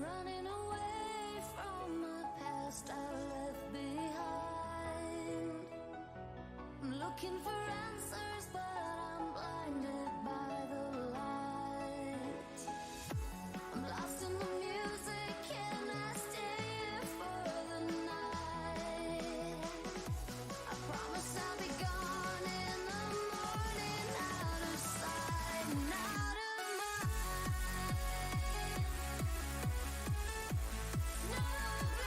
running away from my past I left behind. I'm looking for answers, but I'm blinded by the light. I'm lost in the music, can I stay here for the night? I promise I'll be gone in the morning, out of sight and out of mind. No blind.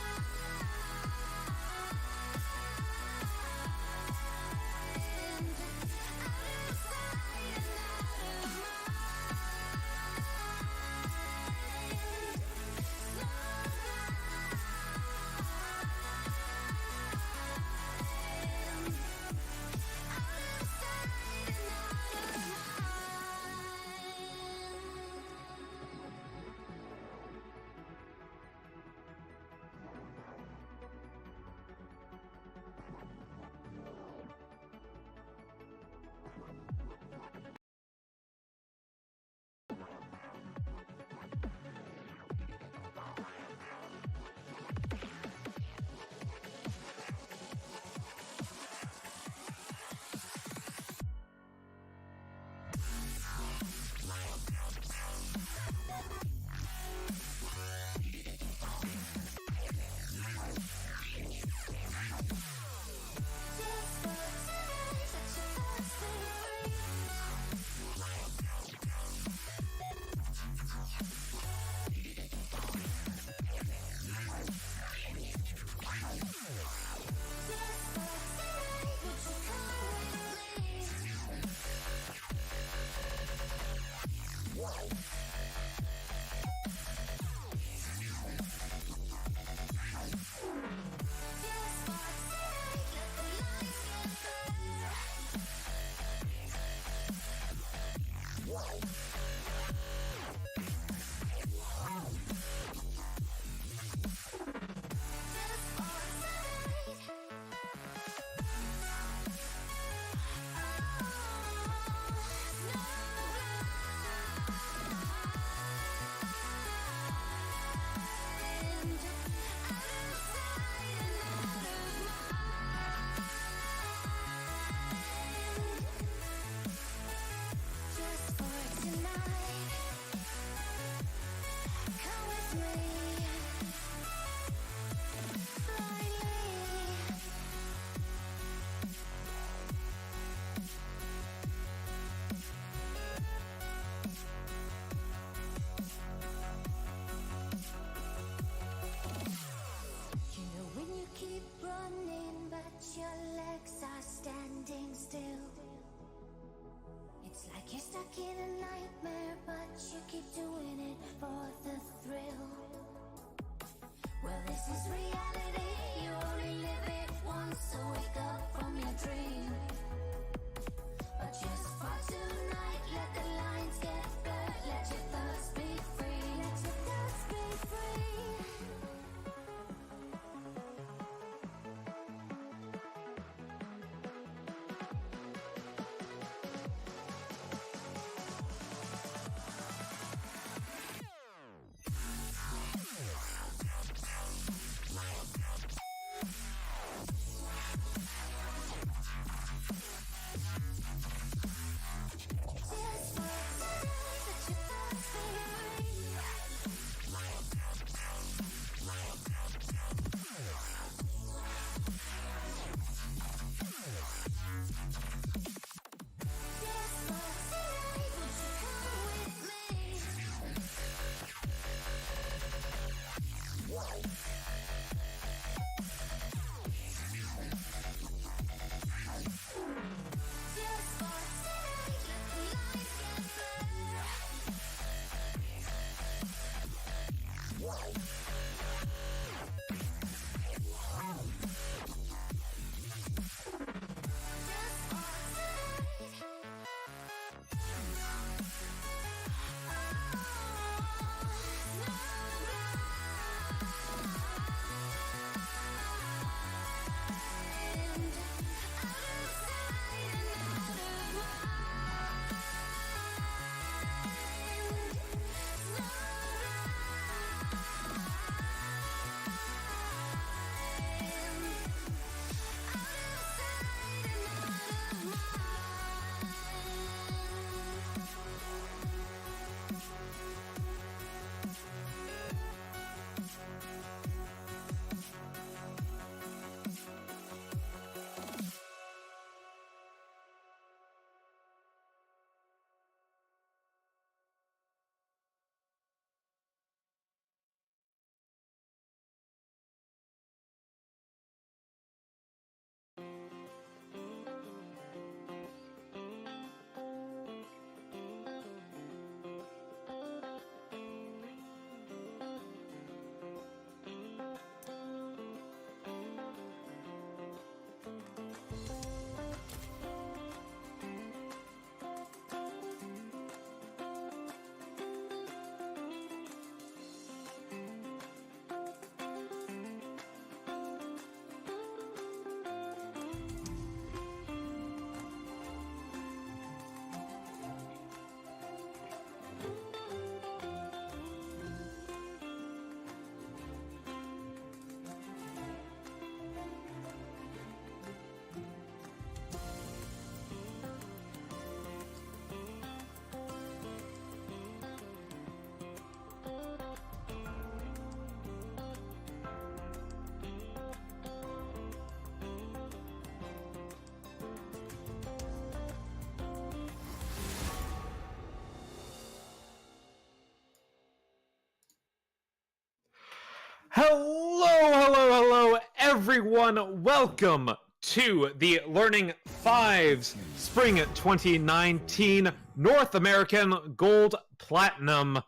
Hello, everyone. Welcome to the Learning Fives Spring 2019 North American Gold Platinum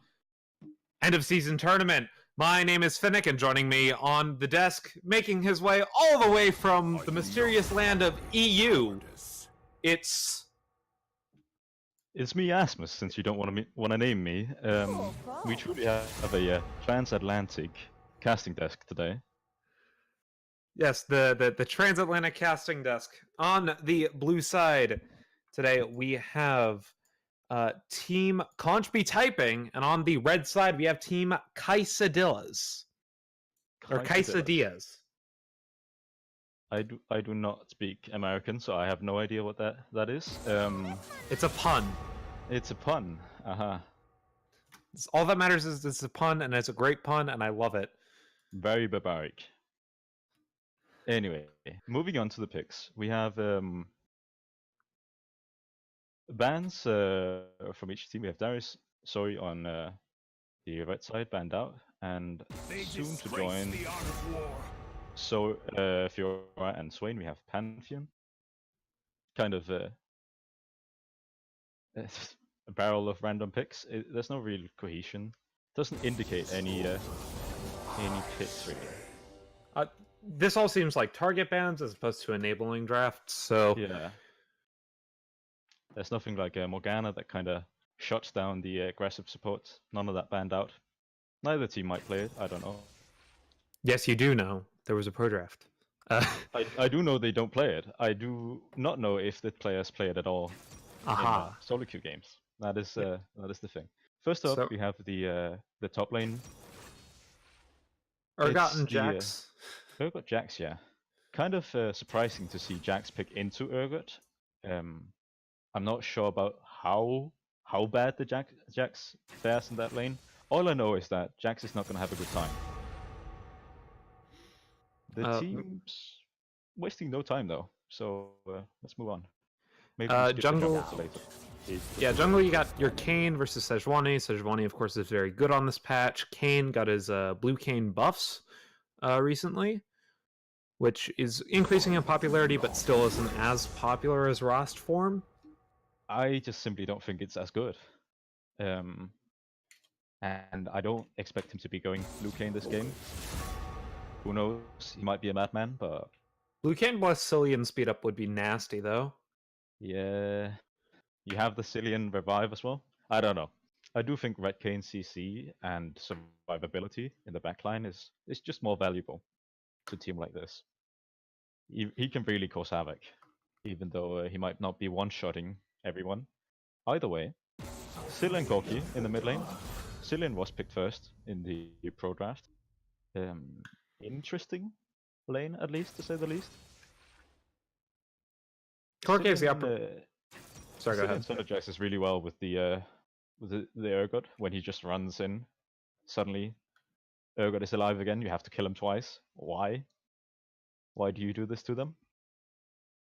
End-of-Season Tournament. My name is Finnick, and joining me on the desk, making his way all the way from the mysterious land of EU, it's me, Asmus, since you don't want to name me. We truly have a transatlantic casting desk today. Yes, the transatlantic casting desk. On the blue side today, we have Team Conchby Typing, and on the red side, we have Team Quesadillas. Or Quesadillas. I do not speak American, so I have no idea what that is. It's a pun. It's a pun. All that matters is it's a pun, and it's a great pun, and I love it. Very barbaric. Anyway, moving on to the picks. We have bans from each team. We have Darius, Sorry on the right side, banned out, and soon to join. So Fiora and Swain, we have Pantheon. Kind of a barrel of random picks. There's no real cohesion. Doesn't indicate any picks really. This all seems like target bans as opposed to enabling drafts. So yeah, there's nothing like Morgana that kind of shuts down the aggressive support. None of that banned out. Neither team might play it. I don't know. Yes, you do know there was a pro draft. I do know they don't play it. I do not know if the players play it at all. In solo queue games. That is the thing. First up, we have the top lane. Urgot and Jax. Urgot Jax, yeah. Kind of surprising to see Jax pick into Urgot. I'm not sure about how bad the Jax fares in that lane. All I know is that Jax is not going to have a good time. The team's wasting no time though, so let's move on. Maybe jungle. Yeah, jungle. You got your Kayn versus Sejuani. Sejuani, of course, is very good on this patch. Kayn got his blue Kayn buffs recently, which is increasing in popularity, but still isn't as popular as Rost form. I just simply don't think it's as good. And I don't expect him to be going blue Kayn this game. Who knows? He might be a madman, but blue Kayn plus Cillian speed up would be nasty, though. Yeah, you have the Cillian revive as well. I don't know. I do think Red Kayn CC and survivability in the backline is just more valuable to a team like this. He can really cause havoc, even though he might not be one-shotting everyone. Either way, Syl and Corki in the mid lane. Cillian was picked first in the pro draft. Interesting lane, at least, to say the least. Corki is the upper. Sorry, go ahead. Synergizes really well with the Urgot when he just runs in. Suddenly, Urgot is alive again. You have to kill him twice. Why? Why do you do this to them?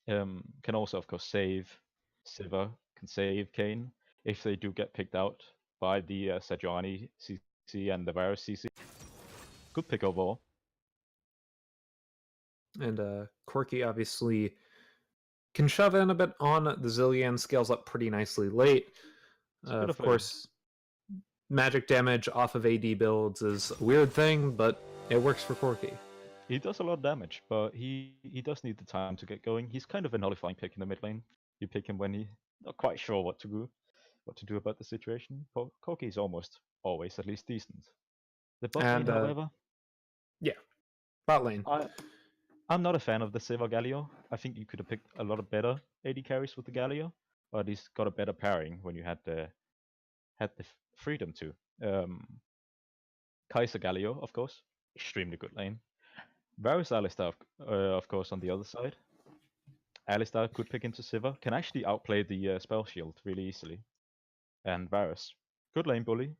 Can also, of course, save Sivir. Can save Kayn if they do get picked out by the Sejuani CC and the Varus CC. Good pick overall. And Corki obviously can shove in a bit on the Zilean, scales up pretty nicely late. Of course, magic damage off of AD builds is a weird thing, but it works for Corki. He does a lot of damage, but he does need the time to get going. He's kind of a nullifying pick in the mid lane. You pick him when he's not quite sure what to do about the situation. Corki is almost always at least decent. The bot lane, however, yeah, bot lane. I'm not a fan of the Sivir Galio. I think you could have picked a lot of better AD carries with the Galio, or at least got a better pairing when you had the freedom to. Kaiser Galio, of course, extremely good lane. Varus Alistar, of course, on the other side. Alistar could pick into Sivir, can actually outplay the spell shield really easily. And Varus, good lane bully,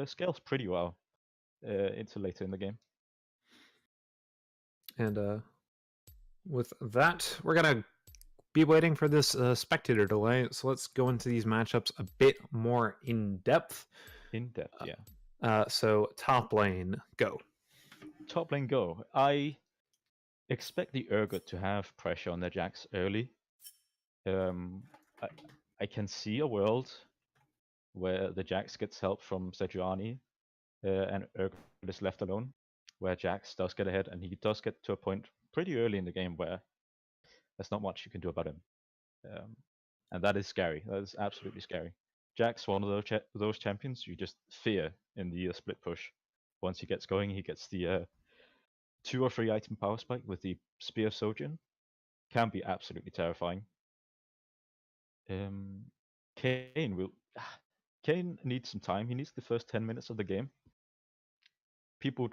scales pretty well into later in the game. And with that, we're going to be waiting for this spectator delay. So let's go into these matchups a bit more in depth. Yeah. So top lane, go. top lane go, I expect the Urgot to have pressure on their Jax early. Um, I, I can see a world where the Jax gets help from Sejuani and Urgot is left alone, where Jax does get ahead and he does get to a point pretty early in the game where there's not much you can do about him. And that is scary. That is absolutely scary. Jack's one of those champions you just fear in the split push. Once he gets going, he gets the 2 or 3 item power spike with the Spear of Sojourn. Can be absolutely terrifying. Kane will. Kane needs some time. He needs the first 10 minutes of the game. People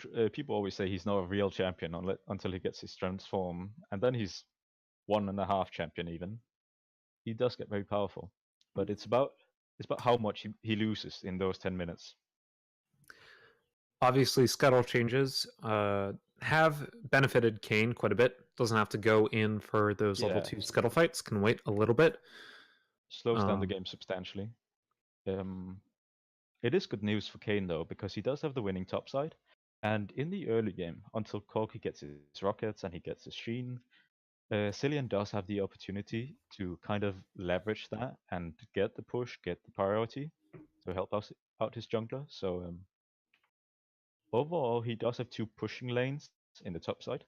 always say he's not a real champion until he gets his transform, and then he's 1.5 champion even. He does get very powerful, but it's about how much he loses in those 10 minutes. Obviously, scuttle changes have benefited Kane quite a bit. Doesn't have to go in for those level 2 scuttle fights. Can wait a little bit. Slows down the game substantially. It is good news for Kane though, because he does have the winning top side. And in the early game, until Corki gets his rockets and he gets his Sheen, Cillian does have the opportunity to kind of leverage that and get the push, get the priority to help out his jungler. So overall, he does have 2 pushing lanes in the top side.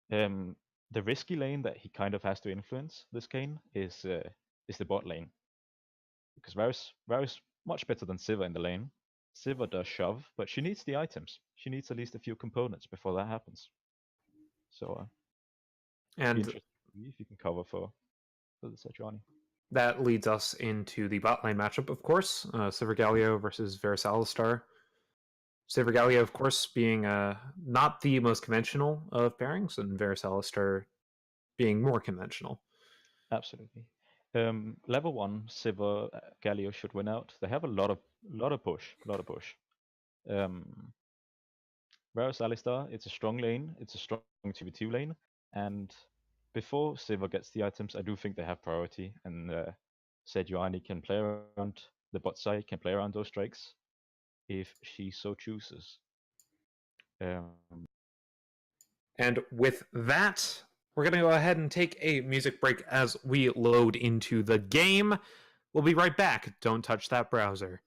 The risky lane that he kind of has to influence this Kane is the bot lane, because Varus much better than Sivir in the lane. Sivir does shove, but she needs the items. She needs at least a few components before that happens. So, and interesting if you can cover for the Sejuani. That leads us into the bot lane matchup, of course. Sivir Galio versus Varus Alistar. Sivir Galio, of course, being not the most conventional of pairings, and Varus Alistar being more conventional. Absolutely. Level 1, Sivir Galio should win out. They have a lot of push. Varus Alistar, it's a strong lane. It's a strong 2v2 lane. And before Sivir gets the items, I do think they have priority. And Sejuani can play around the bot side, can play around those strikes if she so chooses. And with that, we're going to go ahead and take a music break as we load into the game. We'll be right back. Don't touch that browser.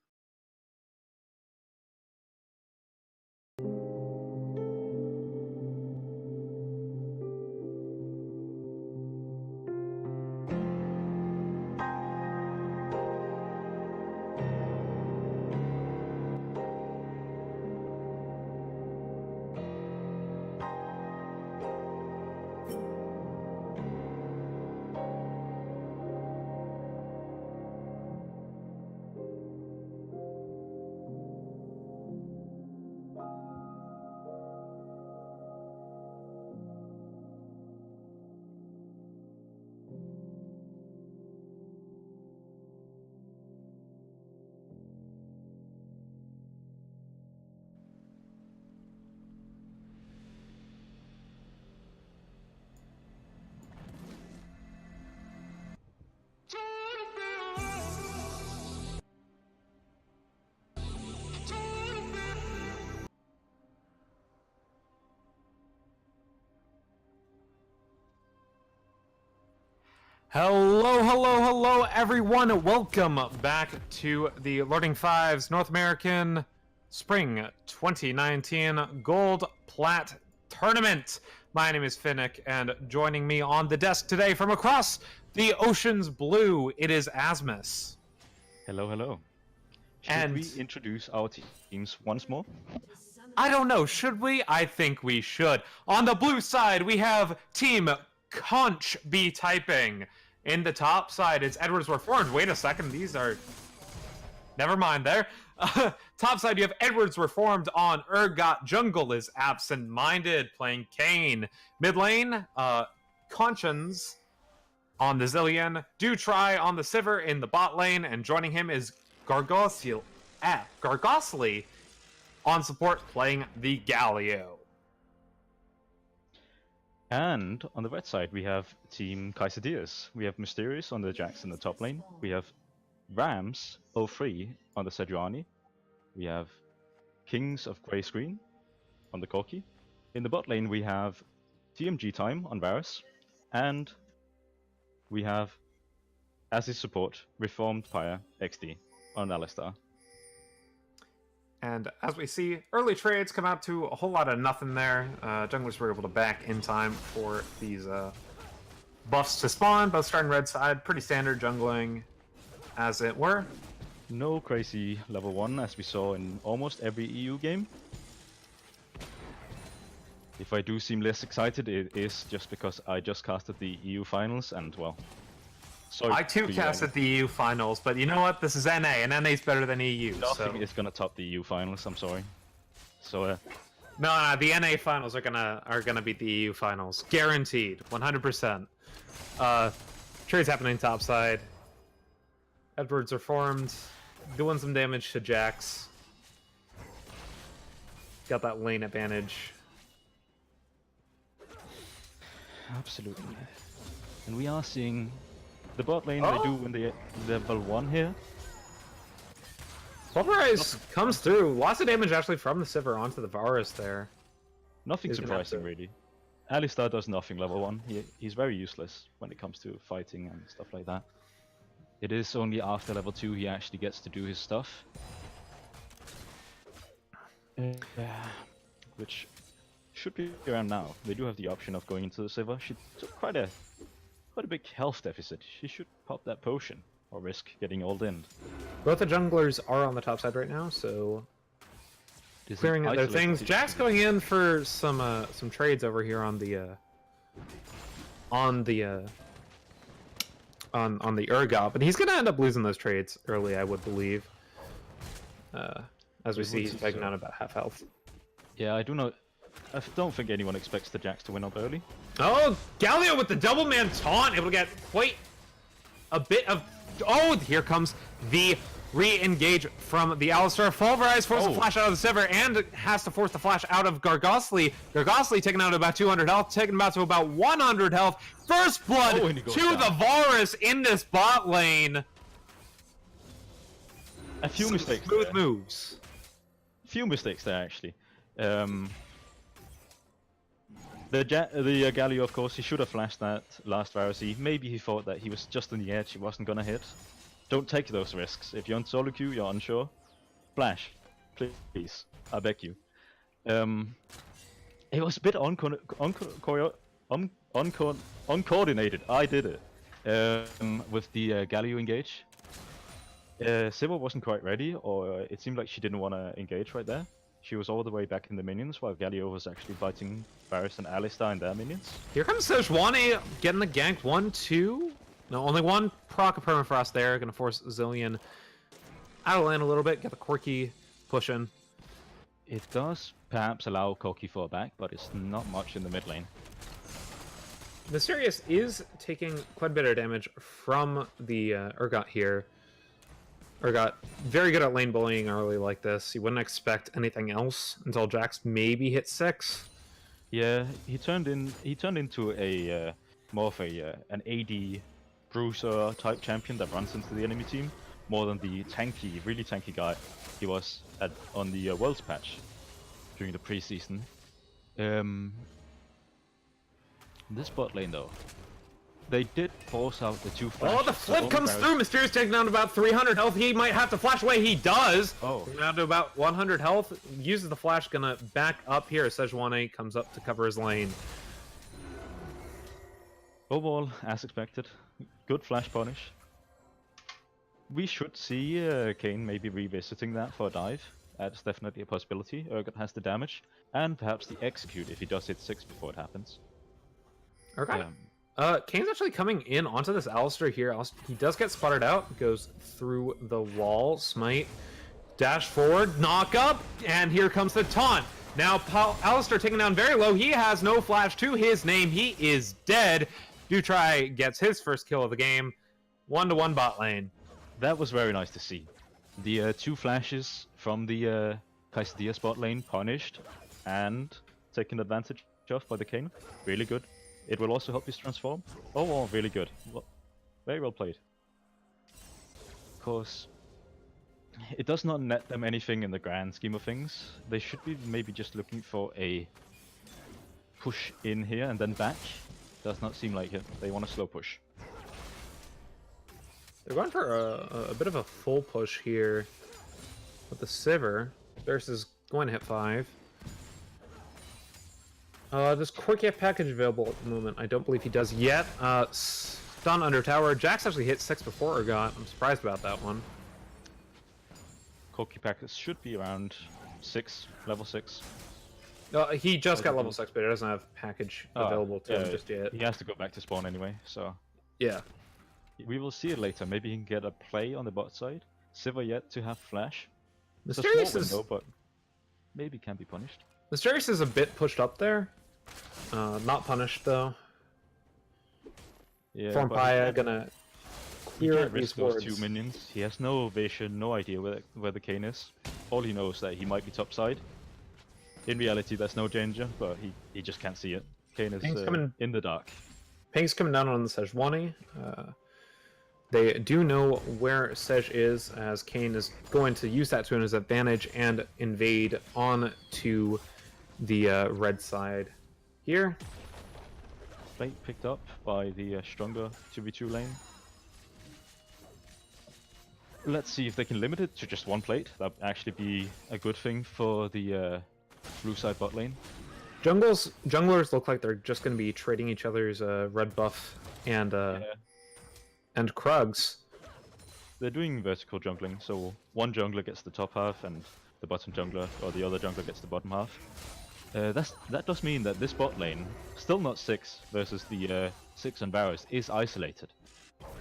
Hello, everyone. Welcome back to the Learning 5's North American Spring 2019 Gold Plat Tournament. My name is Finnick, and joining me on the desk today from across the ocean's blue, it is Asmus. Hello. Should we introduce our teams once more? I don't know. Should we? I think we should. On the blue side, we have Team Conch be typing. In the top side, it's Edwards Reformed. Wait a second, these are... Never mind there. Top side, you have Edwards Reformed on Urgot. Jungle is absent-minded, playing Kane. Mid lane, Conscience on the Zillion. Do try on the Sivir in the bot lane, and joining him is Gargosli on support, playing the Galio. And on the red side, we have Team Kaisadias. We have Mysterious on the Jax in the top lane. We have Rams 03 on the Sejuani. We have Kings of Grey Screen on the Corki. in the bot lane, we have TMG time on Varus, and we have, as his support, Reformed Pyre XD on Alistar. And as we see, early trades come out to a whole lot of nothing there. Junglers were able to back in time for these buffs to spawn, both starting red side. Pretty standard jungling, as it were. No crazy level 1, as we saw in almost every EU game. If I do seem less excited, it is just because I just casted the EU finals, and well... Sorry I too casted the EU finals, but you know what? This is NA, and NA is better than EU. Nothing so... is gonna top the EU finals. I'm sorry. So No, the NA finals are gonna beat the EU finals, guaranteed, 100%. Trades happening topside. Edwards are formed, doing some damage to Jax. Got that lane advantage. absolutely. And we are seeing the bot lane. They do win the level 1 here. Pulverize comes through. Lots of damage actually from the Sivir onto the Varus there. Nothing He's gonna have surprising, to- really. Alistar does nothing level 1. He's very useless when it comes to fighting and stuff like that. It is only after level 2 he actually gets to do his stuff. Which should be around now. They do have the option of going into the Sivir. She took quite a big health deficit. She should pop that potion or risk getting old in. Both the junglers are on the top side right now, so clearing out their things. Jack's going in for some trades over here on the Urgot, but he's gonna end up losing those trades early, I would believe. As we see, he's taking down about half health. Yeah, I don't think anyone expects the Jax to win up early. Oh, Galio with the double man taunt, able to get quite a bit of. Oh, here comes the re-engage from the Alistar. Pulverize forces the flash out of the Sivir and has to force the flash out of Gargosli. Gargosli taken out to about 200 health, taken about to about 100 health. First blood to the Varus in this bot lane. A few mistakes. Smooth moves. Few mistakes there, actually. The Galio, of course, he should have flashed that last Varus. Maybe he thought that he was just on the edge, he wasn't gonna hit. Don't take those risks. If you're on solo queue, you're unsure. Flash, please, I beg you. It was a bit uncoordinated. I did it with the Galio engage. Sivir wasn't quite ready, or it seemed like she didn't want to engage right there. She was all the way back in the minions, while Galio was actually fighting Varus and Alistar and their minions. Here comes Sejuani getting the gank. 1-2. No, only one proc of Permafrost there. Gonna force Zillion out of lane a little bit. Get the Corki pushing. It does perhaps allow Corki for a back, but it's not much in the mid lane. Mysterious is taking quite a bit of damage from the Urgot here. Urgot very good at lane bullying early like this. You wouldn't expect anything else until Jax maybe hit 6. Yeah, he turned into a more of an AD bruiser type champion that runs into the enemy team more than the tanky, really tanky guy he was on the Worlds patch during the preseason. This bot lane though, they did force out the 2 flashes. Oh, the flip comes through. Mysterious taking down to about 300 health. He might have to flash away. He does. Oh. Down to about 100 health. Uses the flash. Gonna back up here. Sejuani comes up to cover his lane. Overall, as expected, good flash punish. We should see Kayn maybe revisiting that for a dive. That's definitely a possibility. Urgot has the damage, and perhaps the execute if he does hit 6 before it happens. Okay. Kane's actually coming in onto this Alistar here. He does get spotted out. Goes through the wall. Smite. Dash forward. Knock up. And here comes the taunt. Now, Alistar taken down very low. He has no flash to his name. He is dead. Dutry gets his first kill of the game. 1-1 bot lane. That was very nice to see. The 2 flashes from the Kai'Sa bot lane punished and taken advantage of by the Kayn. Really good. It will also help his transform. Oh, really good. Very well played. Of course, it does not net them anything in the grand scheme of things. They should be maybe just looking for a push in here and then back. Does not seem like it. They want to slow push. They're going for a bit of a full push here with the Sivir. Thirst is going to hit 5. Does Corki have package available at the moment? I don't believe he does yet. Stun under tower. Jax actually hit 6 before Urgot. I'm surprised about that one. Corki packets should be around 6, level 6. He just got level 6, but he doesn't have package available to him just yet. He has to go back to spawn anyway, so... Yeah. We will see it later. Maybe he can get a play on the bot side. Sivir yet to have flash. Mysterious it's a small window, but maybe can be punished. Mysterious is a bit pushed up there. Not punished though. Yeah, Formpaya gonna clear risk these those wards. 2 minions. He has no vision, no idea where the Kayn is. All he knows that he might be topside. In reality, there's no danger, but he just can't see it. Kayn is in the dark. Ping's coming down on the Sejuani. They do know where Sej is, as Kayn is going to use that to his advantage and invade on to the red side here. Plate picked up by the stronger 2v2 lane. Let's see if they can limit it to just 1 plate. That'd actually be a good thing for the blue side bot lane. Junglers look like they're just going to be trading each other's red buff and Krugs. They're doing vertical jungling, so one jungler gets the top half and the bottom jungler, or the other jungler gets the bottom half. That does mean that this bot lane, still not 6 versus the 6 and Varus, is isolated.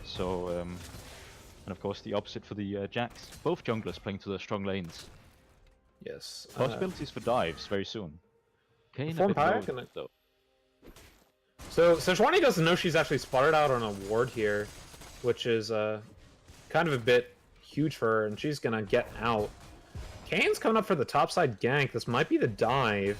So, and of course the opposite for the Jax. Both junglers playing to their strong lanes. Yes. Possibilities for dives very soon. Kayn a bit low, though. So Sejuani doesn't know she's actually spotted out on a ward here, which is kind of a bit huge for her, and she's gonna get out. Kayn's coming up for the topside gank. This might be the dive.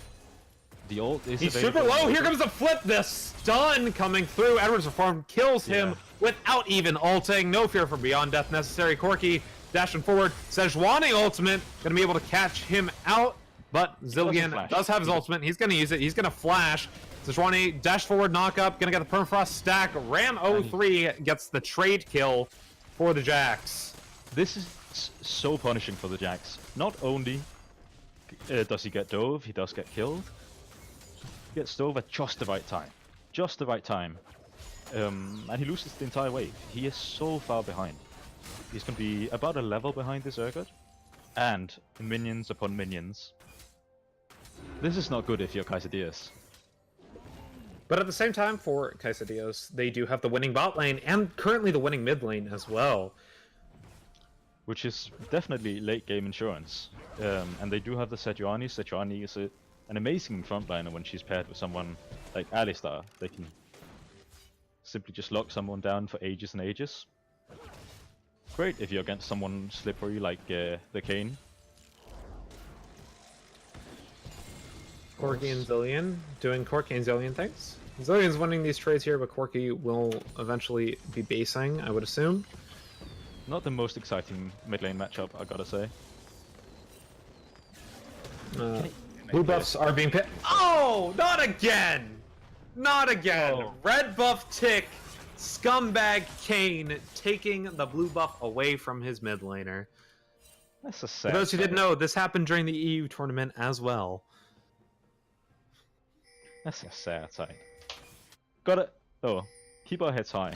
The ult is He's super low. Here comes the flip. The stun coming through. Edward's Reform kills him without even ulting. No fear for beyond death necessary. Corki dashing forward. Sejuani ultimate. Gonna be able to catch him out. But Zillion does have his ultimate. He's gonna use it. He's gonna flash. Sejuani dash forward knock up. Gonna get the permafrost stack. Ram 03 gets the trade kill for the Jax. This is so punishing for the Jax. Not only does he get dove, he does get killed. He gets dove at just the right time. Just the right time. And he loses the entire wave. He is so far behind. He's going to be about a level behind this Urgot. And minions upon minions. This is not good if you're Kaisadias. But at the same time, for Kaisadios, they do have the winning bot lane and currently the winning mid lane as well. Which is definitely late game insurance. And they do have the Sejuani. Sejuani is an amazing frontliner when she's paired with someone like Alistar. They can simply just lock someone down for ages and ages. Great if you're against someone slippery like the Kayn. Corki and Zillion doing Corki and Zillion things. Zillion's winning these trades here, but Corki will eventually be basing, I would assume. Not the most exciting mid lane matchup, I gotta say. Blue buffs are being picked. Oh, not again! Not again! Oh. Red buff tick, scumbag Kayn taking the blue buff away from his mid laner. That's a sad For those who didn't sight. know, this happened during the EU tournament as well. That's a sad sight. Got it. Oh, keep our heads high.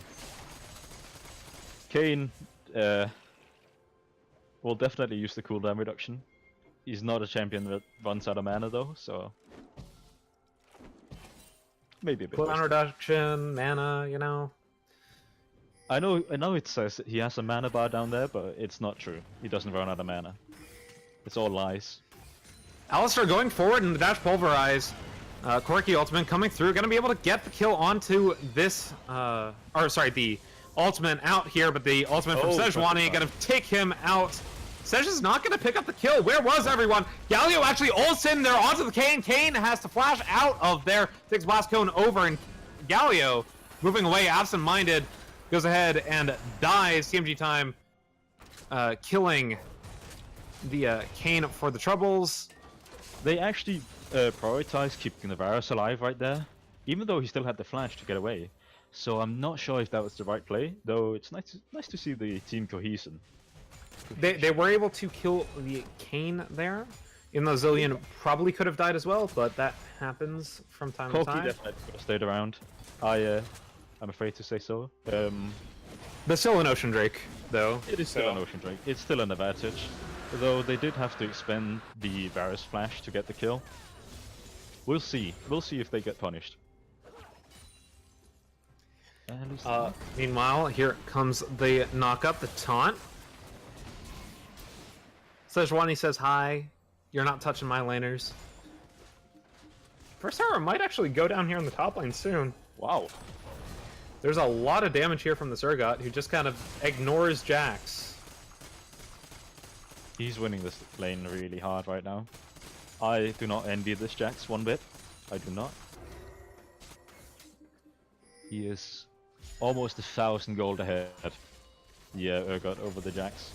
Kayn will definitely use the cooldown reduction. He's not a champion that runs out of mana though, so maybe a bit. Cooldown risky. reduction, mana, you know. I know it says that he has a mana bar down there, but it's not true. He doesn't run out of mana. It's all lies. Alistar going forward in the dash pulverize. Corki ultimate coming through, gonna be able to get the kill onto this, the ultimate out here, but the ultimate from Sejuani gonna take him out. Sej is not gonna pick up the kill. Where was everyone? Galio actually ults in there onto the Kayn. Kayn has to flash out of there, takes Blast Cone over, and Galio, moving away, absent-minded, goes ahead and dies. CMG time, killing the Kayn for the troubles. They actually prioritized keeping the Varus alive right there, even though he still had the flash to get away. So I'm not sure if that was the right play, though it's nice to see the team cohesion. They were able to kill the Kane there. Even though Zillion probably could have died as well, but that happens from time to Corki time. definitely could have stayed around. I'm afraid to say so. But still an Ocean Drake, though. It is still an Ocean Drake. It's still an advantage. Though they did have to expend the Varus flash to get the kill. We'll see. We'll see if they get punished. Meanwhile, here comes the knock-up, the taunt. Sejuani says hi. You're not touching my laners. First tower might actually go down here in the top lane soon. Wow. There's a lot of damage here from the Zergot, who just kind of ignores Jax. He's winning this lane really hard right now. I do not envy this Jax one bit. I do not. He is almost 1,000 gold ahead. Yeah, Urgot over the Jax.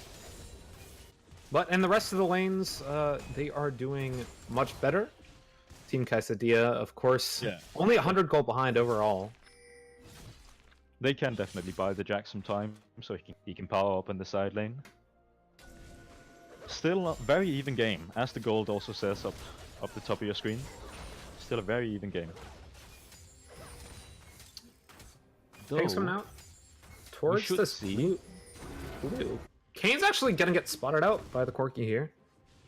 But in the rest of the lanes, they are doing much better. Team Kaisadia, of course, only 100 gold behind overall. They can definitely buy the Jax some time, so he can power up in the side lane. Still a very even game, as the gold also says up the top of your screen. Still a very even game. Thanks coming out towards this blue. Kane's actually gonna get spotted out by the Corki here.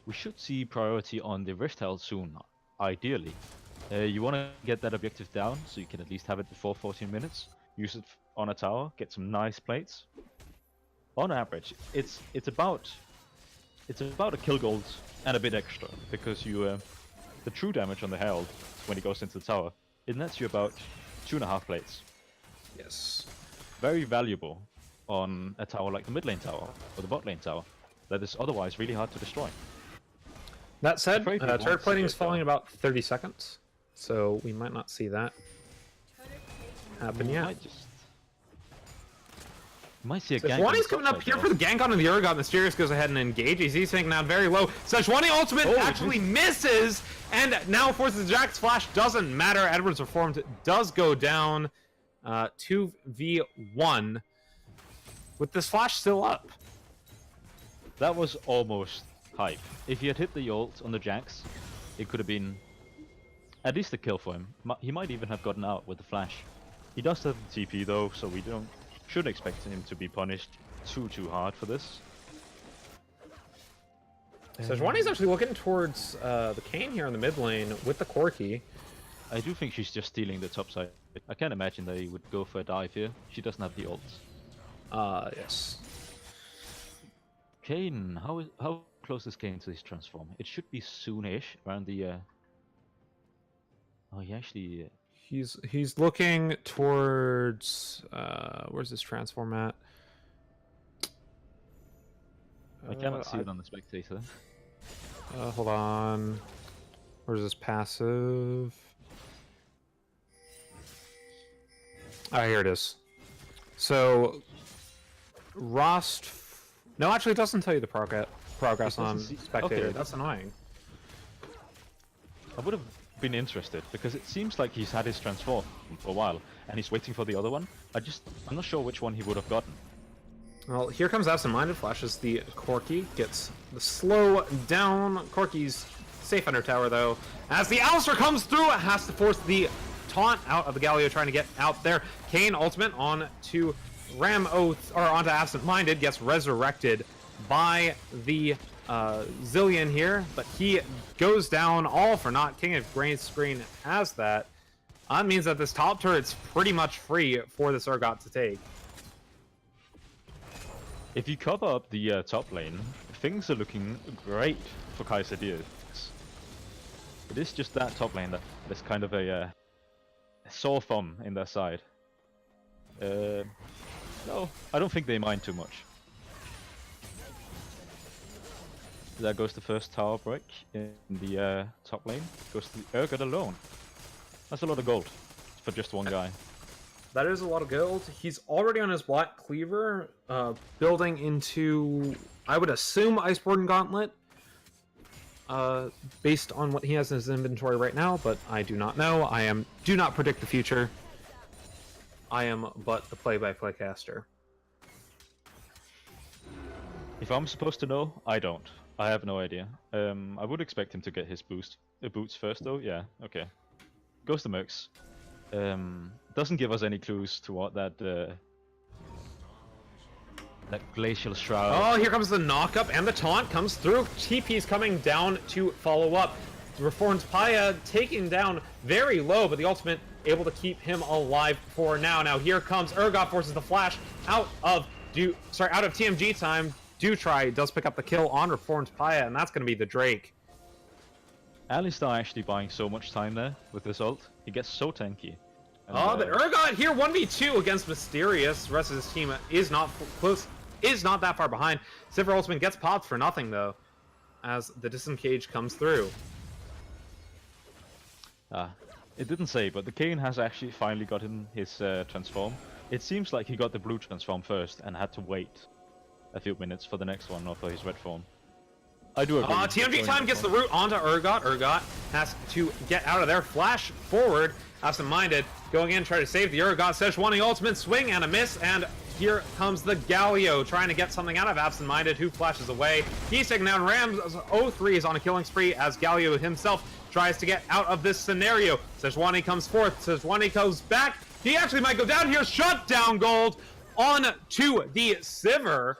We should see priority on the Rift Herald soon, ideally. You want to get that objective down, so you can at least have it before 14 minutes. Use it on a tower, get some nice plates. On average, it's about a kill gold and a bit extra, because you the true damage on the Herald when he goes into the tower, it nets you about 2.5 plates. Yes. Very valuable on a tower like the mid lane tower or the bot lane tower that is otherwise really hard to destroy. That said, turret plating is falling in about 30 seconds, so we might not see that happen yet. Might see a gank. Sejuani's coming up here for the gank on the Urgot. Mysterious goes ahead and engages. He's taking out very low. Sejuani ultimate actually misses, and now forces Jack's flash. Doesn't matter. Edward's Reformed does go down 2v1 with this flash still up. That was almost hype. If he had hit the ult on the Jax, it could have been at least a kill for him. He might even have gotten out with the flash. He does have the TP though, so we shouldn't expect him to be punished too hard for this. Sejuani's actually looking towards the Kane here in the mid lane with the Corki. I do think she's just stealing the top side. I can't imagine that he would go for a dive here. She doesn't have the ult. Yes. Kane, how close is Kane to his transform? It should be soonish, around the Oh, he actually He's looking towards where's his transform at? I cannot see it on the spectator. Hold on. Where's his passive? Ah, here it is. So, Rost... No, actually, it doesn't tell you the progress on spectator. Okay. That's annoying. I would have been interested, because it seems like he's had his transform for a while, and he's waiting for the other one. I'm not sure which one he would have gotten. Well, here comes Absent-Minded Flashes. The Corki gets the slow down. Corki's safe under tower, though. As the Alistar comes through, it has to force the taunt out of the Galio, trying to get out there. Kane ultimate on to onto Absent-Minded, gets resurrected by the Zillion here, but he goes down all for naught. King of Grain Screen has that. That means that this top turret's pretty much free for the Urgot to take. If you cover up the top lane, things are looking great for Kaisadia. It is just that top lane that is kind of a sore thumb in their side. No, I don't think they mind too much. There goes the first tower break in the top lane. Goes to the Urgot alone. That's a lot of gold for just one guy. That is a lot of gold. He's already on his Black Cleaver, building into, I would assume, Iceborne Gauntlet. based on what he has in his inventory right now, but I do not know. Do not predict the future. I am but the play-by-play caster. If I'm supposed to know, I don't. I have no idea. I would expect him to get his boots first, though. Yeah, okay. Goes to Mercs. Doesn't give us any clues to what that glacial shroud. Oh, here comes the knock-up, and the taunt comes through. TP's coming down to follow up. Reformed Paya taking down very low, but the ultimate able to keep him alive for now. Now here comes Urgot, forces the flash out of TMG time. Try does pick up the kill on Reformed Paya, and that's going to be the Drake. Alistar actually buying so much time there with this ult. He gets so tanky. And, But Urgot here 1v2 against Mysterious. The rest of his team is not close, is not that far behind. Sivir ultimate gets popped for nothing though, as the disengage comes through. It didn't say, but the Kayn has actually finally gotten his transform. It seems like he got the blue transform first and had to wait a few minutes for the next one, or for his red form. I do agree. TMG time gets the root onto Urgot. Urgot has to get out of there. Flash forward. Absent-minded going in, try to save the Urgot. Sejuani ultimate swing and a miss, and here comes the Galio trying to get something out of Absent-minded, who flashes away. He's taken down. Rams 03 is on a killing spree as Galio himself tries to get out of this scenario. Sejuani comes forth. Sejuani goes back. He actually might go down here. Shut down gold on to the Sivir.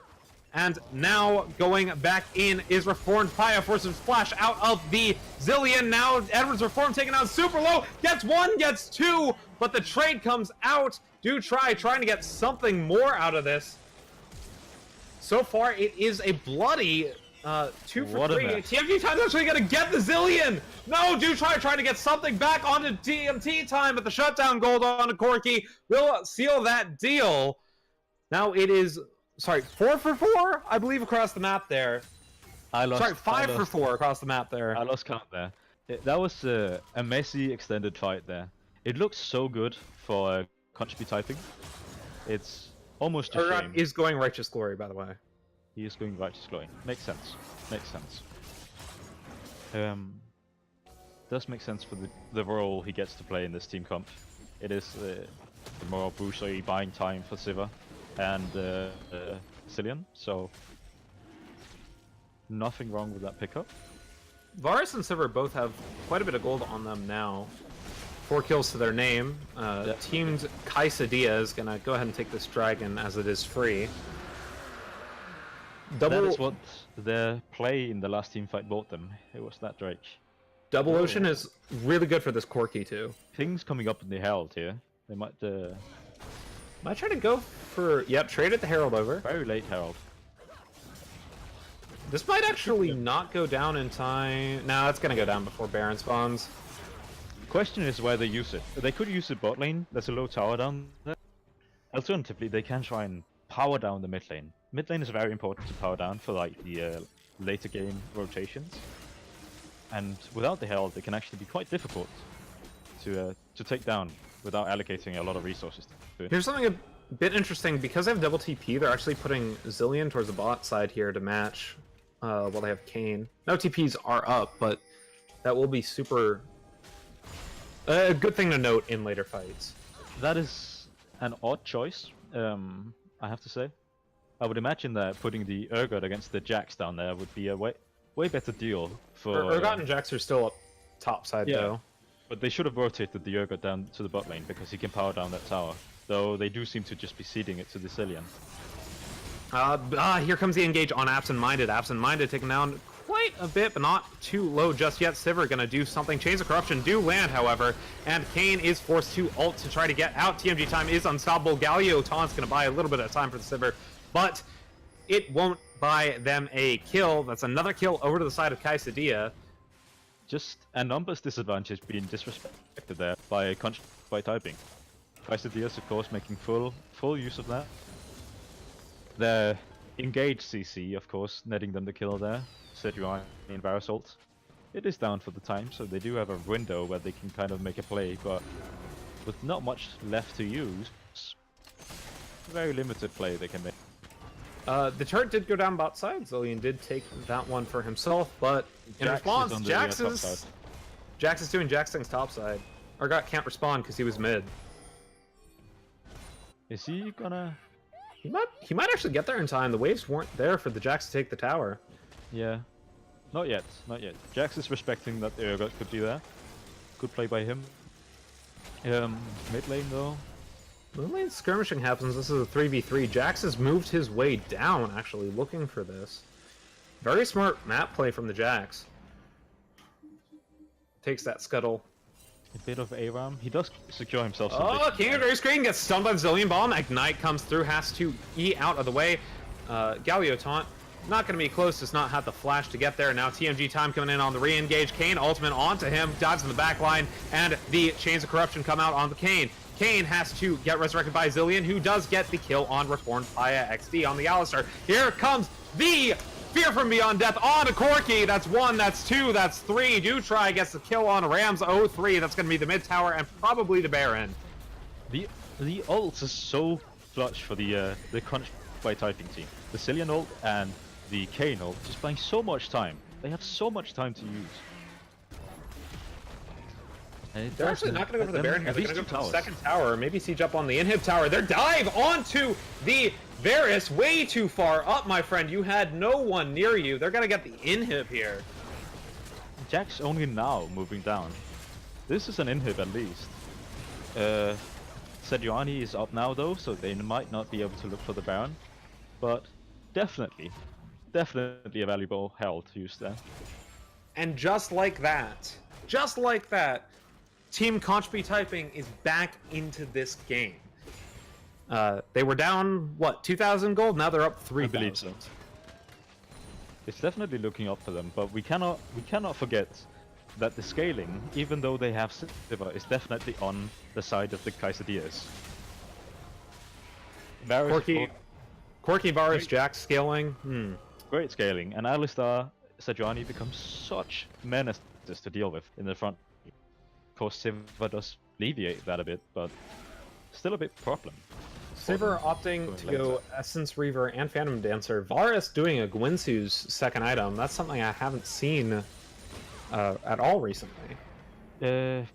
And now going back in is Reformed Paya, forces flash out of the Zillion. Now Edwards Reform taken out super low. Gets one, gets two, but the trade comes out. Trying to get something more out of this. So far, it is a bloody 2 for 3. TMT time is actually going to get the Zillion. No, trying to get something back onto TMT time, but the shutdown gold onto Corki will seal that deal. Now it is... 4 for 4, I believe, across the map there. 5 for 4 across the map there. I lost count there. That was a messy extended fight there. It looks so good for Conchby typing. It's almost a shame. Urgot is going Righteous Glory, by the way. He is going Righteous Glory. Makes sense. Makes sense. Does make sense for the role he gets to play in this team comp. It is the more bourgeois buying time for Sivir and Cillian, so nothing wrong with that pickup. Varus and Sivir both have quite a bit of gold on them now. 4 kills to their name. Teamed Kaisadia is gonna go ahead and take this dragon as it is free. That is what their play in the last team fight bought them. It was that Drake. Double Ocean is really good for this Corki too. Things coming up in the Herald here. They might try to go for... Yep, traded the Herald over. Very late Herald. This might actually not go down in time. No, it's gonna go down before Baron spawns. Question is where they use it. They could use it bot lane. There's a low tower down there. Alternatively, they can try and power down the mid lane. Mid lane is very important to power down for like the later game rotations. And without the Herald, it can actually be quite difficult to take down without allocating a lot of resources to it. Here's something a bit interesting. Because they have double TP, they're actually putting Zillion towards the bot side here to match while they have Kayn. No TPs are up, but that will be super... a good thing to note in later fights. That is an odd choice, I have to say. I would imagine that putting the Urgot against the Jax down there would be a way better deal for... Urgot and Jax are still up top side, though. But they should have rotated the Urgot down to the bot lane, because he can power down that tower. Though they do seem to just be ceding it to the Cillian. Here comes the engage on Absent-Minded. Absent-Minded taking down quite a bit, but not too low just yet. Sivir gonna do something. Chains of Corruption do land, however, and Kayn is forced to ult to try to get out. TMG time is unstoppable. Galio taunt's gonna buy a little bit of time for the Sivir, but it won't buy them a kill. That's another kill over to the side of Kaisadia. Just a numbers disadvantage being disrespected there by typing. Kaisadia's of course making full use of that. The engaged CC, of course, netting them the kill there. Sejuani and Varus ult. It is down for the time, so they do have a window where they can kind of make a play, but with not much left to use, very limited play they can make. The turret did go down bot side. Zillion did take that one for himself, but in Jax is response, on the, Jax top is side. Jax is doing Jax things top side. Or can't respond because he was mid. Is he gonna? He might actually get there in time. The waves weren't there for the Jax to take the tower. Yeah. Not yet. Not yet. Jax is respecting that Urgot could be there. Good play by him. Mid lane though. Mid lane skirmishing happens. This is a 3v3. Jax has moved his way down, actually, looking for this. Very smart map play from the Jax. Takes that scuttle. A bit of ARAM. He does secure himself some Oh, vision. King of Grey Screen gets stunned by the Zillion Bomb. Ignite comes through, has to E out of the way. Galio taunt. Not going to be close, does not have the flash to get there. Now TMG time coming in on the re-engage. Kane ultimate onto him, dives in the back line, and the Chains of Corruption come out on the Kane. Kane has to get resurrected by Zillion, who does get the kill on Reformed Paya XD on the Alistar. Here comes the Fear from Beyond Death on a Corki. That's 1, that's 2, that's 3. Do try gets the kill on Rams 03. That's going to be the mid tower and probably the Baron. The ults is so clutch for the crunch by typing team. The Cillian ult and the Kane ult just buying so much time. They have so much time to use. And They're actually not going to go for the Baron here. At They're least going to go two for the towers. second tower, maybe siege up on the inhib tower. Their dive onto the Varus, way too far up, my friend. You had no one near you. They're going to get the inhib here. Jack's only now moving down. This is an inhib at least. Sejuani is up now though, so they might not be able to look for the Baron. But definitely a valuable hell to use there. And just like that, Team Conchby Typing is back into this game. They were down, what, 2,000 gold? Now they're up 3,000. believe so. It's definitely looking up for them, but we cannot forget that the scaling, even though they have Sivir, is definitely on the side of the Quesadillas. Corki Varus Jack scaling. Great scaling, and Alistar Sejuani becomes such menaces to deal with in the front. Of course, Sivir does alleviate that a bit, but still a bit problem. Sivir opting to go Essence Reaver and Phantom Dancer. Varus doing a Gwynsu's second item. That's something I haven't seen at all recently. It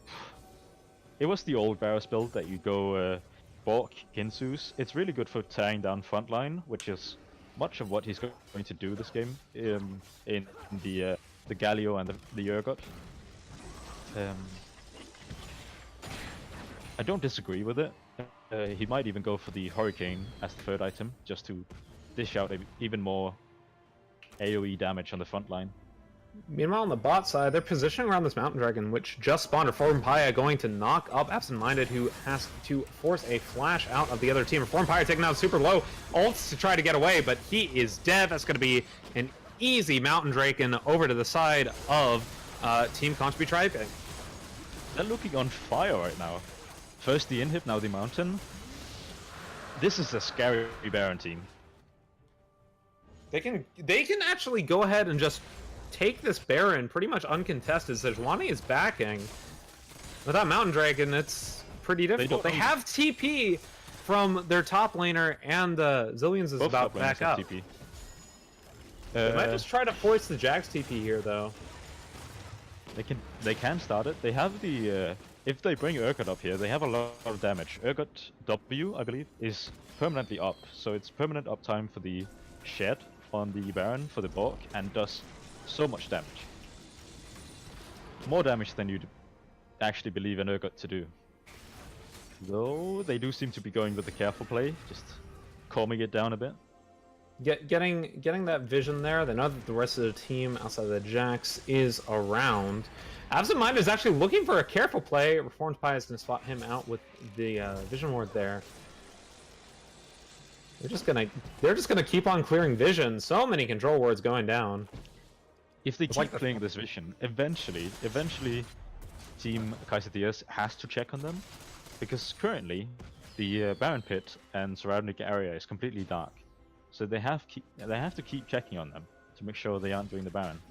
was the old Varus build that you go Bork Ginsu's. It's really good for tearing down frontline, which is much of what he's going to do this game in the Galio and the Urgot. I don't disagree with it. He might even go for the Hurricane as the third item, just to dish out even more AoE damage on the front line. Meanwhile, on the bot side, they're positioning around this Mountain Dragon, which just spawned. Reformed Paya going to knock up Absent Minded, who has to force a flash out of the other team. Reformed Paya taking out super low, ults to try to get away, but he is dead. That's going to be an easy Mountain Dragon over to the side of Team Conchby Typing. They're looking on fire right now. First the inhib, now the mountain. This is a scary Baron team. They can actually go ahead and just take this Baron pretty much uncontested. Sejuani is backing. With that Mountain Dragon, it's pretty difficult. They have TP from their top laner, and Zillion's is Both about top back laners have up. TP. They might just try to force the Jax TP here, though. They can start it. They have the if they bring Urgot up here, they have a lot of damage. Urgot W, I believe, is permanently up, so it's permanent uptime for the Shed on the Baron for the Bork, and does so much damage. More damage than you'd actually believe an Urgot to do. Though they do seem to be going with the careful play, just calming it down a bit. Getting that vision there. They know that the rest of the team outside of the Jax is around. Absent Mind is actually looking for a careful play. Reformed Pie is going to spot him out with the Vision Ward there. They're just gonna keep on clearing vision. So many control wards going down. If they keep like playing this vision, eventually Team Quesadillas has to check on them, because currently the Baron Pit and surrounding area is completely dark. So they have to keep checking on them to make sure they aren't doing the Baron.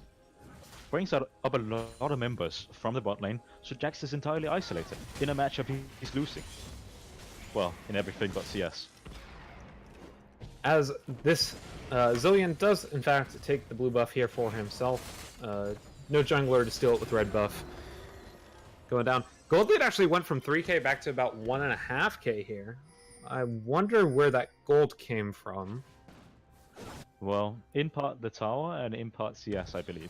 Brings up a lot of members from the bot lane, so Jax is entirely isolated in a matchup he's losing. Well, in everything but CS. as this Zillion does in fact take the blue buff here for himself. No jungler to steal it with red buff. Going down. Gold lead actually went from 3k back to about 1.5k here. I wonder where that gold came from. Well, in part the tower and in part CS, I believe.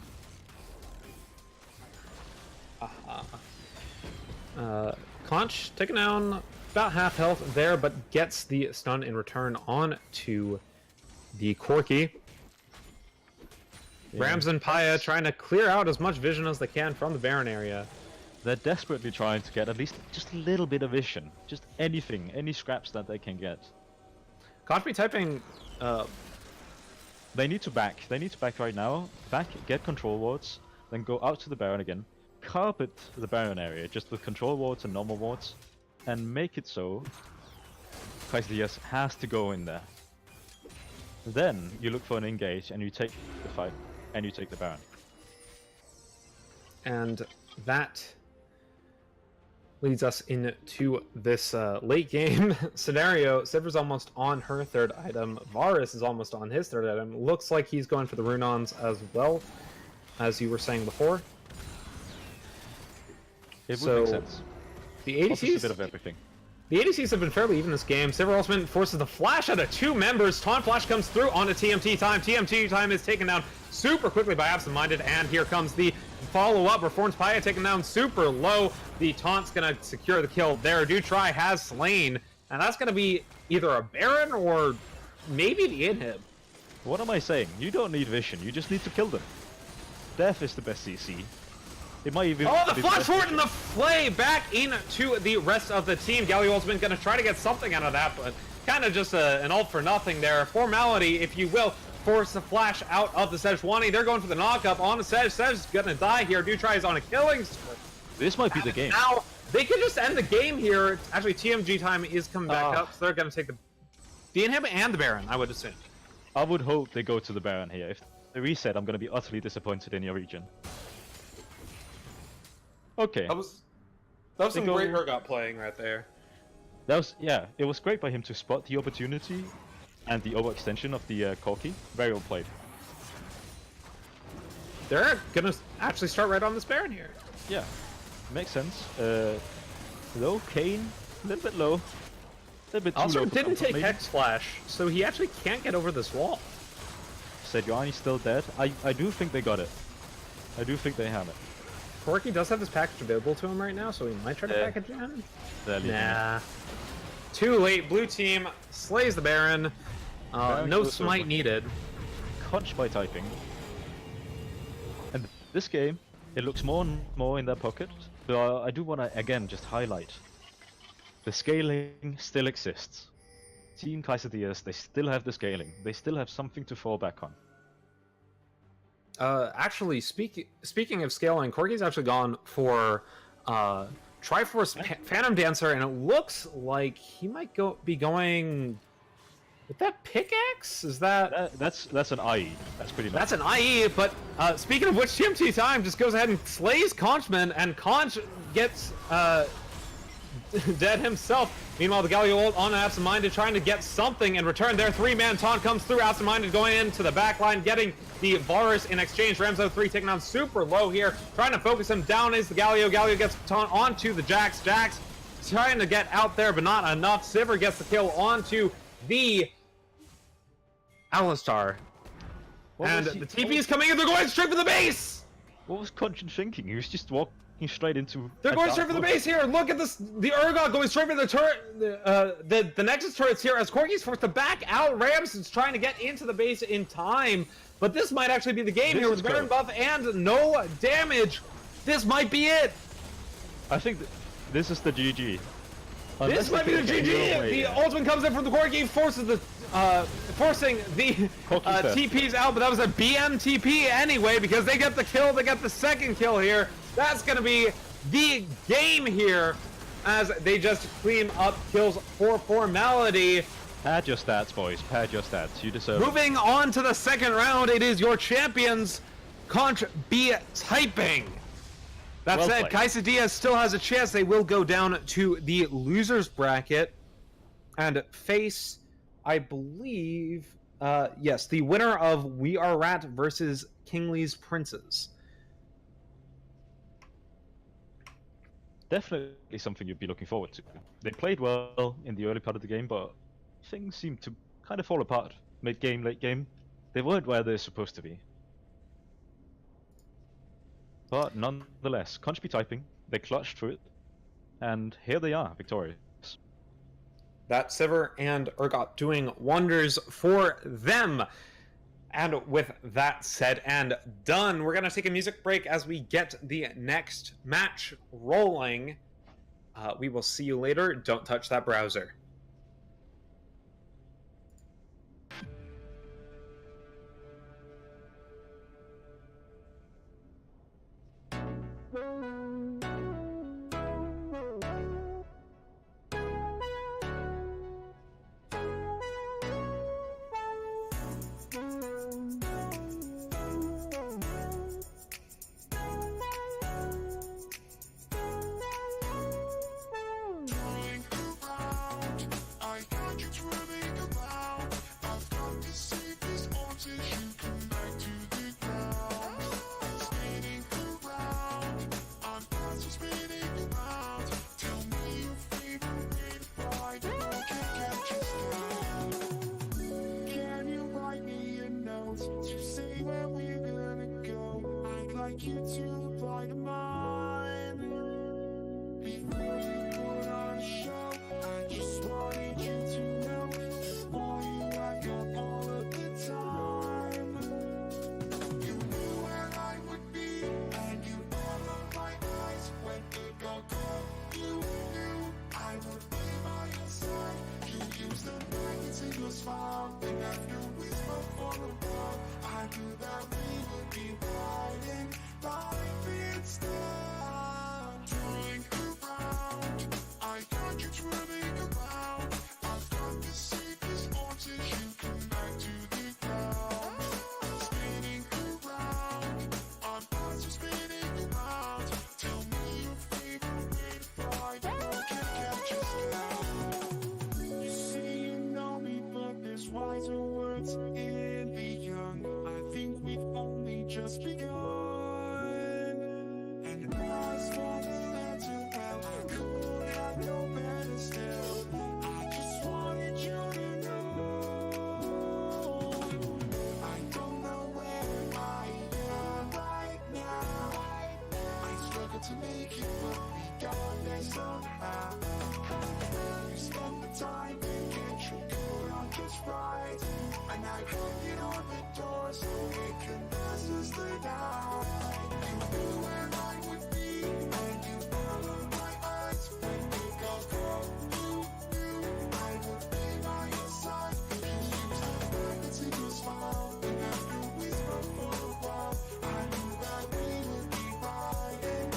Conch taking down about half health there, but gets the stun in return on to the Corki. Yeah. Rams and Paya trying to clear out as much vision as they can from the Baron area. They're desperately trying to get at least just a little bit of vision. Just anything, any scraps that they can get. Conch be typing... They need to back. They need to back right now. Back, get control wards, then go out to the Baron again. Carpet the Baron area just with control wards and normal wards, and make it so Kaisdias has to go in there. Then you look for an engage and you take the fight and you take the Baron. And that leads us into this late game scenario. Sivir's almost on her third item. Varus is almost on his third item. Looks like he's going for the Runons as well, as you were saying before. It would make sense. The Also, ADCs, a bit of everything. the ADCs have been fairly even this game. Sivir Ultimate forces the flash out of two members. Taunt flash comes through onto TMT time. TMT time is taken down super quickly by Absent Minded, and here comes the follow-up. Reforms Paya taken down super low. The taunt's gonna secure the kill there. Dutry has slain, and that's gonna be either a Baron or maybe the inhib. What am I saying? You don't need vision, you just need to kill them. Death is the best CC. It might even Oh, the be flash best forward and vision. the play back into the rest of the team. Galio Ultimate gonna try to get something out of that, but kind of just an ult for nothing there. Formality, if you will. Force the flash out of the Sejuani. They're going for the knock-up on the Sej. Sej's gonna die here. Dutry is on a killing spree. This might be the game. Now, they could just end the game here. Actually, TMG time is coming back up, so they're gonna take the inhib and the Baron, I would assume. I would hope they go to the Baron here. If they reset, I'm gonna be utterly disappointed in your region. Okay. That was some They go- great Urgot playing right there. That was, yeah, it was great by him to spot the opportunity and the overextension of the Corki. Very well played. They're gonna actually start right on this Baron here. Yeah, makes sense. Low, Kane, a little bit low. A little bit too Also low for didn't comfort, take maybe. Hex Flash, so he actually can't get over this wall. Sejuani's still dead. I do think they got it. I do think they have it. Corki does have this package available to him right now, so he might try to Yeah. package it in. They're leaving it. Nah. Too late. Blue team slays the Baron. Baron No goes smite over. needed. Conch by typing. And this game, it looks more and more in their pocket. But I do want to again just highlight the scaling still exists. Team Kaisadias, they still have the scaling. They still have something to fall back on. Actually, speaking of scaling, Corki's actually gone for Triforce Phantom Dancer, and it looks like he might be going with that pickaxe. Is that? That's an IE. That's pretty much. That's an IE, but speaking of which, TMT time just goes ahead and slays Conchman, and Conch gets dead himself. Meanwhile, the Galio ult on Absent Minded trying to get something in return. Their three-man taunt comes through. Absent Minded going into the back line, getting the Varus in exchange. Ramzo 3 taking down super low here, trying to focus him down is the Galio. Galio gets taunt onto the Jax. Jax trying to get out there, but not enough. Sivir gets the kill onto the Alistar. And the TP is coming in. They're going straight for the base. What was Conch thinking? He was just walking straight into. They're a going dark straight for the wood. base here. Look at this. The Urgot going straight for the turret. The Nexus turrets here as Corki's forced to back out. Rams is trying to get into the base in time. But this might actually be the game This here with is Baron close. buff and no damage. This might be it. I think this is the GG. This might be the GG. The ultimate comes in from the Corki, forces the forcing the Corki's dead. TPs out, but that was a BM TP anyway because they get the kill. They get the second kill here. That's gonna be the game here as they just clean up kills for formality. Pad your stats, boys. Pad your stats. You deserve it. Moving on to the second round, it is your champions, Conch B typing. That Well said, played. Kaisadias still has a chance. They will go down to the losers bracket and face I believe, yes, the winner of We Are Rat versus Kingsley's Princes. Definitely something you'd be looking forward to. They played well in the early part of the game, but things seemed to kind of fall apart mid game, late game. They weren't where they're supposed to be. But nonetheless, Conspy typing, they clutched through it, and here they are, victorious. That's Sivir and Urgot doing wonders for them. And with that said and done, we're going to take a music break as we get the next match rolling. We will see you later. Don't touch that browser. You to apply to mine. Before you put on a show, I just wanted you to know for you I've got all of the time. You knew where I would be, and you followed my eyes when it got cold. You knew I would be by your side. You used the night to your smile, and after we spoke for a while, I knew that we would be riding. Life instead, turning around. I got you turning around. I've got the safest voltage. You come back to the ground. Spinning around. I'm also spinning around. Tell me your favorite way to fly. No one can catch us now. You say you know me, but there's wiser words in the young. I think we've only just begun. To make it work, we got there somehow. You spend the time to get your coat on just right, and I hook it on the door so it can pass us the night. You knew where I would be, and you followed my eyes when it got cold. You knew I would be by your side. You used the magnet to your smile, and after we spoke for a while, I knew that we would be riding.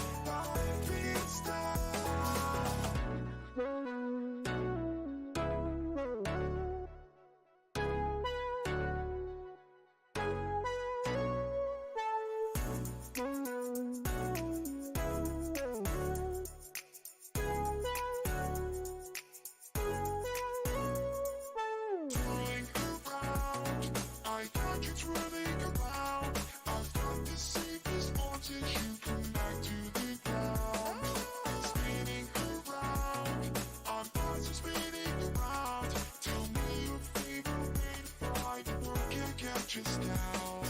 Just now.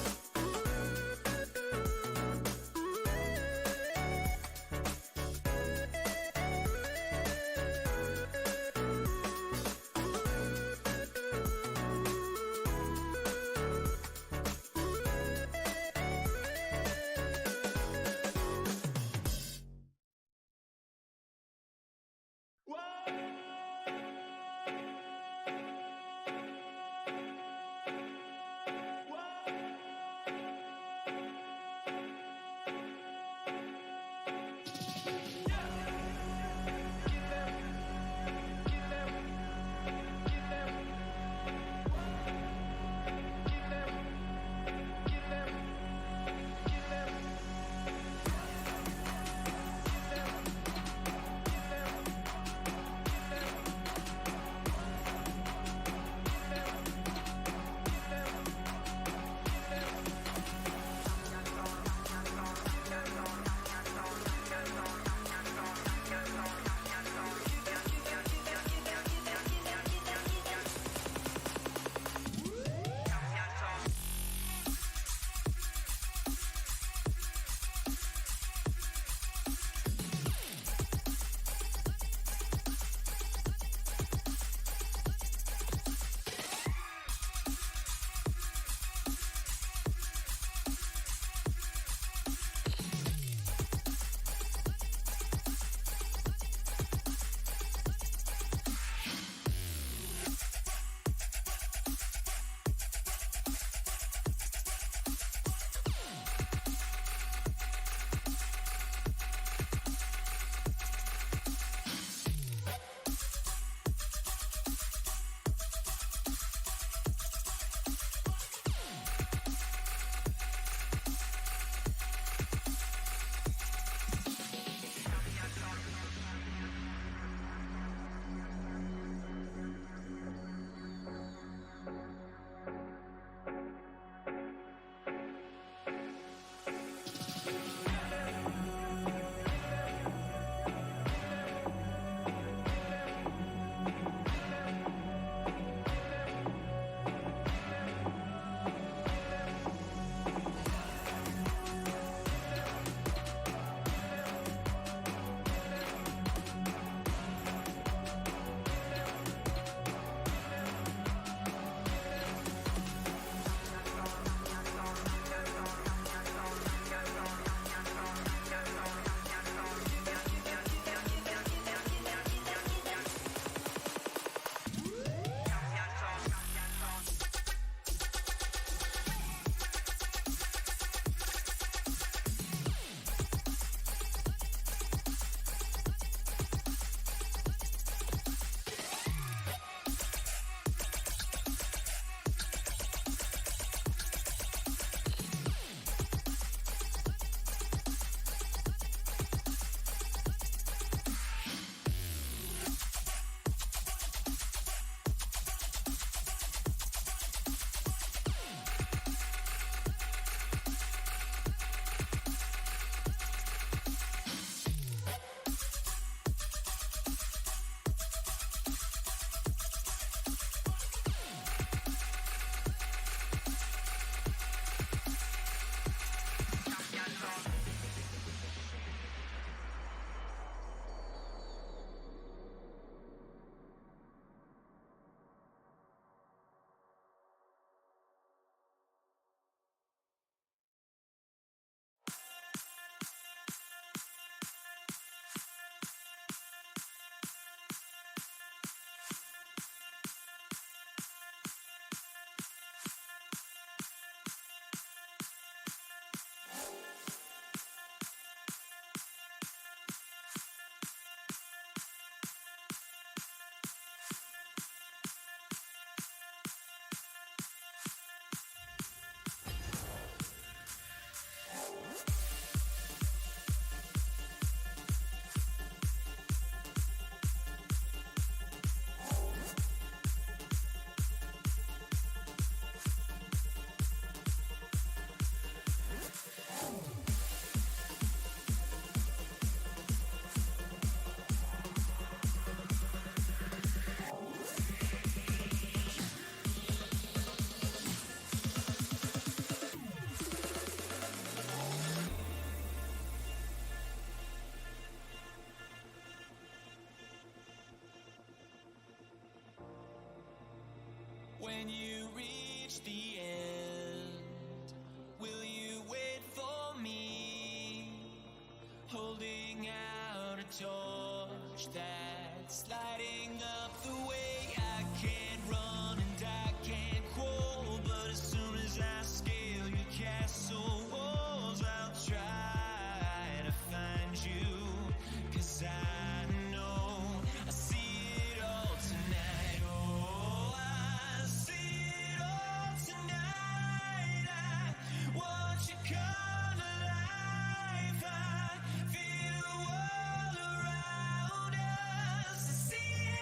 the end. Will you wait for me? Holding out a torch that's lighting up the way. I can't run and I can't crawl, but as soon as I scale your castle walls, I'll try to find you. 'Cause I know I see it all tonight. Oh, I see it all tonight. I watch you come alive. I feel the world around us. I see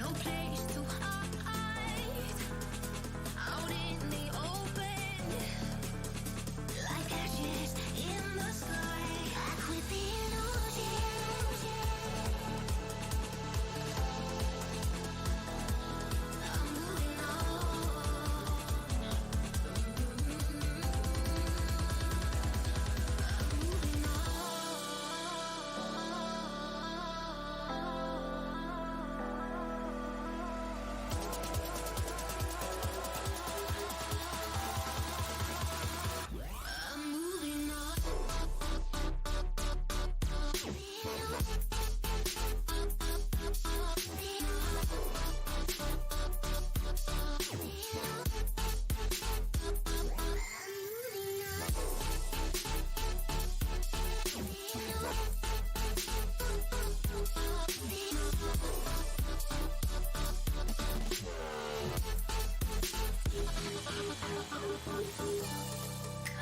no place to hide. Out in the open, like ashes in the sky. Back with the illusion. I'm moving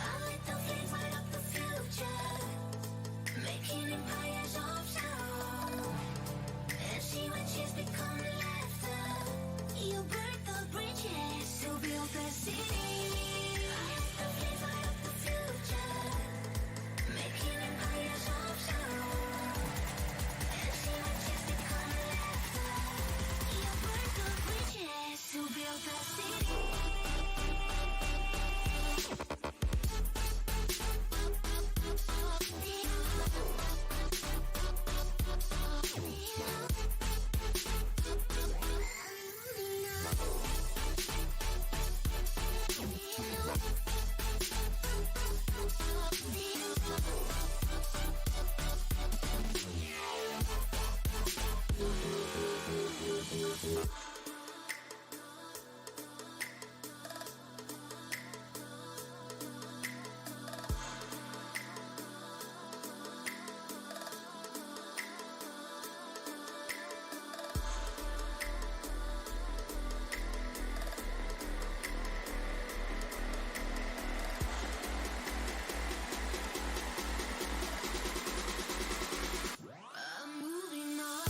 I let the flames light up the future, making empires of sound. And see when she's become laughter. You burnt the bridges to build the city. I let the flames light up the future, making empires of sound. And see when she's become laughter. You burnt the bridges to build the city. I'm moving on.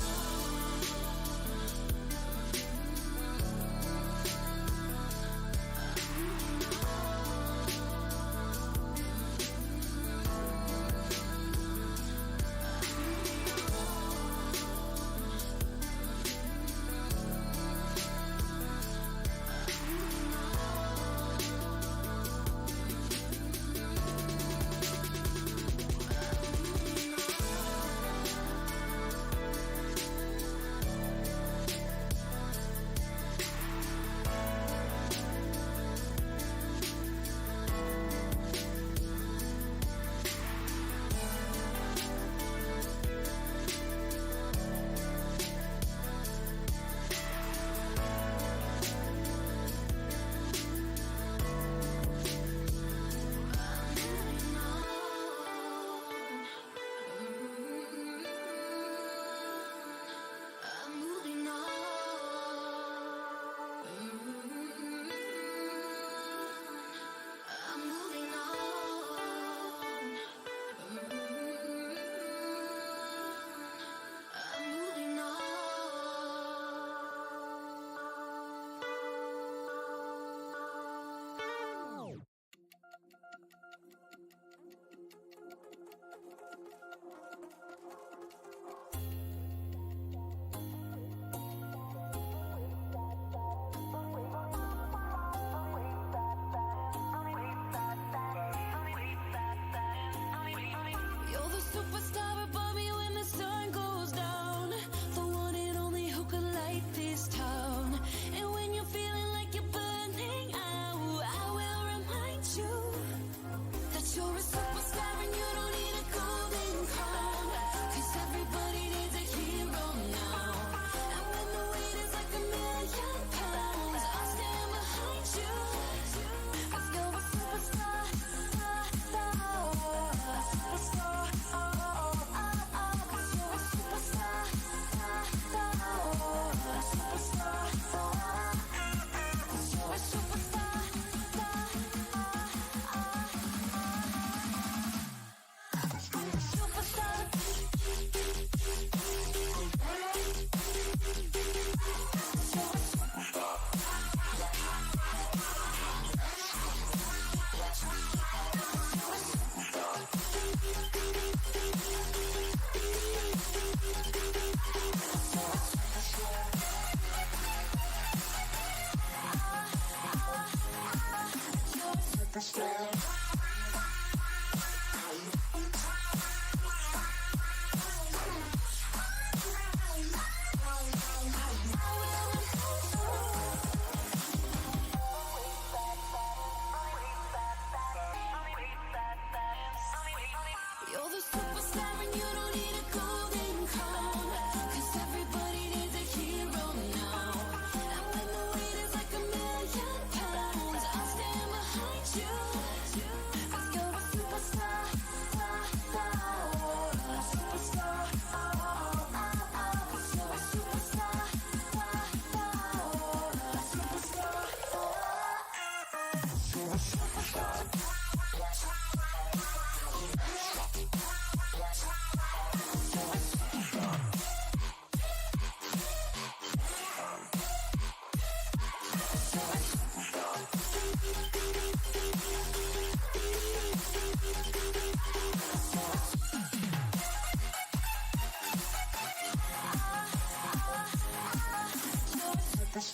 I'm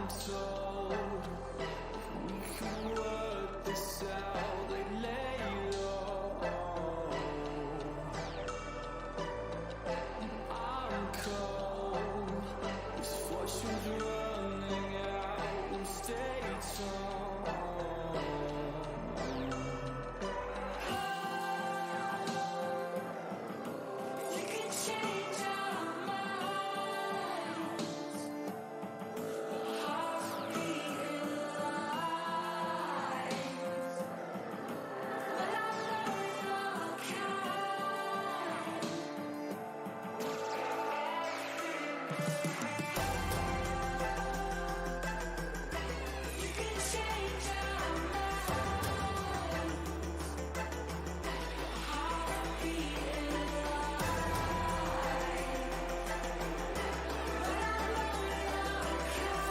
told we can work this out like later. I'm cold, this fortune's running out. We'll stay tall. You can change our minds. Hearts beating lies. But I know you're kind. You can change our minds. Hearts beating lies. But I know you're kind.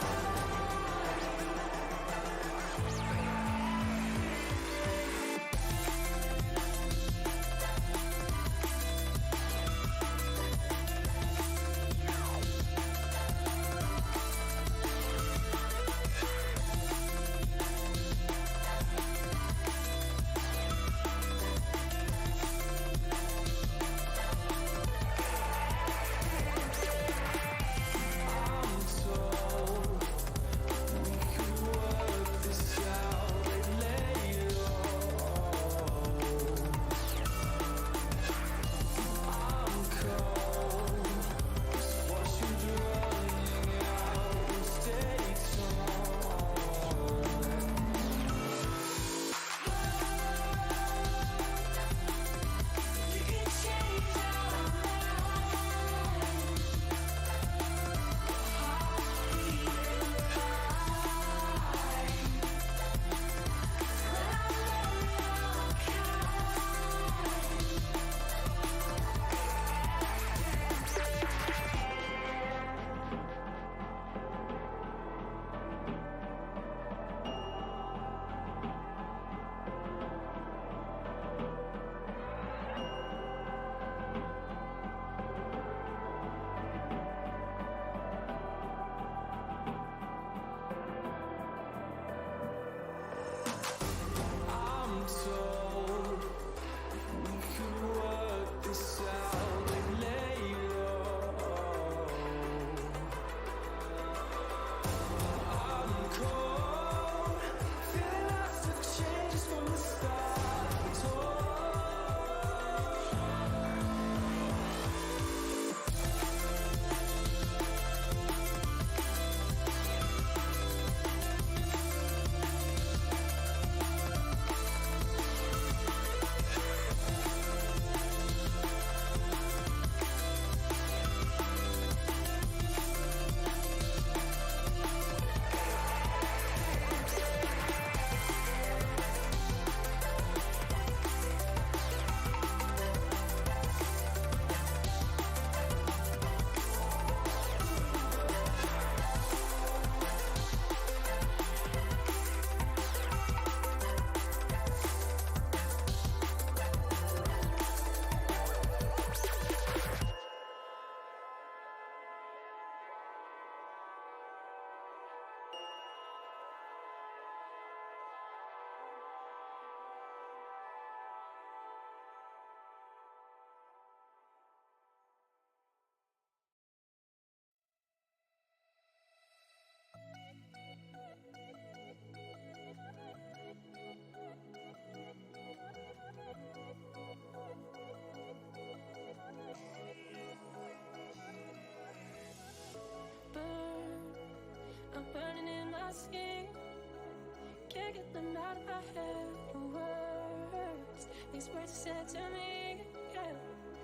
can't get them out of my head. The words, these words you said to me, yeah.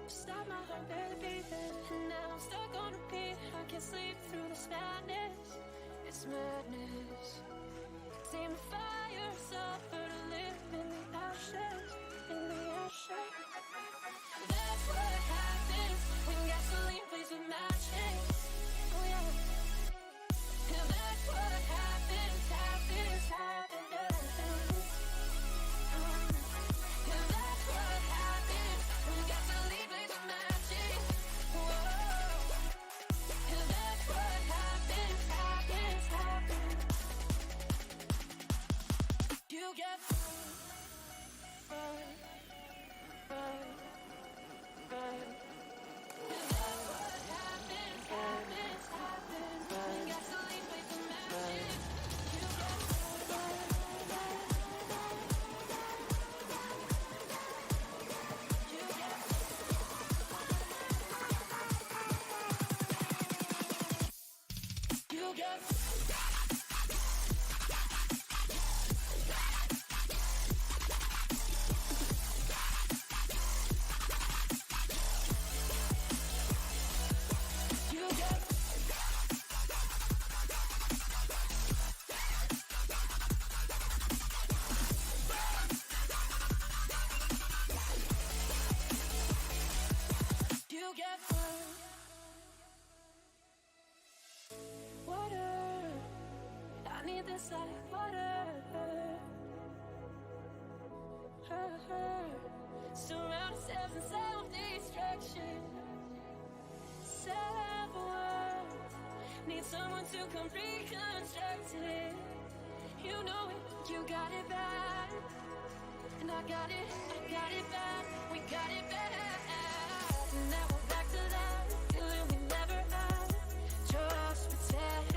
Stop my heart barely beating, and now I'm stuck on repeat. I can't sleep through this madness. It's madness. Seem the fire suffer to live in the ashes, in the ashes. That's what happens when gasoline plays with matches. Oh yeah. And that's what happens, happens, happens. And that's what happens when gasoline plays with matches. Whoa. And that's what happens, happens, happens. You get burned, burned, burned. And that's what happens, happens, happens. When gasoline plays with matches. You get burned, you get you get you get you get burned. Water, I need this like water. Surround ourselves in self-destruction. Self-worth, need someone to come reconstruct it. You know it, you got it bad. And I got it bad. We got it bad. And now we're back to that feeling we never had. Just pretend.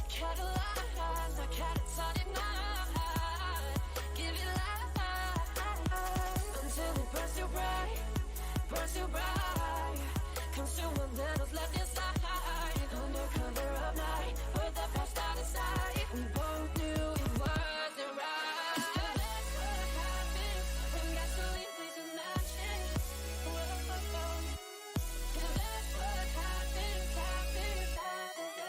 Catalyze our catatonic mind. Give it life until it burns you bright, burns you bright. Consume what little's left inside. Under cover of night, with the past out of sight. We both knew it wasn't right. And that's what happens when gasoline plays with matches. Whoa. And that's what happens, happens, happens.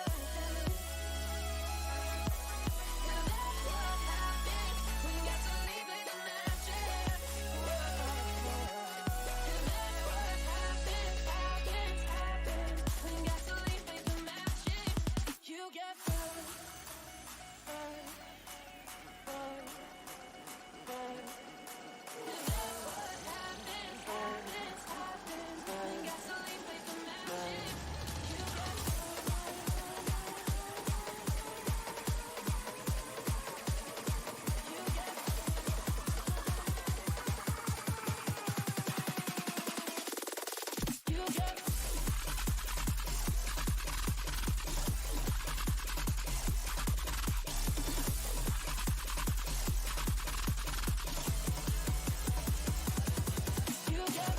And that's what happens when gasoline plays with matches. Whoa. And that's what happens, happens, happens. When gasoline plays with matches, you get burned, burned, burned, burned. And that's what happens, happens, happens. When gasoline plays with matches, you get you get you get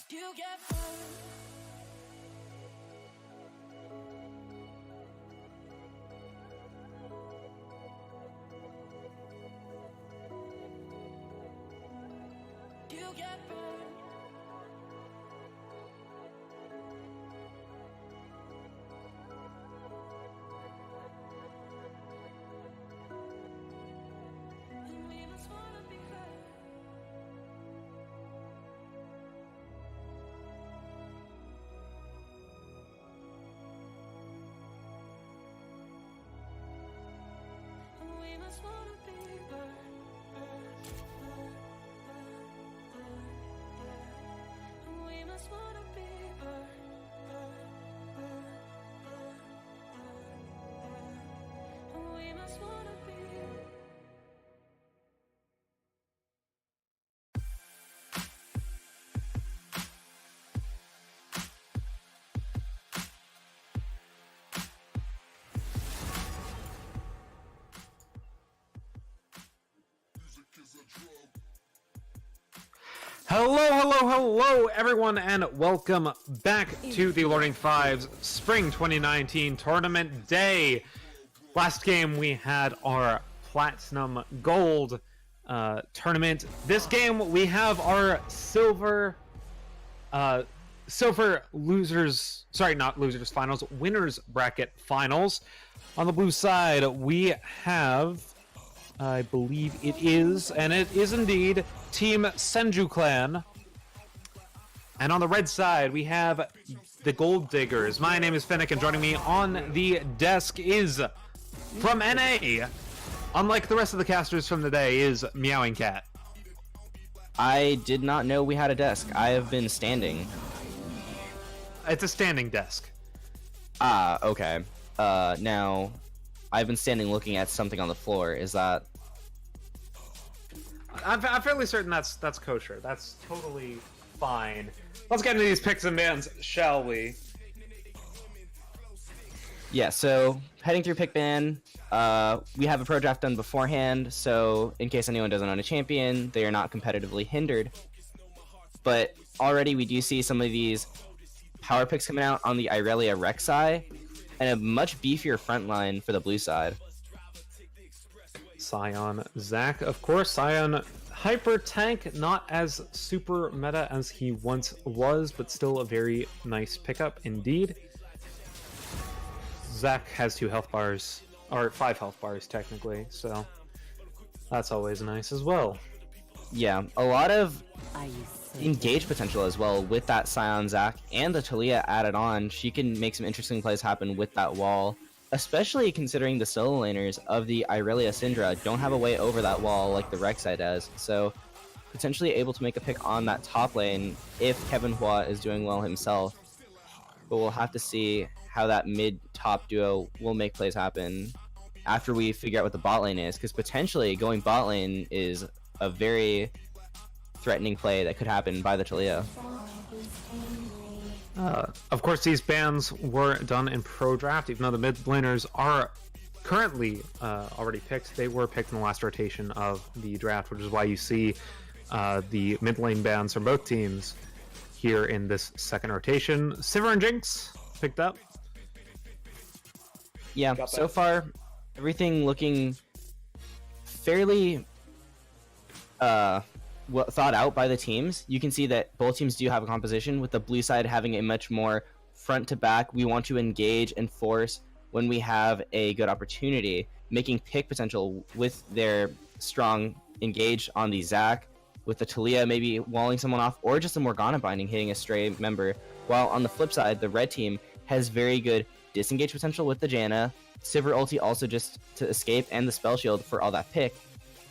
you get burned. You get burned. And we must wanna be heard. And we must wanna be burned, burned, burned, burned, burned. And we must wanna be burned, burned, burned, burned, burned. And we must wanna be. Hello, everyone, and welcome back to the Learning Fives Spring 2019 Tournament Day. Last game, we had our Platinum Gold tournament. This game, we have our silver losers, not losers finals, winners bracket finals. On the blue side, we have, I believe it is indeed, Team Senju Clan. And on the red side, we have the Gold Diggers. My name is Finnick, and joining me on the desk is, from NA, unlike the rest of the casters from the day, is Meowing Cat. I did not know we had a desk. I have been standing. It's a standing desk. Ah, okay. Now, I've been standing looking at something on the floor. Is that... I'm fairly certain that's kosher. That's totally fine. Let's get into these picks and bans, shall we? Yeah, so heading through pick ban, we have a pro draft done beforehand, so in case anyone doesn't own a champion, they are not competitively hindered. But already we do see some of these power picks coming out on the Irelia Rek'Sai, and a much beefier front line for the blue side. Scion Zac, of course. Scion hyper tank, not as super meta as he once was, but still a very nice pickup indeed. Zac has 2 health bars, or 5 health bars technically, so that's always nice as well. Yeah, a lot of engage potential as well with that Scion Zac, and the Taliyah added on. She can make some interesting plays happen with that wall, especially considering the solo laners of the Irelia Syndra don't have a way over that wall like the Rek'Sai does, so potentially able to make a pick on that top lane if Kevin Hua is doing well himself. But we'll have to see how that mid-top duo will make plays happen after we figure out what the bot lane is, because potentially going bot lane is a very threatening play that could happen by the Taliyah. Of course, these bans were done in pro draft, even though the mid laners are currently already picked. They were picked in the last rotation of the draft, which is why you see the mid lane bans from both teams here in this second rotation. Sivir and Jinx picked up. Yeah, so far everything looking fairly well thought out by the teams. You can see that both teams do have a composition, with the blue side having a much more front to back. We want to engage and force when we have a good opportunity, making pick potential with their strong engage on the Zac, with the Taliyah maybe walling someone off, or just a Morgana binding hitting a stray member. While on the flip side, the red team has very good disengage potential with the Janna, Sivir ulti also just to escape, and the spell shield for all that pick,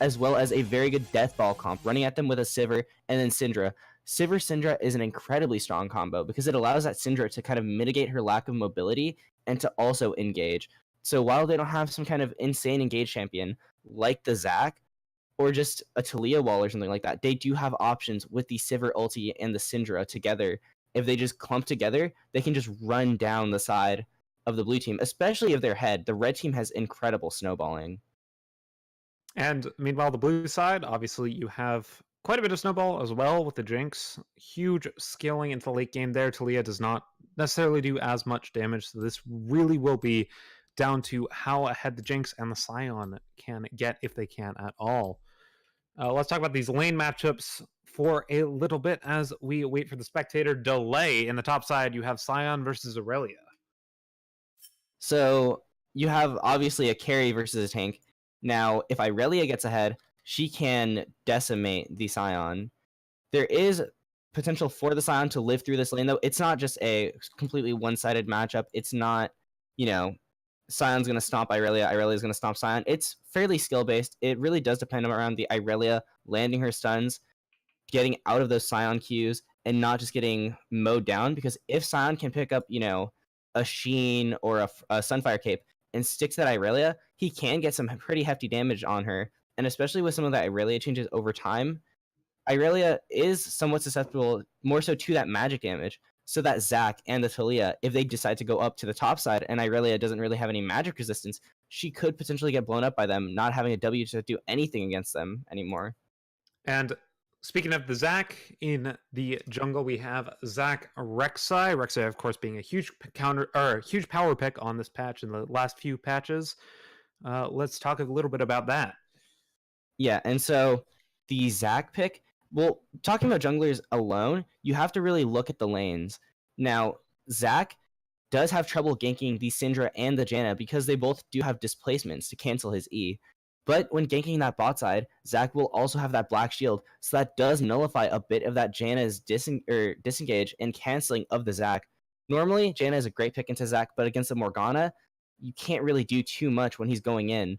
as well as a very good death ball comp, running at them with a Sivir and then Syndra. Sivir Syndra is an incredibly strong combo because it allows that Syndra to kind of mitigate her lack of mobility and to also engage. So while they don't have some kind of insane engage champion like the Zac or just a Taliyah wall or something like that, they do have options with the Sivir ulti and the Syndra together. If they just clump together, they can just run down the side of the blue team, especially if they're ahead. The red team has incredible snowballing. And meanwhile, the blue side, obviously you have quite a bit of snowball as well with the Jinx. Huge scaling into the late game there. Taliyah does not necessarily do as much damage, so this really will be down to how ahead the Jinx and the Scion can get, if they can at all. Let's talk about these lane matchups for a little bit as we wait for the spectator delay. In the top side, you have Scion versus Irelia. So you have obviously a carry versus a tank. Now, if Irelia gets ahead, she can decimate the Scion. There is potential for the Scion to live through this lane, though. It's not just a completely one-sided matchup. It's not, Scion's going to stomp Irelia, Irelia's going to stomp Scion. It's fairly skill-based. It really does depend around the Irelia landing her stuns, getting out of those Scion queues, and not just getting mowed down, because if Scion can pick up, a Sheen or a Sunfire Cape and stick to that Irelia, he can get some pretty hefty damage on her. And especially with some of the Irelia changes over time, Irelia is somewhat susceptible more so to that magic damage. So that Zac and the Taliyah, if they decide to go up to the top side and Irelia doesn't really have any magic resistance, she could potentially get blown up by them, not having a W to do anything against them anymore. And speaking of the Zac, in the jungle we have Zac Rek'Sai. Rek'Sai, of course, being a huge huge power pick on this patch in the last few patches. Let's talk a little bit about that. Yeah, and so the Zac pick, well, talking about junglers alone, you have to really look at the lanes. Now, Zac does have trouble ganking the Syndra and the Janna because they both do have displacements to cancel his E. But when ganking that bot side, Zac will also have that black shield, so that does nullify a bit of that Janna's disengage and canceling of the Zac. Normally, Janna is a great pick into Zac, but against the Morgana, you can't really do too much when he's going in.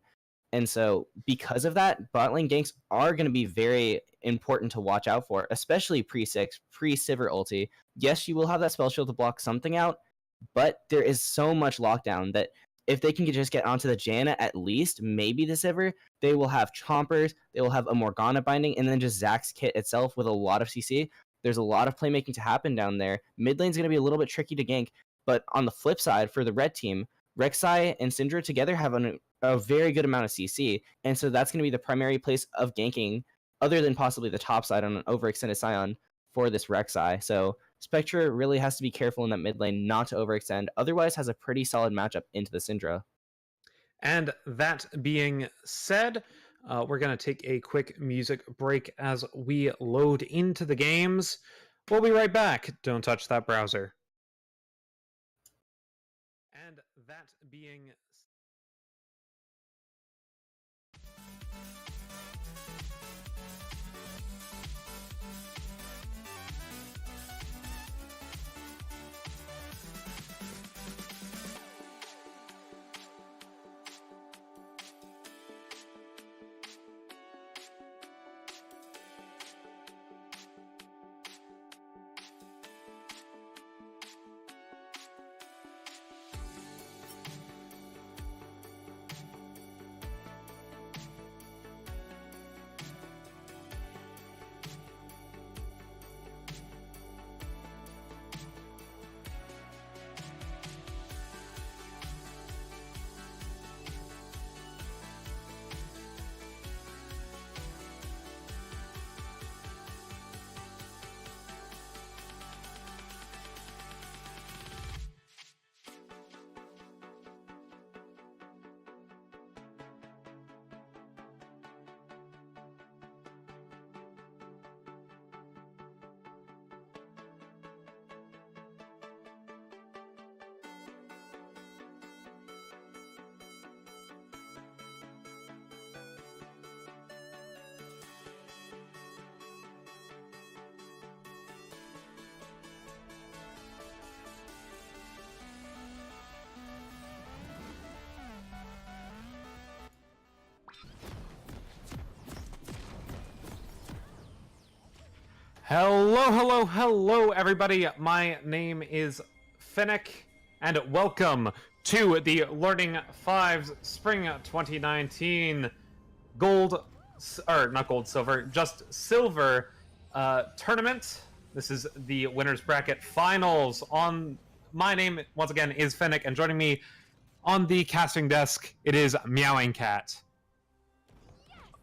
And so, because of that, bot lane ganks are going to be very important to watch out for, especially pre-6, pre-Sivir ulti. Yes, you will have that spell shield to block something out, but there is so much lockdown that if they can just get onto the Janna at least, maybe the Sivir, they will have Chompers, they will have a Morgana binding, and then just Zac's kit itself with a lot of CC. There's a lot of playmaking to happen down there. Mid lane's going to be a little bit tricky to gank, but on the flip side, for the red team, Rek'Sai and Syndra together have a very good amount of CC, and so that's going to be the primary place of ganking, other than possibly the top side on an overextended Scion for this Rek'Sai. So Spectre really has to be careful in that mid lane not to overextend, otherwise has a pretty solid matchup into the Syndra. And that being said, we're going to take a quick music break as we load into the games. We'll be right back. Don't touch that browser. And that being hello, everybody. My name is Finnick, and welcome to the Learning 5's Spring 2019 Silver tournament. This is the Winners Bracket Finals. My name, once again, is Finnick, and joining me on the casting desk, it is Meowing Cat.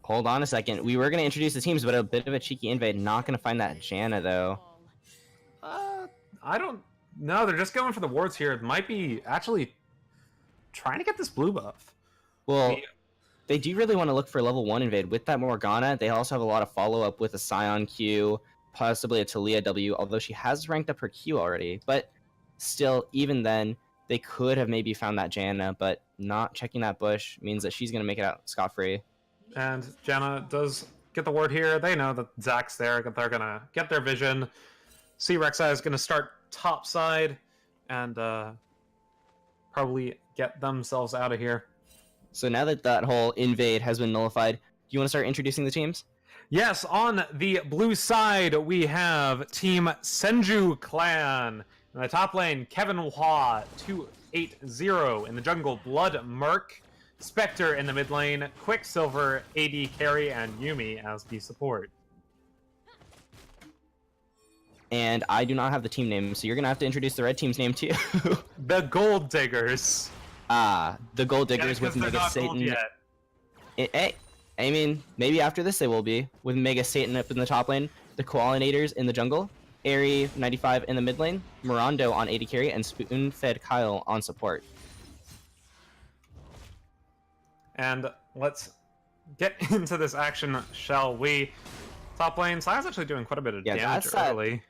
Hold on a second. We were going to introduce the teams, but a bit of a cheeky invade. Not going to find that Janna, though. I don't know. They're just going for the wards here. It might be actually trying to get this blue buff. Well, they do really want to look for level 1 invade. With that Morgana, they also have a lot of follow-up with a Scion Q, possibly a Talia W, although she has ranked up her Q already. But still, even then, they could have maybe found that Janna, but not checking that bush means that she's going to make it out scot-free. And Janna does get the word here. They know that Zac's there. They're going to get their vision. See Rek'Sai is going to start top side and probably get themselves out of here. So now that that whole invade has been nullified, do you want to start introducing the teams? Yes, on the blue side, we have Team Senju Clan. In the top lane, Kevin Hua, 280. In the jungle, Blood Merc. Spectre in the mid lane, Quicksilver, AD Carry, and Yumi as the support. And I do not have the team name, so you're going to have to introduce the red team's name too. The Gold Diggers. The Gold Diggers with Mega Satan. I mean, maybe after this they will be, with Mega Satan up in the top lane, the Koalinators in the jungle, Airy 95 in the mid lane, Morondo on AD carry, and Spoon-Fed Kyle on support. And let's get into this action, shall we? Top lane, Sion's actually doing quite a bit of damage that's that early.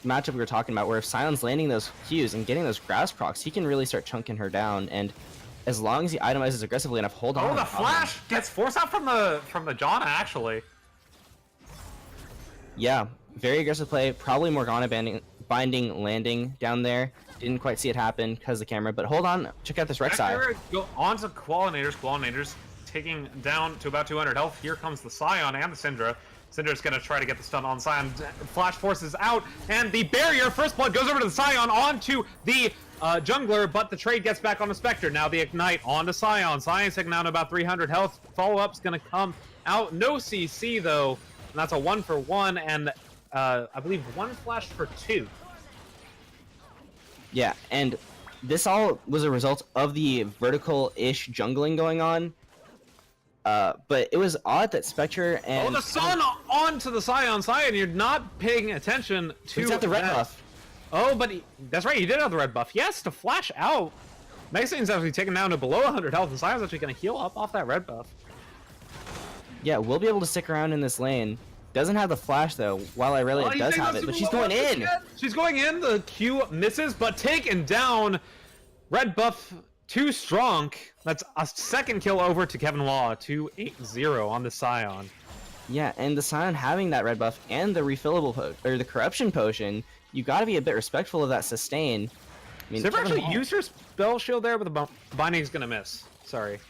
matchup we were talking about, where if Sion's landing those Qs and getting those grass procs, he can really start chunking her down, and as long as he itemizes aggressively enough, hold on. Oh, the flash gets forced out from the Janna, actually. Yeah, very aggressive play. Probably Morgana binding landing down there. Didn't quite see it happen because of the camera, but hold on. Check out this Rek'Sai. Go on to Koalinators. Koalinators taking down to about 200 health. Here comes the Sion and the Syndra. Syndra's gonna try to get the stun on Sion. Flash forces out, and the barrier, first blood, goes over to the Sion onto the jungler, but the trade gets back on the Spectre. Now the Ignite onto Sion. Sion's taking down about 300 health. Follow-up's gonna come out. No CC, though, and that's a 1-for-1, and I believe 1 flash for 2. Yeah, and this all was a result of the vertical-ish jungling going on. But it was odd that Spectre and... Oh, the sun onto the Sion. Sion, you're not paying attention to He's got the red that. buff. Oh, but that's right, he did have the red buff. Yes, to flash out. Megasane's actually taken down to below 100 health, and Sion's actually going to heal up off that red buff. Yeah, we'll be able to stick around in this lane. Doesn't have the flash, though, while Irelia Oh, does have it, but she's going in! She's going in, the Q misses, but taken down. Red buff too strong. That's a second kill over to Kevin Law, 2-8-0 on the Sion. Yeah, and the Sion having that red buff and the refillable or the corruption potion, you gotta be a bit respectful of that sustain. I mean, Never Kevin actually Law- used her spell shield there, but the binding's gonna miss. Sorry.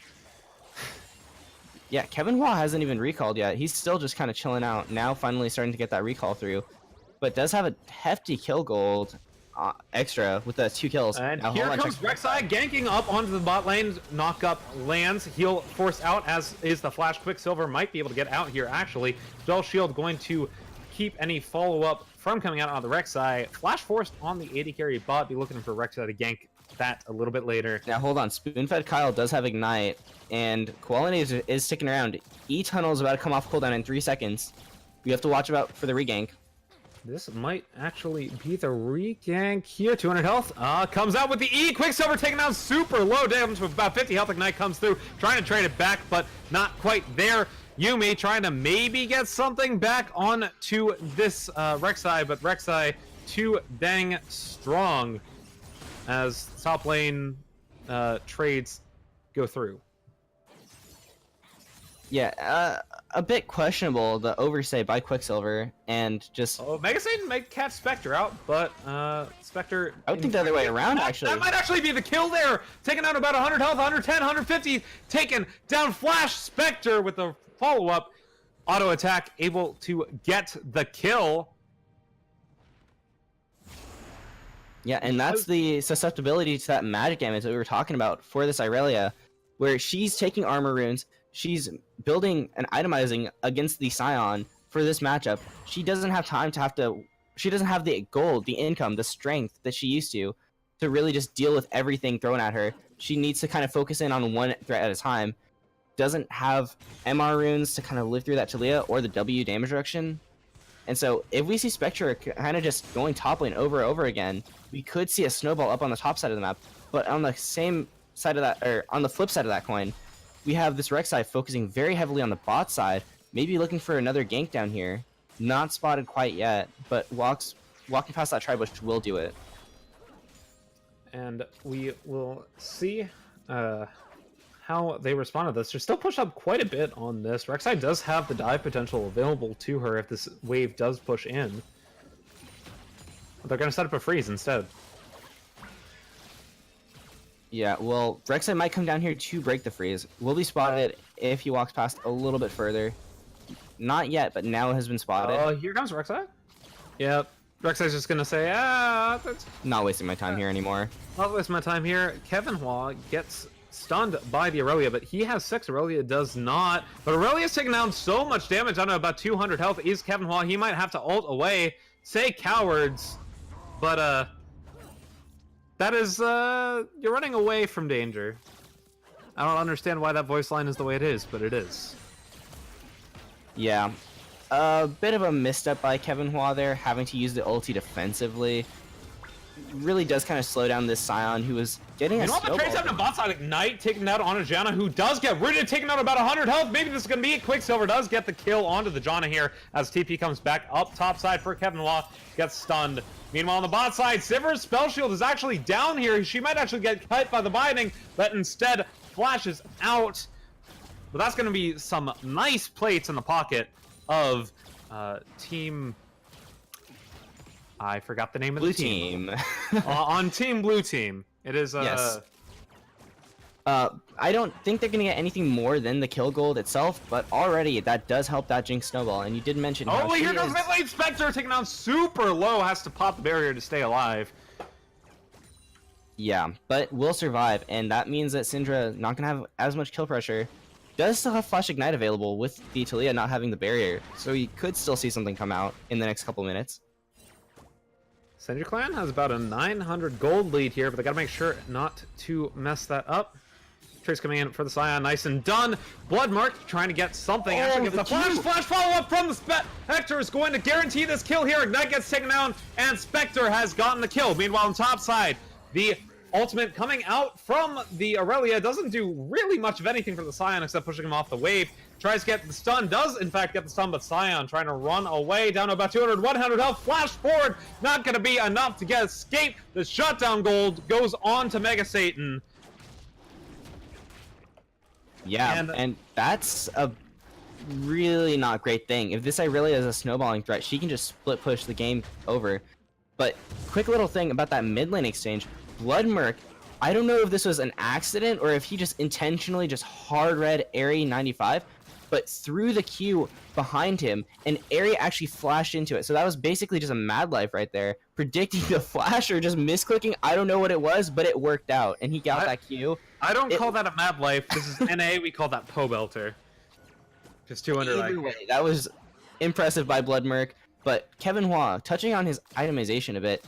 Yeah, Kevin Law hasn't even recalled yet. He's still just kind of chilling out. Now finally starting to get that recall through. But does have a hefty kill gold extra with the 2 kills. And now, here hold on, comes check- Rek'Sai ganking up onto the bot lane. Knock up lands. Heal force out, as is the Flash. Quicksilver might be able to get out here, actually. Spell shield going to keep any follow-up from coming out on the Rek'Sai. Flash forced on the AD carry bot. Be looking for Rek'Sai to gank that a little bit later. Now hold on, Spoon-Fed Kyle does have Ignite, and Quality is sticking around. E-Tunnel is about to come off cooldown in 3 seconds. We have to watch out for the regank. This might actually be the regank here. 200 health. Comes out with the E. Quicksilver taking down super low damage with about 50 health. Ignite comes through, trying to trade it back, but not quite there. Yumi trying to maybe get something back on to this Rek'Sai, but Rek'Sai too dang strong as top lane trades go through. Yeah, a bit questionable, the overstay by Quicksilver, and just... Oh, Mega Satan might catch Spectre out, but Spectre... I would think the other way around, actually. That might actually be the kill there! Taking out about 100 health, 110, 150, taken down Flash Spectre with the follow-up. Auto attack, able to get the kill. Yeah, and that's the susceptibility to that magic damage that we were talking about for this Irelia, where she's taking armor runes, she's building and itemizing against the Sion for this matchup. She doesn't have time to she doesn't have the gold, the income, the strength that she used to really just deal with everything thrown at her. She needs to kind of focus in on one threat at a time. Doesn't have MR runes to kind of live through that Talia or the W damage reduction. And so if we see Spectre kind of just going top lane over and over again, we could see a snowball up on the top side of the map. But on the same side of that, or on the flip side of that coin, we have this Rek'Sai focusing very heavily on the bot side, maybe looking for another gank down here. Not spotted quite yet, but walking past that tribush will do it. And we will see how they respond to this. They're still pushed up quite a bit on this. Rek'Sai does have the dive potential available to her if this wave does push in. But they're going to set up a freeze instead. Yeah, well, Rek'Sai might come down here to break the freeze. Will be spotted if he walks past a little bit further. Not yet, but now has been spotted. Oh, here comes Rek'Sai. Yep. Rek'Sai's just going to say, that's Not wasting my time here anymore. not waste my time here. Kevin Hua gets stunned by the Aurelia, but he has 6. Aurelia does not. But Aurelia's taking down so much damage. I don't know, about 200 health is Kevin Hua. He might have to ult away. Say cowards. But, that is, you're running away from danger. I don't understand why that voice line is the way it is, but it is. Yeah. A bit of a misstep by Kevin Hua there, having to use the ulti defensively. Really does kind of slow down this Scion, who was getting a Meanwhile, the Trace having a bot side Ignite, taking out onto Janna, who does get rooted, taking out about 100 health. Maybe this is going to be it. Quicksilver does get the kill onto the Janna here as TP comes back up top side for Kevin Hua, gets stunned. Meanwhile, on the bot side, Sivir's spell shield is actually down here. She might actually get cut by the binding, but instead flashes out. But that's going to be some nice plates in the pocket of team... I forgot the name of Blue the team. team. On Team Blue Team. It is, Yes. I don't think they're gonna get anything more than the kill gold itself, but already that does help that Jinx snowball. And you did mention how Oh, wait, she here goes is- mid lane Spectre, taking down super low, has to pop the barrier to stay alive. Yeah, but will survive, and that means that Syndra not gonna have as much kill pressure. Does still have Flash Ignite available with the Talia not having the barrier, so you could still see something come out in the next couple minutes. Senju Clan has about a 900 gold lead here, but they gotta make sure not to mess that up. Trace coming in for the Scion, nice and done. Bloodmark trying to get something. Actually gets the the flash. Q. Flash follow-up from the Spectre is going to guarantee this kill here. Ignite gets taken down, and Spectre has gotten the kill. Meanwhile, on top side, the ultimate coming out from the Aurelia doesn't do really much of anything for the Scion except pushing him off the wave. Tries to get the stun, does in fact get the stun, but Scion trying to run away down to about 200, 100 health. Flash forward, not going to be enough to get escape. The shutdown gold goes on to Mega Satan. Yeah, and that's a really not great thing. If this Irelia is a snowballing threat, she can just split push the game over. But quick little thing about that mid lane exchange, Bloodmerc, I don't know if this was an accident or if he just intentionally just hard read Airy 95, but threw the Q behind him, and Airy actually flashed into it. So that was basically just a Mad Life right there, predicting the flash or just misclicking. I don't know what it was, but it worked out, and he got that Q. I don't call that a Mad Life. This is NA. We call that Po Belter. Just 200 Either way, that was impressive by Bloodmerc. But Kevin Hua, touching on his itemization a bit,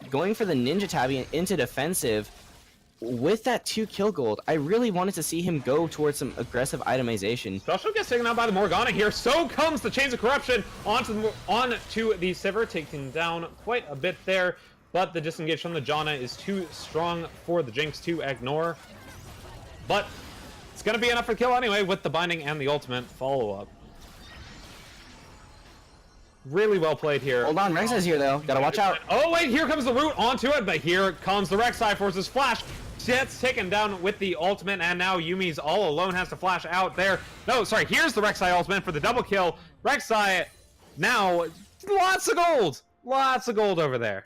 going for the Ninja Tabby into defensive, with that 2 kill gold, I really wanted to see him go towards some aggressive itemization. Special gets taken out by the Morgana here. So comes the Chains of Corruption onto the Sivir, taking down quite a bit there. But the disengage from the Janna is too strong for the Jinx to ignore. But it's going to be enough for kill anyway with the binding and the ultimate follow-up. Really well played here. Hold on, Rek'Sai's here though. Gotta watch out. Oh wait, here comes the root onto it, but here comes the Rek'Sai forces flash. Gets taken down with the ultimate, and now Yumi's all alone, has to flash out there. No, sorry, here's the Rek'Sai ultimate for the double kill. Rek'Sai now, lots of gold. Lots of gold over there.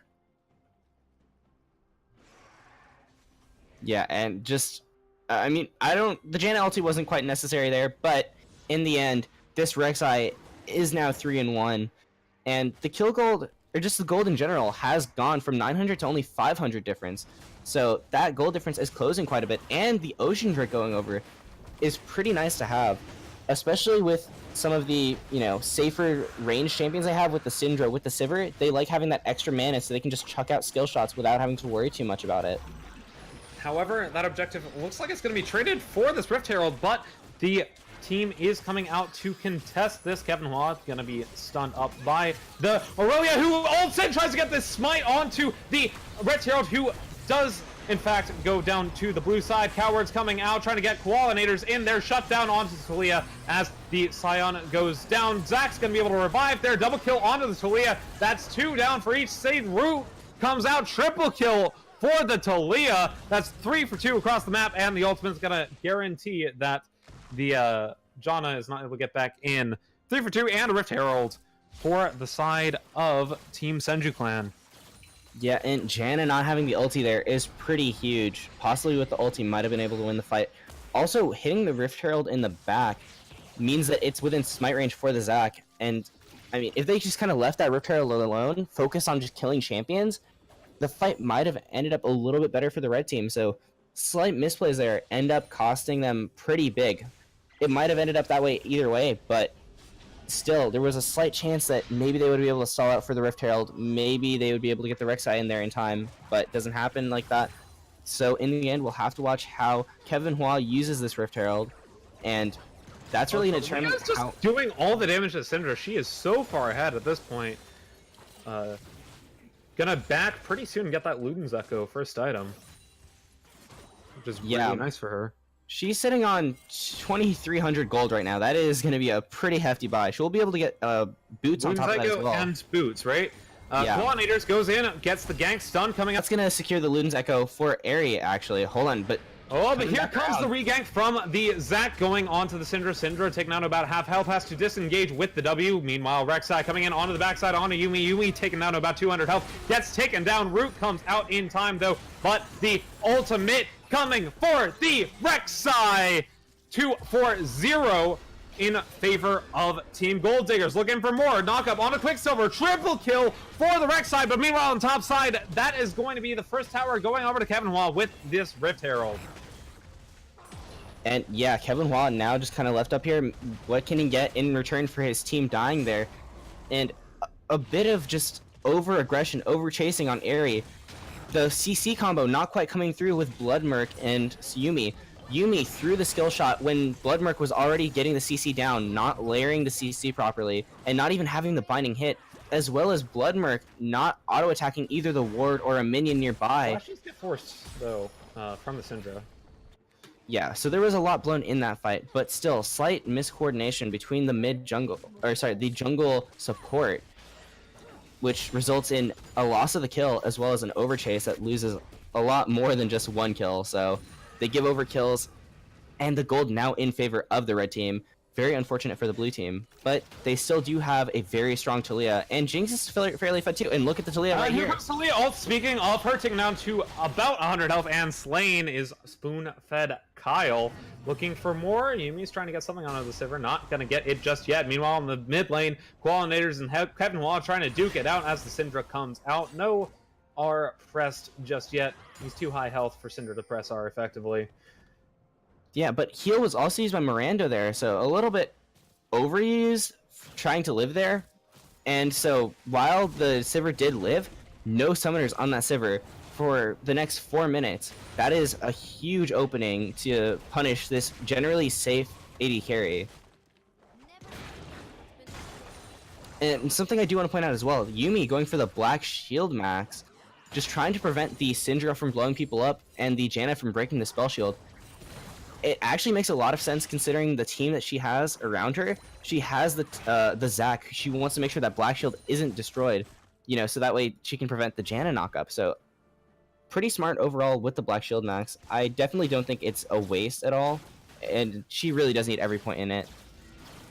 Yeah, and just, I mean, the Janna ulti wasn't quite necessary there, but in the end, this Rek'Sai is now 3-1, and the kill gold, or just the gold in general, has gone from 900 to only 500 difference. So that gold difference is closing quite a bit, and the Ocean Drake going over is pretty nice to have, especially with some of the, safer range champions they have with the Syndra, with the Sivir. They like having that extra mana so they can just chuck out skill shots without having to worry too much about it. However, that objective looks like it's going to be traded for this Rift Herald, but the team is coming out to contest this. Kevin Hua going to be stunned up by the Aurelia, who ults in, tries to get this smite onto the Rift Herald, who does, in fact, go down to the blue side. Cowards coming out, trying to get Koalinators in there, shut down onto Talia as the Scion goes down. Zack's going to be able to revive there, double kill onto the Talia. That's 2 down for each. Sade Root comes out, triple kill for the Talia. That's 3 for 2 across the map, and the ultimate's going to guarantee that the Janna is not able to get back in. 3 for 2 and a Rift Herald for the side of Team Senju Clan. Yeah, and Janna not having the ulti there is pretty huge. Possibly with the ulti might have been able to win the fight. Also, hitting the Rift Herald in the back means that it's within smite range for the Zac. And, I mean, if they just kind of left that Rift Herald alone, focus on just killing champions, the fight might have ended up a little bit better for the red team. So, slight misplays there end up costing them pretty big. It might have ended up that way either way, but still, there was a slight chance that maybe they would be able to stall out for the Rift Herald. Maybe they would be able to get the Rek'Sai in there in time, but it doesn't happen like that. So in the end, we'll have to watch how Kevin Hua uses this Rift Herald, and That's really going to determine Leah's just how. doing all the damage to Syndra. She is so far ahead at this point. Gonna back pretty soon and get that Luden's Echo first item. Which is really nice for her. She's sitting on 2,300 gold right now. That is going to be a pretty hefty buy. She'll be able to get boots on Luden's top of that as Echo well. and boots, right? Yeah. Pollinators goes in, gets the gank stun coming up. That's going to secure the Luden's Echo for Aerie, actually. Hold on, but... Oh, but coming here back comes around. the regank from the Zac going onto the Syndra. Syndra taking down about half health, has to disengage with the W. Meanwhile, Rek'Sai coming in onto the backside, onto Yuumi. Yuumi taking down about 200 health, gets taken down. Root comes out in time, though, but the ultimate coming for the Rek'Sai. 2-4-0 in favor of Team Gold Diggers. Looking for more. Knock up on a Quicksilver. Triple kill for the Rek'Sai, but meanwhile on top side, that is going to be the first tower going over to Kevin Wall with this Rift Herald. And yeah, Kevin Hua now just kind of left up here. What can he get in return for his team dying there? And a bit of just over-aggression, over-chasing on Aerie. The CC combo not quite coming through with Bloodmerc and Yuumi. Yuumi threw the skill shot when Bloodmerc was already getting the CC down, not layering the CC properly, and not even having the binding hit, as well as Bloodmerc not auto-attacking either the ward or a minion nearby. Flashes get forced, though, from the Syndra. Yeah, so there was a lot blown in that fight, but still, slight miscoordination between the jungle support, which results in a loss of the kill as well as an overchase that loses a lot more than just one kill. So they give over kills, and the gold now in favor of the red team. Very unfortunate for the blue team, but they still do have a very strong Taliyah, and Jinx is fairly fed too. And look at the Taliyah right Here here. comes Taliyah. Speaking of her, taking down to about 100 health, and slain is spoon-fed Kyle. Looking for more. Yumi's trying to get something onto the Sivir. Not going to get it just yet. Meanwhile, in the mid lane, Pollinators and Kevin Wall trying to duke it out as the Syndra comes out. No R pressed just yet. He's too high health for Syndra to press R effectively. Yeah, but heal was also used by Miranda there, so a little bit overused, trying to live there. And so while the Sivir did live, no summoners on that Sivir for the next 4 minutes. That is a huge opening to punish this generally safe AD carry. And something I do want to point out as well, Yuumi going for the Black Shield max, just trying to prevent the Syndra from blowing people up and the Janna from breaking the spell shield. It actually makes a lot of sense considering the team that she has around her. She has the Zac. She wants to make sure that Black Shield isn't destroyed, you know, so that way she can prevent the Janna knockup. So pretty smart overall with the Black Shield max. I definitely don't think it's a waste at all, and she really does need every point in it.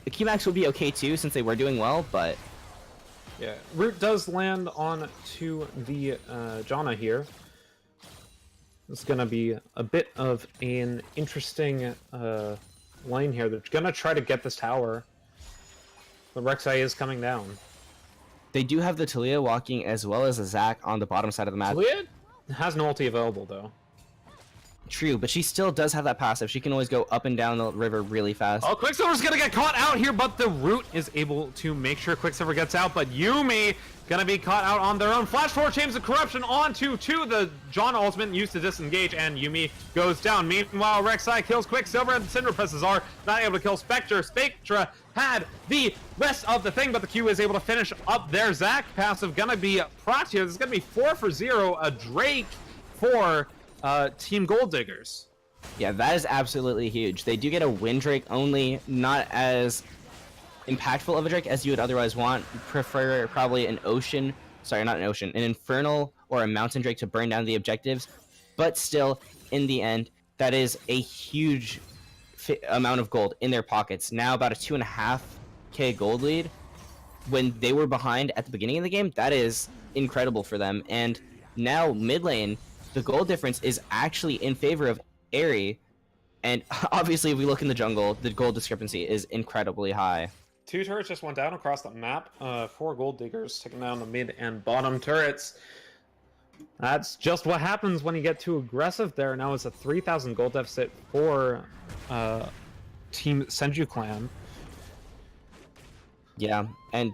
The Q max would be okay too since they were doing well, but yeah, Root does land on to the Janna here. It's going to be a bit of an interesting lane here. They're going to try to get this tower. But Rek'Sai is coming down. they do have the Taliyah walking as well as a Zac on the bottom side of the map. Taliyah has no ulti available, though. True, but she still does have that passive. She can always go up and down the river really fast. Oh, Quicksilver's gonna get caught out here, but the Root is able to make sure Quicksilver gets out, but Yuumi gonna be caught out on their own. Flash Forward Chains of Corruption onto the John ultimate used to disengage, and Yuumi goes down. Meanwhile, Rek'Sai kills Quicksilver, and Cinder Presses are not able to kill Spectre. Spectre had the rest of the thing, but the Q is able to finish up their Zac passive. Gonna be proc here. This is gonna be 4 for 0, a Drake for Team Gold Diggers. Yeah, that is absolutely huge. They do get a Windrake only, not as impactful of a Drake as you would otherwise want. Prefer probably an Ocean, sorry, not an Ocean, an Infernal or a Mountain Drake to burn down the objectives. But still, in the end, that is a huge amount of gold in their pockets. Now about a 2.5k gold lead. When they were behind at the beginning of the game, that is incredible for them. And now mid lane, the gold difference is actually in favor of Aerie, and obviously if we look in the jungle, the gold discrepancy is incredibly high. 2 turrets just went down across the map. 4 Gold Diggers taking down the mid and bottom turrets. That's just what happens when you get too aggressive there. Now it's a 3,000 gold deficit for Team Senju Clan. Yeah, and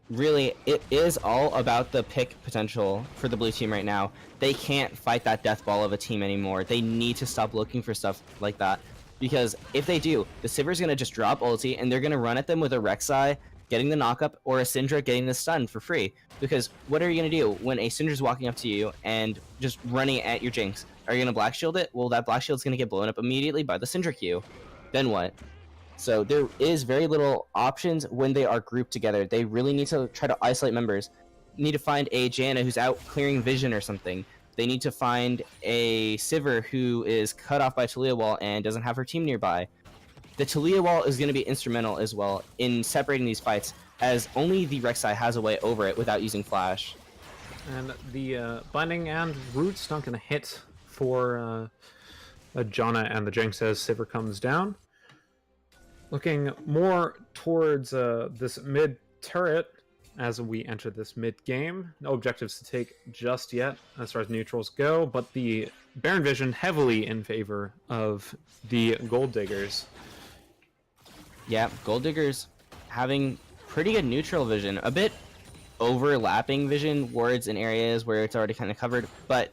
really, it is all about the pick potential for the blue team right now. They can't fight that death ball of a team anymore. They need to stop looking for stuff like that. because if they do, the Sivir's gonna just drop ulti and they're gonna run at them with a Rek'Sai getting the knockup or a Syndra getting the stun for free. Because what are you gonna do when a Syndra's walking up to you and just running at your Jinx? Are you gonna Black Shield it? Well, that Black Shield's gonna get blown up immediately by the Syndra Q. Then what? So there is very little options when they are grouped together. They really need to try to isolate members. Need to find a Janna who's out clearing vision or something. They need to find a Sivir who is cut off by Talia wall and doesn't have her team nearby. The Talia wall is going to be instrumental as well in separating these fights, as only the Rek'Sai has a way over it without using flash. And the binding and roots not going to hit for Janna and the Jinx as Sivir comes down. Looking more towards this mid turret as we enter this mid game. No objectives to take just yet as far as neutrals go, but the Baron Vision heavily in favor of the Gold Diggers. Yeah, Gold Diggers having pretty good neutral vision, a bit overlapping vision wards in areas where it's already kind of covered, but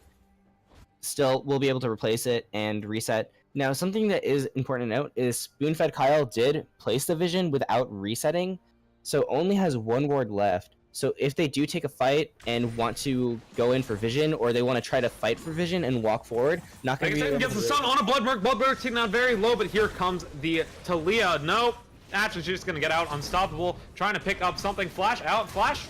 still we'll be able to replace it and reset. Now, something that is important to note is Spoonfed Kyle did place the vision without resetting, so only has one ward left. So if they do take a fight and want to go in for vision, or they want to try to fight for vision and walk forward, not going to be able to gets the stun on a Bloodberg. Bloodberg taken out very low, but here comes the Talia. Nope. Actually, she's just going to get out unstoppable, trying to pick up something. Flash out. Flash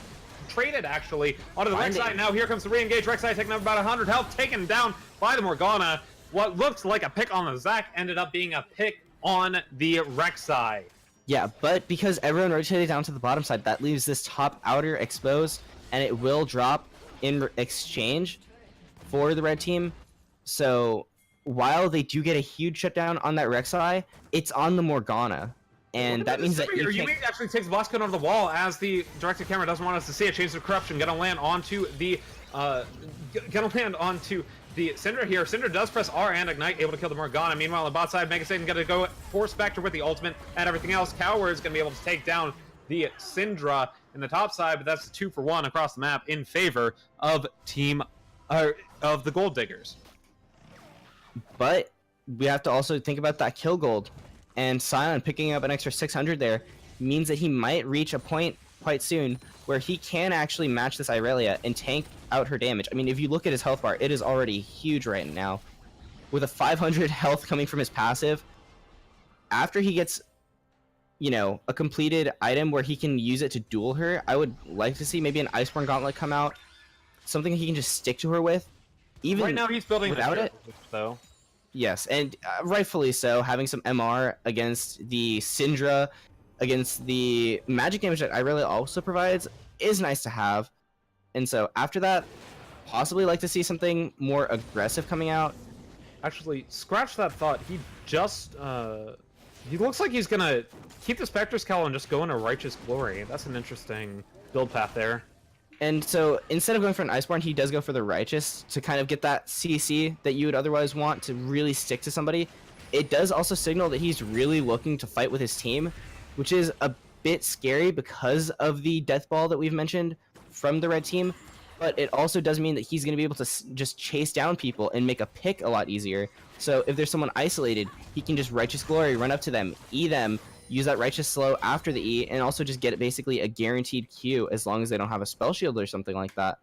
traded, actually, onto the Rek'Sai. Now here comes the re-engage. Rek'Sai taking up about 100 health, taken down by the Morgana. What looked like a pick on the Zac ended up being a pick on the Rek'Sai. Yeah, but because everyone rotated down to the bottom side, that leaves this top outer exposed, and it will drop in exchange for the red team. So while they do get a huge shutdown on that Rek'Sai, it's on the Morgana. And that means that you actually takes the boss cut onto the wall as the directed camera doesn't want us to see it. Change of corruption, gonna land onto the Syndra here. Syndra does press R and ignite, able to kill the Morgana. Meanwhile, on the bot side, Mega Satan gonna go Force Spectre with the ultimate and everything else. Coward's gonna be able to take down the Syndra in the top side, but that's 2-for-1 across the map in favor of of the Gold Diggers. But we have to also think about that kill gold. And Sion picking up an extra 600 there means that he might reach a point quite soon where he can actually match this Irelia and tank out her damage. I mean, if you look at his health bar, it is already huge right now. With a 500 health coming from his passive, after he gets, you know, a completed item where he can use it to duel her, I would like to see maybe an Iceborne Gauntlet come out. Something he can just stick to her with. Even right now he's building without it, though. Yes, and rightfully so, having some MR against the Syndra, against the magic damage that Irelia also provides, is nice to have. And so after that, possibly like to see something more aggressive coming out. Actually, scratch that thought. He just, he looks like he's gonna keep the Spectre's Cowl and just go into Righteous Glory. That's an interesting build path there. And so instead of going for an Iceborne, he does go for the Righteous to kind of get that CC that you would otherwise want to really stick to somebody. It does also signal that he's really looking to fight with his team, which is a bit scary because of the death ball that we've mentioned from the red team. But it also does mean that he's going to be able to just chase down people and make a pick a lot easier. So if there's someone isolated, he can just Righteous Glory, run up to them, E them, use that Righteous Slow after the E, and also just get basically a guaranteed Q as long as they don't have a Spell Shield or something like that.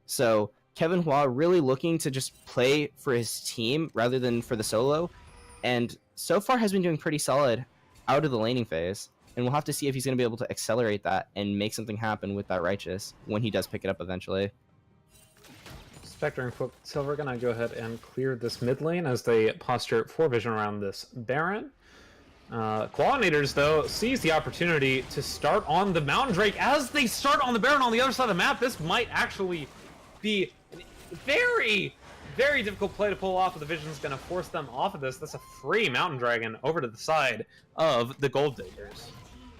So Kevin Hua really looking to just play for his team rather than for the solo, and so far has been doing pretty solid out of the laning phase. And we'll have to see if he's going to be able to accelerate that and make something happen with that Righteous when he does pick it up eventually. Spectre and Quicksilver gonna go ahead and clear this mid lane as they posture for vision around this Baron. Coordinators, though, sees the opportunity to start on the Mountain Drake. As they start on the Baron on the other side of the map, this might actually be very, very difficult play to pull off, but the Vision's going to force them off of this. That's a free Mountain Dragon over to the side of the Gold Diggers.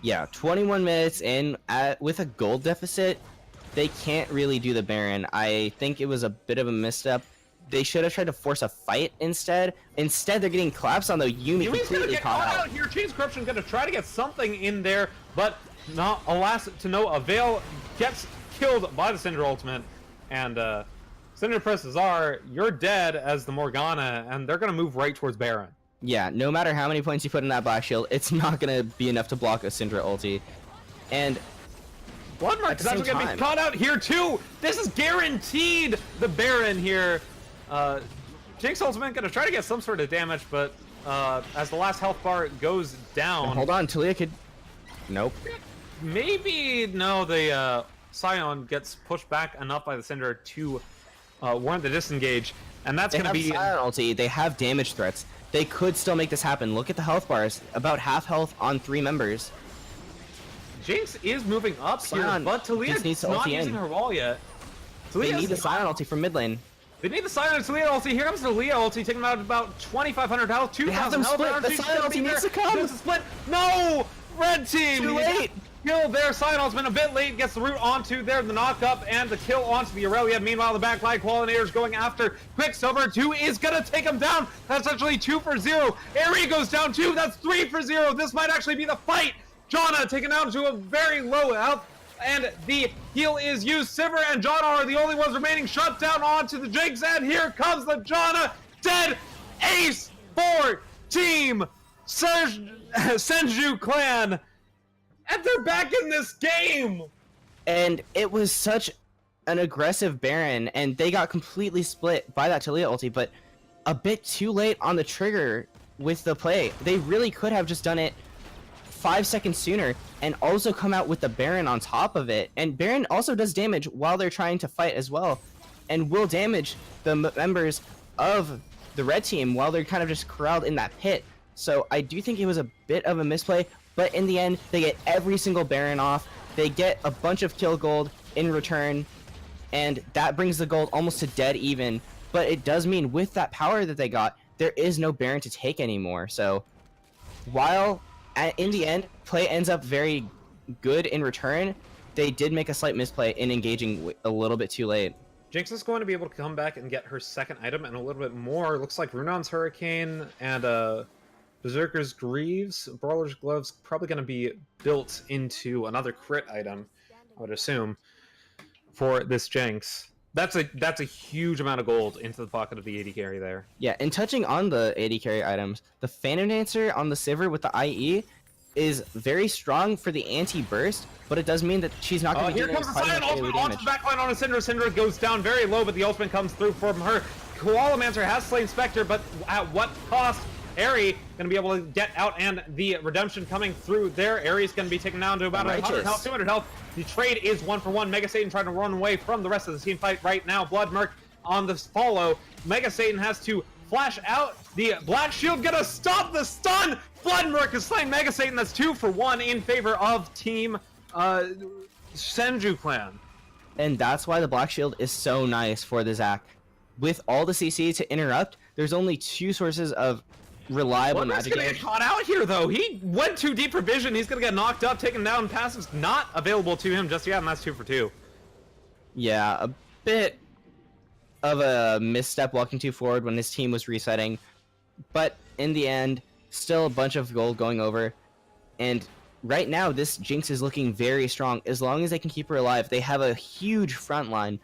Yeah, 21 minutes in with a gold deficit, they can't really do the Baron. I think it was a bit of a misstep. They should have tried to force a fight instead. Instead, they're getting collapsed on, though. Yumi's completely caught out. Here, Chains Corruption going to try to get something in there, but not, alas, to no avail. Gets killed by the Syndra ultimate, and Syndra presses R. You're dead as the Morgana, and they're going to move right towards Baron. Yeah, no matter how many points you put in that Black Shield, it's not gonna be enough to block a Syndra ulti. And Bloodmark is actually going to be caught out here too. This is guaranteed the Baron here. Jinx ultimate going to try to get some sort of damage, but as the last health bar goes down. Hold on, Talia could. Nope. Maybe no. The Scion gets pushed back enough by the Syndra to warrant the disengage, and that's going to be. Scion ulti. They have damage threats. They could still make this happen. Look at the health bars. About half health on 3 members. Jinx is moving up here, but Talia's not using her wall yet. They need the Scion ulti from mid lane. They need the Scion ulti. ulti. Here comes the Talia ulti, taking them out at about 2,500 health, 2,000 health. The Scion ulti needs to come. There's a split. No! Red team! Too late! Kill there. Scion ulti's been a bit late. Gets the root onto there, the knock up, and the kill onto the Aurelia. Meanwhile, the backline Qualinator's going after Quicksilver. 2 is going to take him down. That's actually 2 for 0. Aerie goes down 2. That's 3 for 0. This might actually be the fight. Janna taken down to a very low health, and the heal is used. Sivir and Janna are the only ones remaining. Shut down onto the Jinx, and here comes the Janna dead ace for Team Senju Clan, and they're back in this game. And it was such an aggressive Baron, and they got completely split by that Talia ulti, but a bit too late on the trigger with the play. They really could have just done it 5 seconds sooner and also come out with the Baron on top of it. And Baron also does damage while they're trying to fight as well, and will damage the members of the red team while they're kind of just corralled in that pit. So I do think it was a bit of a misplay, but in the end they get every single Baron off. They get a bunch of kill gold in return, and that brings the gold almost to dead even. But it does mean with that power that they got, there is no Baron to take anymore. So while in the end, play ends up very good in return, they did make a slight misplay in engaging a little bit too late. Jinx is going to be able to come back and get her second item and a little bit more. Looks like Runon's Hurricane and Berserker's Greaves. Brawler's Gloves probably going to be built into another crit item, I would assume, for this Jinx. That's a huge amount of gold into the pocket of the AD carry there. Yeah, and touching on the AD carry items, the Phantom Dancer on the Sivir with the IE is very strong for the anti-burst, but it does mean that she's not going to be here doing comes the quite Scion enough ultimate AoE onto damage. the backline on a Syndra. Syndra goes down very low, but the ultimate comes through from her. Koalamancer has slain Spectre, but at what cost? Aerie going to be able to get out, and the redemption coming through there. Aerie's going to be taken down to about 100 health, 200 health. The trade is 1 for 1. Mega Satan trying to run away from the rest of the team fight right now. Bloodmark on the follow. Mega Satan has to flash out. The Black Shield going to stop the stun. Bloodmark is slaying Mega Satan. That's 2 for 1 in favor of Team Senju Clan. And that's why the Black Shield is so nice for the Zac. With all the CC to interrupt, there's only 2 sources of reliable magic gonna damage. get caught out here though. He went too deep for vision. He's gonna get knocked up, taken down. Passive's not available to him just yet, and that's 2 for 2. Yeah, a bit of a misstep walking too forward when his team was resetting, but in the end, still a bunch of gold going over. And right now, this Jinx is looking very strong. As long as they can keep her alive, they have a huge front line.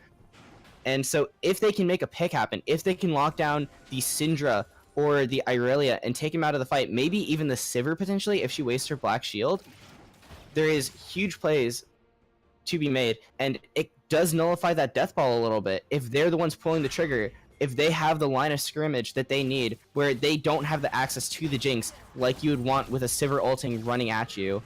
And so if they can make a pick happen, if they can lock down the Syndra or the Irelia and take him out of the fight, maybe even the Sivir potentially if she wastes her Black Shield, there is huge plays to be made, and it does nullify that death ball a little bit. If they're the ones pulling the trigger, if they have the line of scrimmage that they need, where they don't have the access to the Jinx like you would want with a Sivir ulting running at you,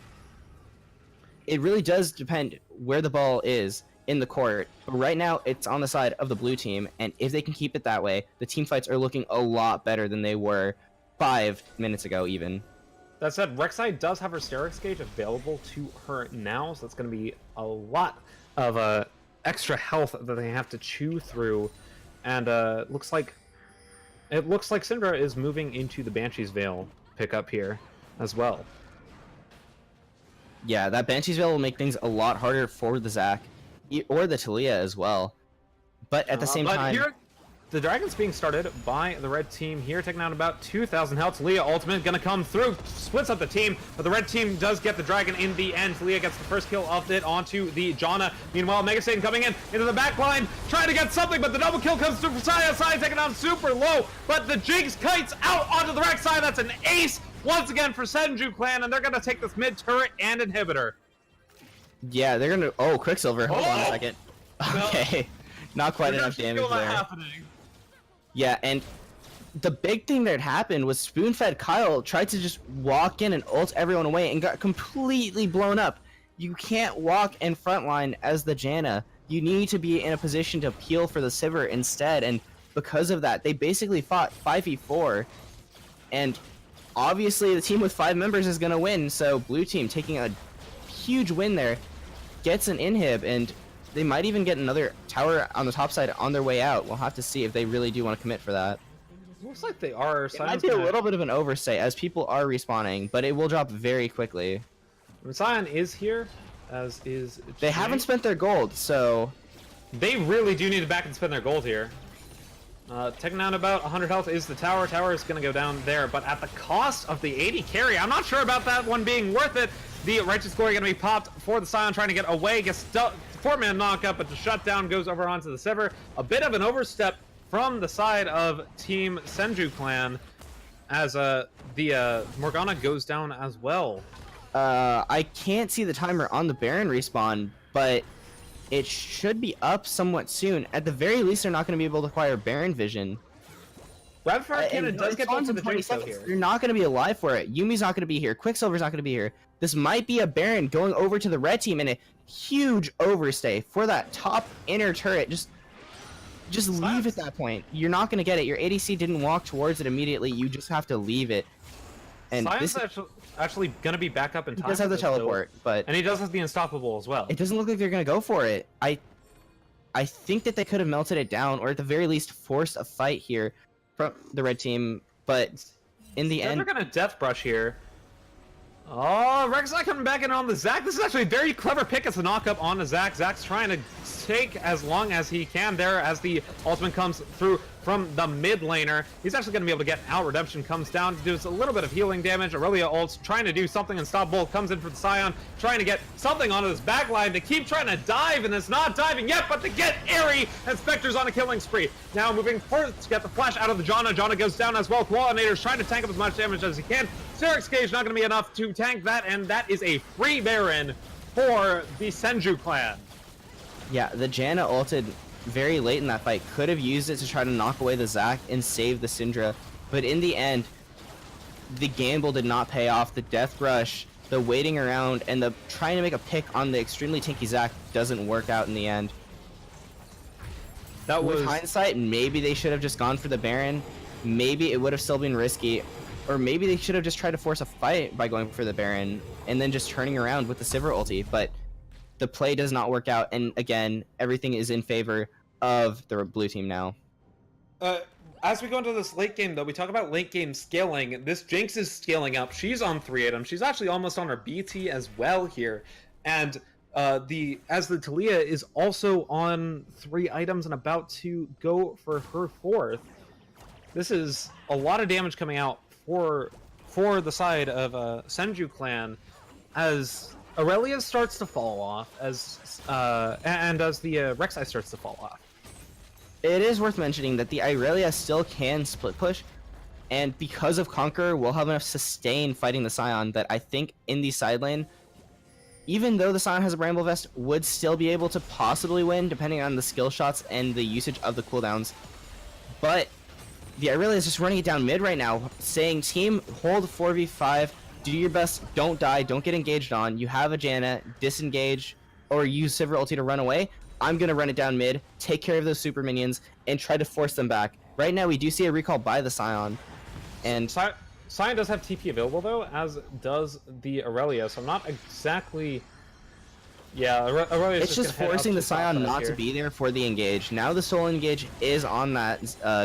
it really does depend where the ball is in the court. But right now, it's on the side of the blue team, and if they can keep it that way, the team fights are looking a lot better than they were 5 minutes ago even. That said, Rek'Sai does have her Sterex Gauge available to her now, so that's going to be a lot of extra health that they have to chew through. And it looks like Syndra is moving into the Banshee's Veil pickup here as well. Yeah, that Banshee's Veil will make things a lot harder for the Zac, or the Talia as well. But at the same time... the dragon's being started by the red team here, taking out about 2,000 health. Leah ultimate gonna come through, splits up the team, but the red team does get the dragon in the end. Leah gets the first kill of it onto the Janna. Meanwhile, Mega Satan coming in into the back line, trying to get something, but the double kill comes through from side, taking down super low, but the Jinx kites out onto the Rex side. That's an ace once again for Senju clan, and they're gonna take this mid turret and inhibitor. Yeah, they're gonna. Oh, Quicksilver. Hold on a Oh! second. Okay, not quite enough damage there. Happening. Yeah, and the big thing that happened was spoon-fed Kyle tried to just walk in and ult everyone away and got completely blown up. You can't walk in frontline as the Janna. You need to be in a position to peel for the Sivir instead, and because of that, they basically fought 5v4, and obviously the team with 5 members is going to win, so blue team taking a huge win there, gets an inhib, and they might even get another tower on the top side on their way out. We'll have to see if they really do want to commit for that. Looks like they are. It might be a Sion's little bit of an oversight as people are respawning, but it will drop very quickly. Sion is here, as is. They haven't spent their gold, so They really do need to back and spend their gold here. Taking down about 100 health is the tower. Tower is going to go down there, but at the cost of the 80 carry. I'm not sure about that one being worth it. The Righteous Glory going to be popped for the Sion, trying to get away. Gets 4-man knockup, but the shutdown goes over onto the Sivir. A bit of an overstep from the side of Team Senju clan, as the Morgana goes down as well. I can't see the timer on the Baron respawn, but it should be up somewhat soon. At the very least, they're not going to be able to acquire Baron vision. Rapid Fire Cannon does get on to the Jinx though You're here. not going to be alive for it. Yumi's not going to be here. Quicksilver's not going to be here. This might be a Baron going over to the red team, and a huge overstay for that top inner turret. Just leave at that point. You're not going to get it. Your ADC didn't walk towards it immediately. You just have to leave it. And Sion's this actually going to be back up in he time. does have the with this, though. teleport, but And he does have the Unstoppable as well. it doesn't look like they're going to go for it. I think that they could have melted it down, or at the very least forced a fight here from the red team, but in the end... They're going to Death Brush here. Oh, Rek'Sai coming back in on the Zac. This is actually a very clever pick as a knock-up on the Zac. Zac's trying to take as long as he can there as the ultimate comes through from the mid laner. He's actually going to be able to get out. Redemption comes down to do a little bit of healing damage. Aurelia ults, trying to do something unstoppable. Comes in for the Sion, trying to get something onto this back line to keep trying to dive, and it's not diving yet, but to get airy, and Spectre's on a killing spree. Now moving forward to get the flash out of the Janna. Janna goes down as well. Koalinator's trying to tank up as much damage as he can. Syrinx Gauge not going to be enough to tank that, and that is a free Baron for the Senju clan. Yeah, the Janna ulted very late in that fight. Could have used it to try to knock away the Zac and save the Syndra, but in the end, the gamble did not pay off. The Death Rush, the waiting around, and the trying to make a pick on the extremely tanky Zac doesn't work out in the end. That was With hindsight, maybe they should have just gone for the Baron. Maybe it would have still been risky. Or maybe they should have just tried to force a fight by going for the Baron and then just turning around with the Sivir ulti, but the play does not work out, and again, everything is in favor of the blue team now. As we go into this late game, though, we talk about late game scaling. This Jinx is scaling up. She's on 3 items. She's actually almost on her BT as well here. And the Talia is also on 3 items and about to go for her 4th. This is a lot of damage coming out for the side of Senju clan as Aurelia starts to fall off, and as the Rek'Sai starts to fall off. It is worth mentioning that the Irelia still can split push, and because of Conqueror, we'll have enough sustain fighting the Scion that I think in the side lane, even though the Scion has a Bramble Vest, would still be able to possibly win depending on the skill shots and the usage of the cooldowns. But the Irelia is just running it down mid right now, saying, team, hold 4v5, do your best, don't die, don't get engaged on, you have a Janna, disengage, or use Sivir ulti to run away. I'm going to run it down mid, take care of those super minions, and try to force them back. Right now, we do see a recall by the Scion. And Scion does have TP available, though, as does the Aurelia, so I'm not exactly... Yeah, Aurelia's it's just forcing the Scion not to be there for the engage. Now the Soul Engage is on that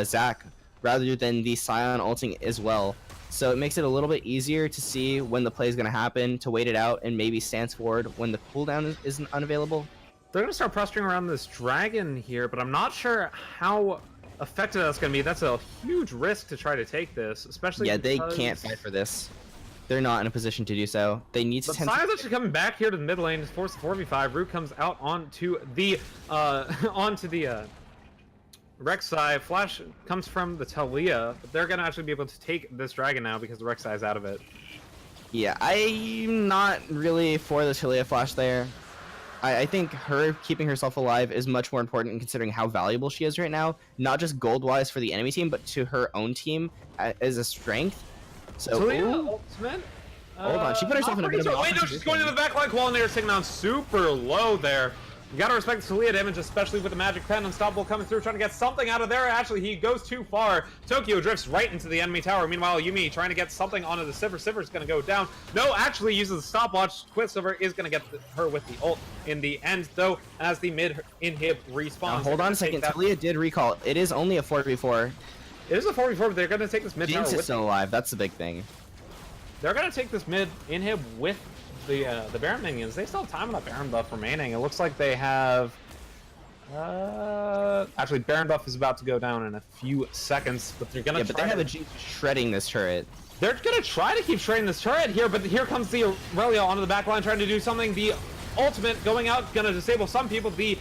Zac, rather than the Scion ulting as well. So it makes it a little bit easier to see when the play is going to happen, to wait it out, and maybe stance forward when the cooldown isn't unavailable. They're going to start pressuring around this dragon here, but I'm not sure how effective that's going to be. That's a huge risk to try to take this, especially Yeah, they because can't fight for this. They're not in a position to do so. They need to. But Sion's actually coming back here to the mid lane to force the 4v5. Root comes out onto the Rek'Sai. Flash comes from the Talia, but they're gonna actually be able to take this dragon now because the Rek'Sai is out of it. Yeah, I'm not really for the Talia flash there. I think her keeping herself alive is much more important considering how valuable she is right now. Not just gold-wise for the enemy team, but to her own team as a strength. So, Talia ooh, ultimate. hold on, she put herself in a bit of an Wait, no, awkward she's going to the back line. Qualinator's taking down super low there. You gotta respect the Talia damage, especially with the magic pen. Unstoppable coming through, trying to get something out of there. Actually, he goes too far. Tokyo drifts right into the enemy tower. Meanwhile, Yumi trying to get something onto the Sivir. Sivir's gonna go down. No, actually uses the stopwatch. Quicksilver is gonna get her with the ult in the end, though, as the mid inhib respawns. now, hold on a second. Talia did recall. It is only a 4v4. It is a 4v4, but they're gonna take this mid tower Jinx is with still alive. That's the big thing. They're gonna take this mid inhib with the Baron minions. They still have time on that Baron buff remaining. It looks like they have. Actually, Baron buff is about to go down in a few seconds, but they're gonna. Yeah, but they have a Jinx shredding this turret. They're gonna try to keep shredding this turret here, but here comes the Aurelia onto the back line trying to do something. The ultimate going out, gonna disable some people. The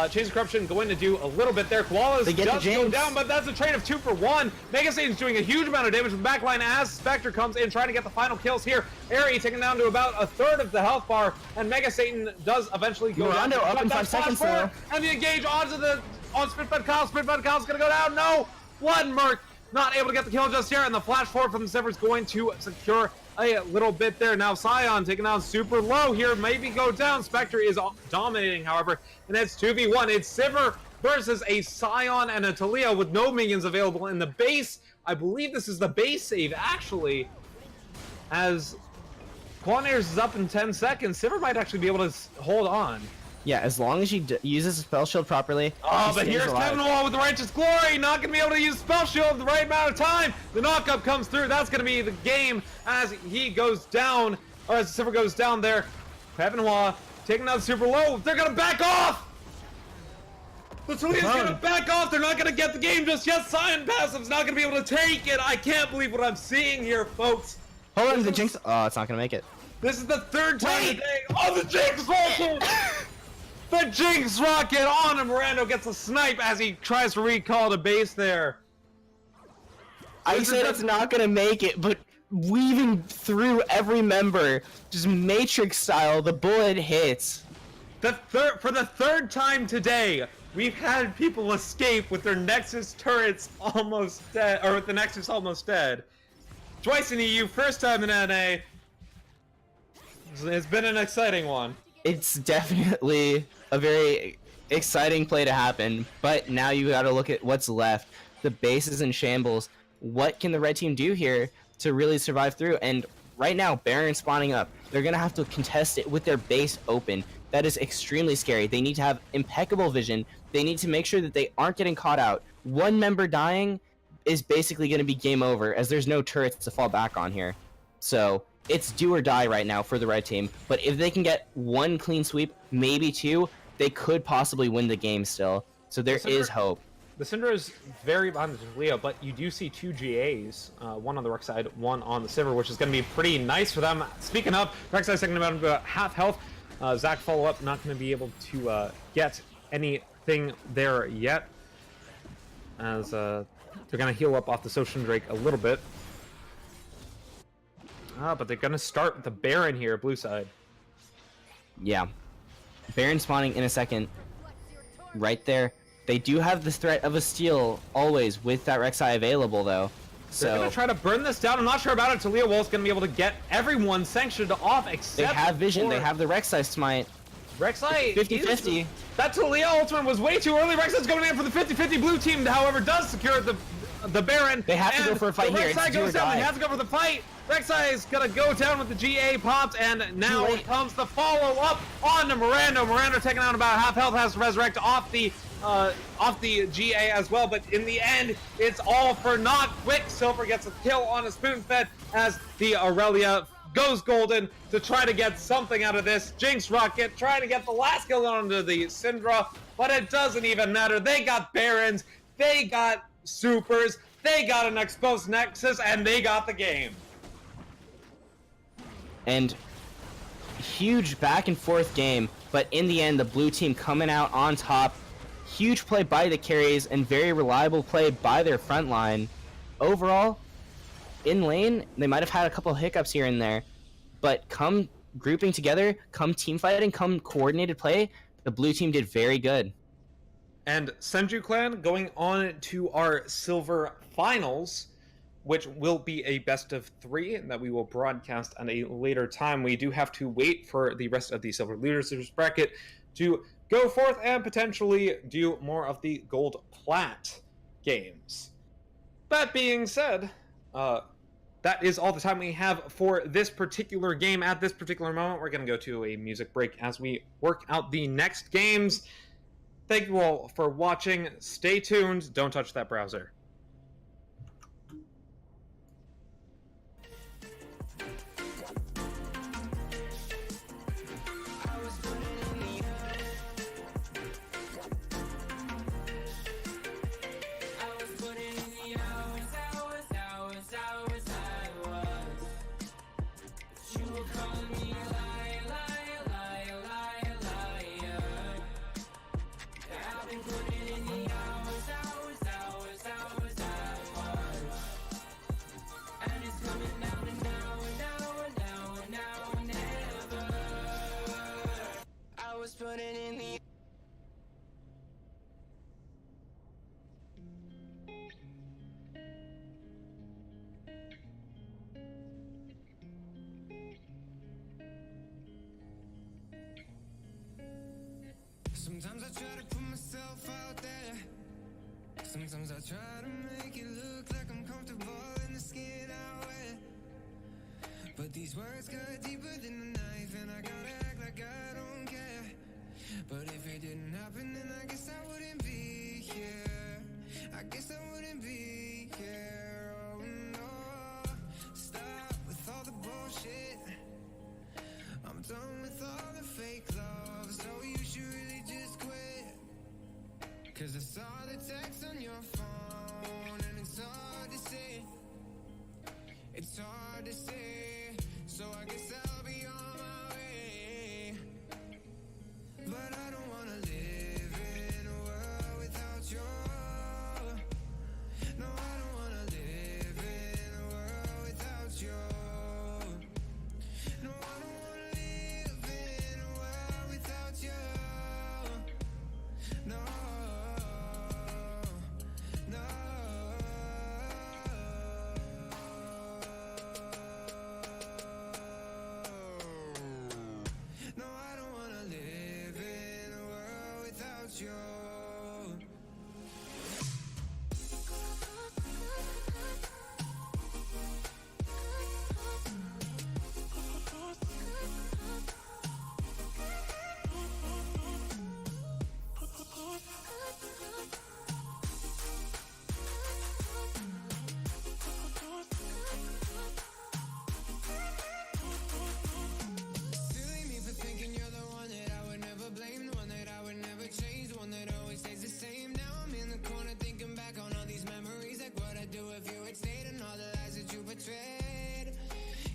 Chains of Corruption going to do a little bit there. Koalas does go down, but that's a trade of 2 for 1. Mega Satan's doing a huge amount of damage with the backline as Spectre comes in trying to get the final kills here. Airy taken down to about a third of the health bar, and Mega Satan does eventually go down. Up in 5 seconds though. And the engage onto the Spitbud Kyle. Spitbud Kyle's gonna go down. No! One Merc not able to get the kill just here, and the flash forward from the Sivir is going to secure a little bit there. Now Sion taking down super low here, maybe go down. Spectre is dominating, however, and it's 2v1. It's Sivir versus a Sion and a Talia with no minions available in the base. I believe this is the base save, actually, as Quanairs is up in 10 seconds. Sivir might actually be able to hold on. Yeah, as long as she uses a spell shield properly. Oh, but here's Kevin Wall with the Righteous Glory, not going to be able to use spell shield the right amount of time. The knockup comes through. That's going to be the game as he goes down, or as the Sivir goes down there. Kevin Wall taking out super low. They're going to back off. The Talia's going to back off. They're not going to get the game just yet. Sion passive's not going to be able to take it. I can't believe what I'm seeing here, folks. Hold on, the Jinx. Oh, it's not going to make it. This is the third time today. Oh, the Jinx rocket! The Jinx rocket on him. Mirando gets a snipe as he tries to recall the base there. I said it's not gonna make it, but weaving through every member, just Matrix style, the bullet hits. For the third time today, we've had people escape with their Nexus turrets almost dead, or with the Nexus almost dead. Twice in EU, first time in NA. It's been an exciting one. It's definitely a very exciting play to happen, but now you gotta look at what's left. The base is in shambles. What can the red team do here to really survive through? And right now, Baron spawning up. They're gonna have to contest it with their base open. That is extremely scary. They need to have impeccable vision. They need to make sure that they aren't getting caught out. One member dying is basically gonna be game over, as there's no turrets to fall back on here. So it's do or die right now for the red team, but if they can get one clean sweep, maybe 2, they could possibly win the game still. So there is hope. The Syndra is very behind the Leo, but you do see 2 GAs, one on the Rex side, one on the Sivir, which is going to be pretty nice for them. Speaking of, Rex side second about half health. Zach follow up, not going to be able to get anything there yet, as they're going to heal up off the Social Drake a little bit. But they're going to start with the Baron here, blue side. Yeah. Baron spawning in a second. Right there. They do have the threat of a steal always with that Rek'Sai available, though. So they're going to try to burn this down. I'm not sure about it. Talia Wall's going to be able to get everyone sanctioned off except they have vision. They have the Rek'Sai smite. Rek'Sai 50-50. That Talia ultimate was way too early. Rek'Sai's going in for the 50-50. Blue team, however, does secure the Baron. They have to go for a fight here. Rek'Sai goes down. They have to go for the fight. Rek'Sai is going to go down with the GA popped, and now comes the follow-up on to Mirando. Mirando taking out about half health, has to resurrect off the GA as well, but in the end, it's all for naught. Quicksilver gets a kill on a spoon-fed as the Aurelia goes golden to try to get something out of this. Jinx Rocket trying to get the last kill onto the Syndra, but it doesn't even matter. They got Barons. they got supers, they got an exposed nexus, and they got the game. And huge back and forth game, but in the end, the blue team coming out on top. Huge play by the carries and very reliable play by their front line. Overall, in lane, they might have had a couple hiccups here and there, but come grouping together, come team fighting, come coordinated play, the blue team did very good. And Senju Clan going on to our silver finals, which will be a best of 3 that we will broadcast at a later time. We do have to wait for the rest of the silver losers bracket to go forth and potentially do more of the gold plat games. That being said, that is all the time we have for this particular game at this particular moment. We're going to go to a music break as we work out the next games. Thank you all for watching. Stay tuned. Don't touch that browser. Sometimes I try to put myself out there. Sometimes I try to make it look like I'm comfortable in the skin I wear. But these words cut deeper than a knife, and I gotta act like I don't care. But if it didn't happen, then I guess I wouldn't be here. I guess I wouldn't be here. Oh no, stop with all the bullshit. I'm done with all the fake love, so you should really just quit. Cause I saw the text on your phone, and it's hard to see. It's hard to see, so I guess I'll be on my way. But I don't wanna live in a world without you. No, I don't wanna live in a world without you. No, I don't wanna live in a world without you. No, no. No, I don't wanna live in a world without you. Silly me for thinking you're the one that I would never blame, the one that I would never change, the one that always stays the same. Now I'm in the corner thinking back on all these memories, like what I'd do if you had stayed, and all the lies that you betrayed.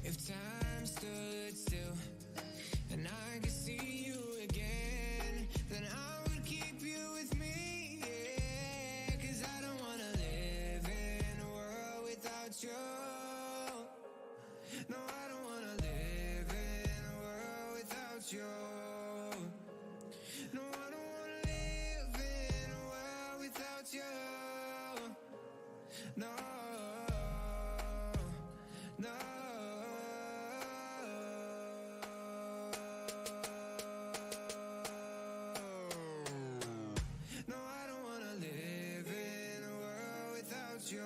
If time stood still and I could see you again, then I would keep you with me, yeah. Cause I don't wanna live in a world without you. No, I don't wanna live in a world without you. No, I don't wanna live in a world without you. No, no. No, I don't wanna live in a world without you.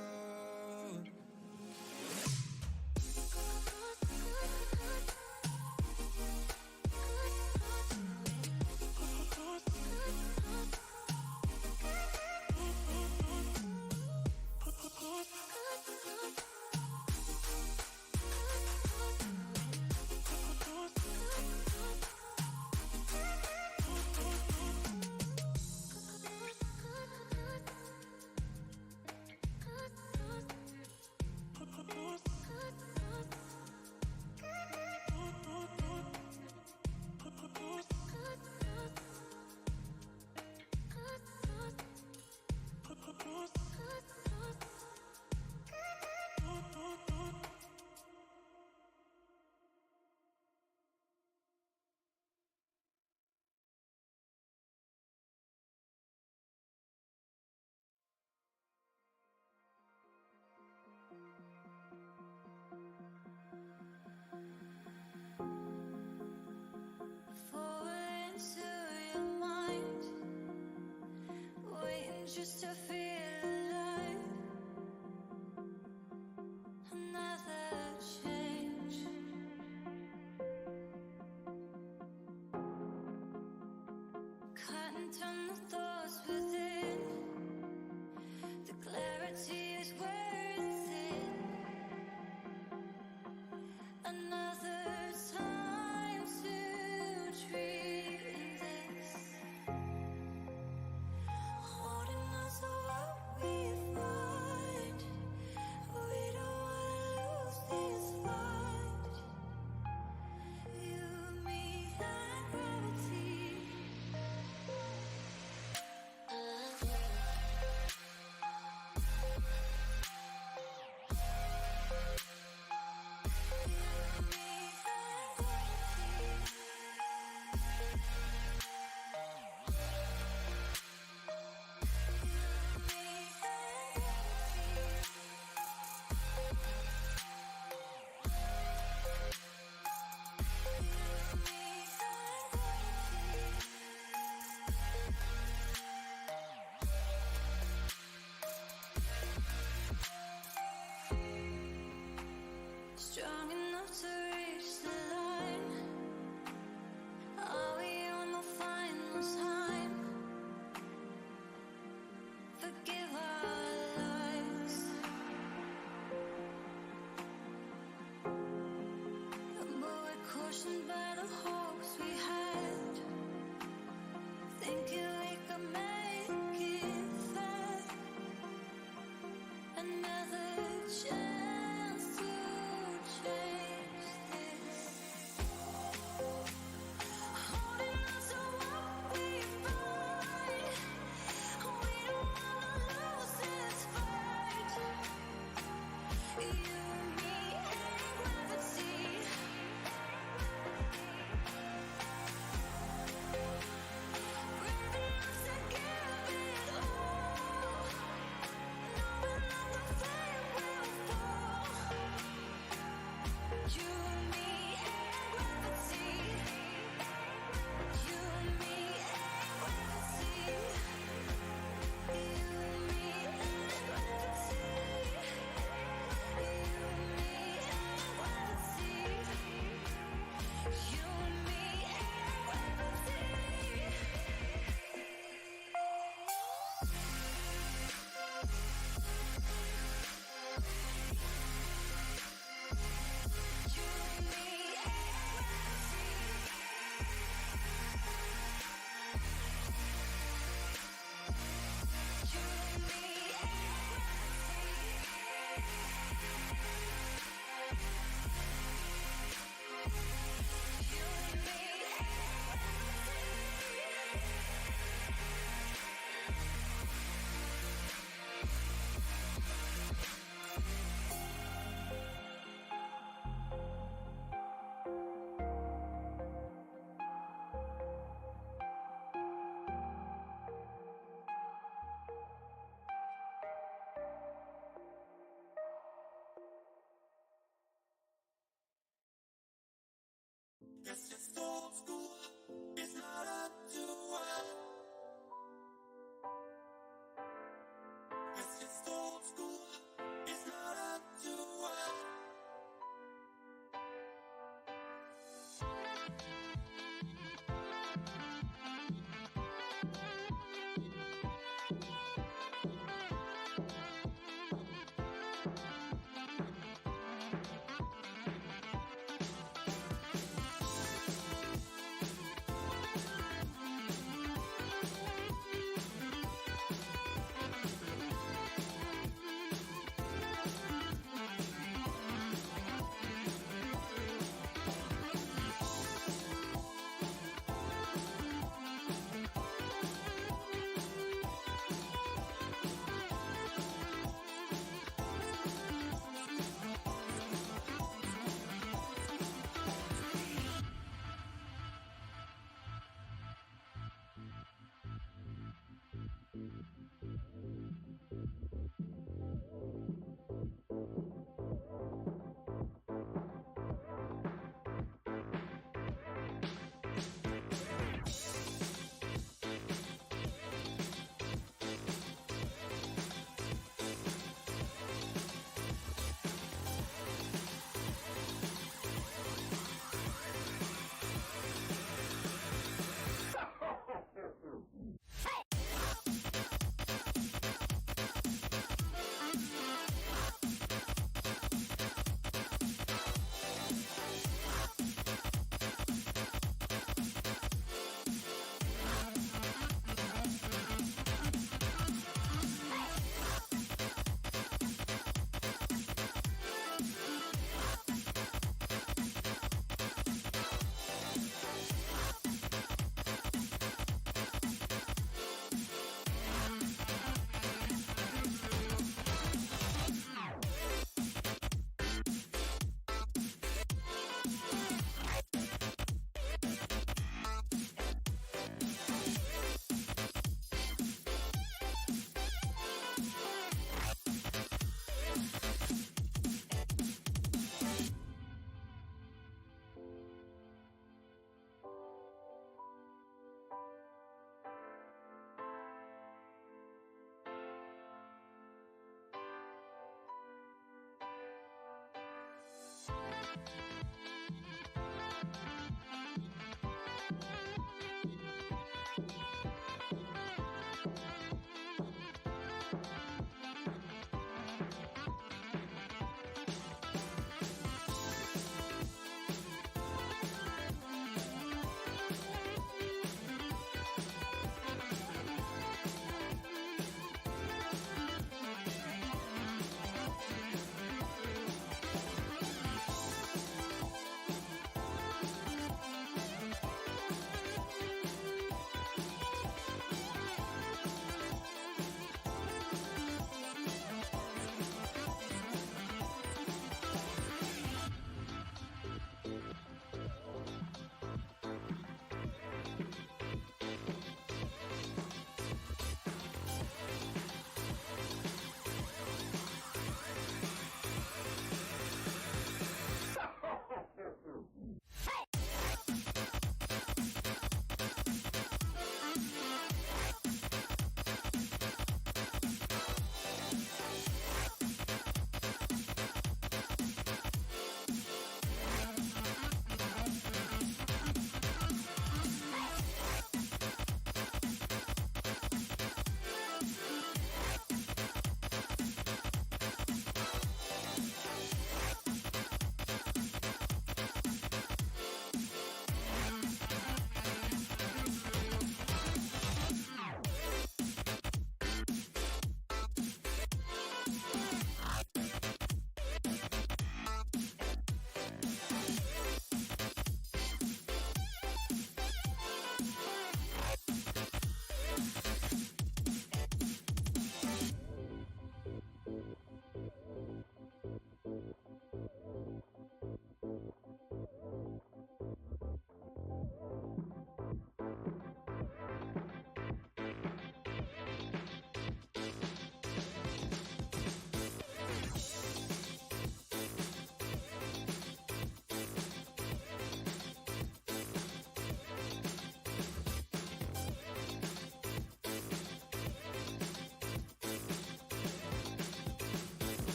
and turn the thoughts within. The clarity is worth it. Another time to dream this. Holding on to what we find. We don't wanna lose this fight. You, me, and gravity. Strong enough to reach the line. Are we on the final time? Forgive our lives. But we're cautioned by the hopes we had. Thinking we could make it fair. Another chance to change this. Holding on to what we find. We don't wanna lose this fight. You, me, and gravity. Brave enough to give it all. Knowing that the flame will fall.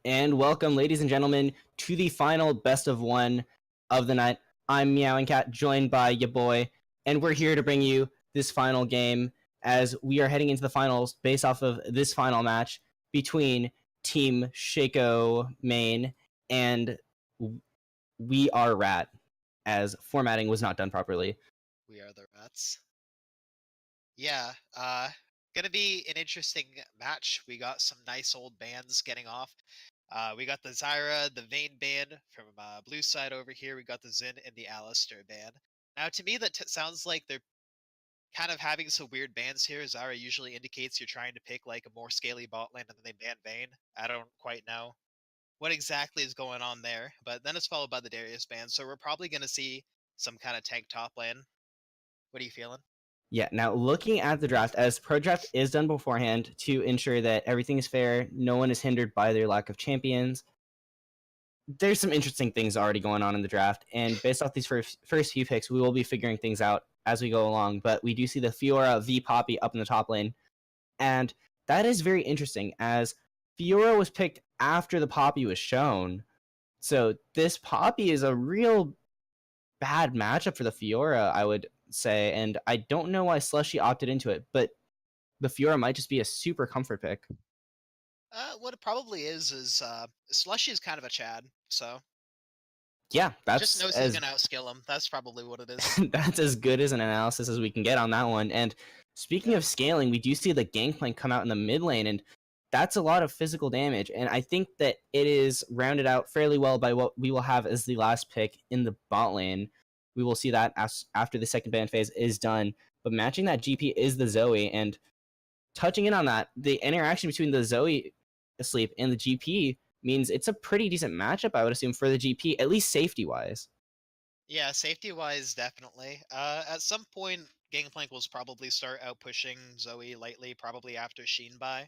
And welcome, ladies and gentlemen, to the final best of one of the night. I'm Meowing Cat, joined by ya boy, and we're here to bring you this final game as we are heading into the finals based off of this final match between Team Shaco Main and We Are Rat, as formatting was not done properly. We are the Rats. Yeah, gonna be an interesting match. We got some nice old bands getting off. We got the Zyra, the Vayne band from Blue side over here. We got the Zin and the Alistair band. Now, to me, that sounds like they're kind of having some weird bans here. Zyra usually indicates you're trying to pick like a more scaly bot lane, and then they ban Vayne. I don't quite know what exactly is going on there, but then it's followed by the Darius ban. So we're probably gonna see some kind of tank top lane. What are you feeling? Yeah, now looking at the draft, as pro draft is done beforehand to ensure that everything is fair, no one is hindered by their lack of champions. There's some interesting things already going on in the draft, and based off these first few picks, we will be figuring things out as we go along. But we do see the Fiora v Poppy up in the top lane, and that is very interesting as Fiora was picked after the Poppy was shown. So this Poppy is a real bad matchup for the Fiora, I would say, and I don't know why Slushy opted into it, but the Fiora might just be a super comfort pick. What it probably is Slushy is kind of a Chad, so Yeah, that's just knows he's gonna outskill him. That's probably what it is. that's as good as an analysis as we can get on that one. And speaking of scaling, we do see the Gangplank come out in the mid lane, and that's a lot of physical damage. And I think that it is rounded out fairly well by what we will have as the last pick in the bot lane. We will see that after the second ban phase is done. But matching that GP is the Zoe, and touching in on that, the interaction between the Zoe asleep and the GP means it's a pretty decent matchup, I would assume, for the GP, at least safety-wise. Yeah, safety-wise, definitely. At some point, Gangplank will probably start out pushing Zoe lightly, probably after Sheen buy.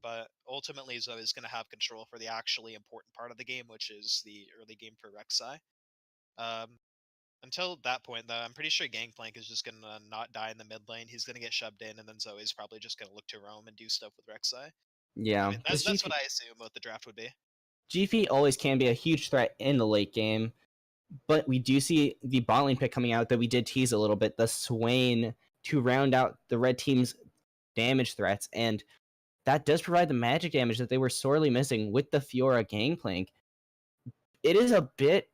But ultimately, Zoe's going to have control for the actually important part of the game, which is the early game for Rek'Sai. Until that point, though, I'm pretty sure Gangplank is just going to not die in the mid lane. He's going to get shoved in, and then Zoe's probably just going to look to roam and do stuff with Rek'Sai. Yeah, I mean, that's what I assume what the draft would be. GP always can be a huge threat in the late game, but we do see the bot lane pick coming out that we did tease a little bit, the Swain, to round out the red team's damage threats, and that does provide the magic damage that they were sorely missing with the Fiora Gangplank. It is a bit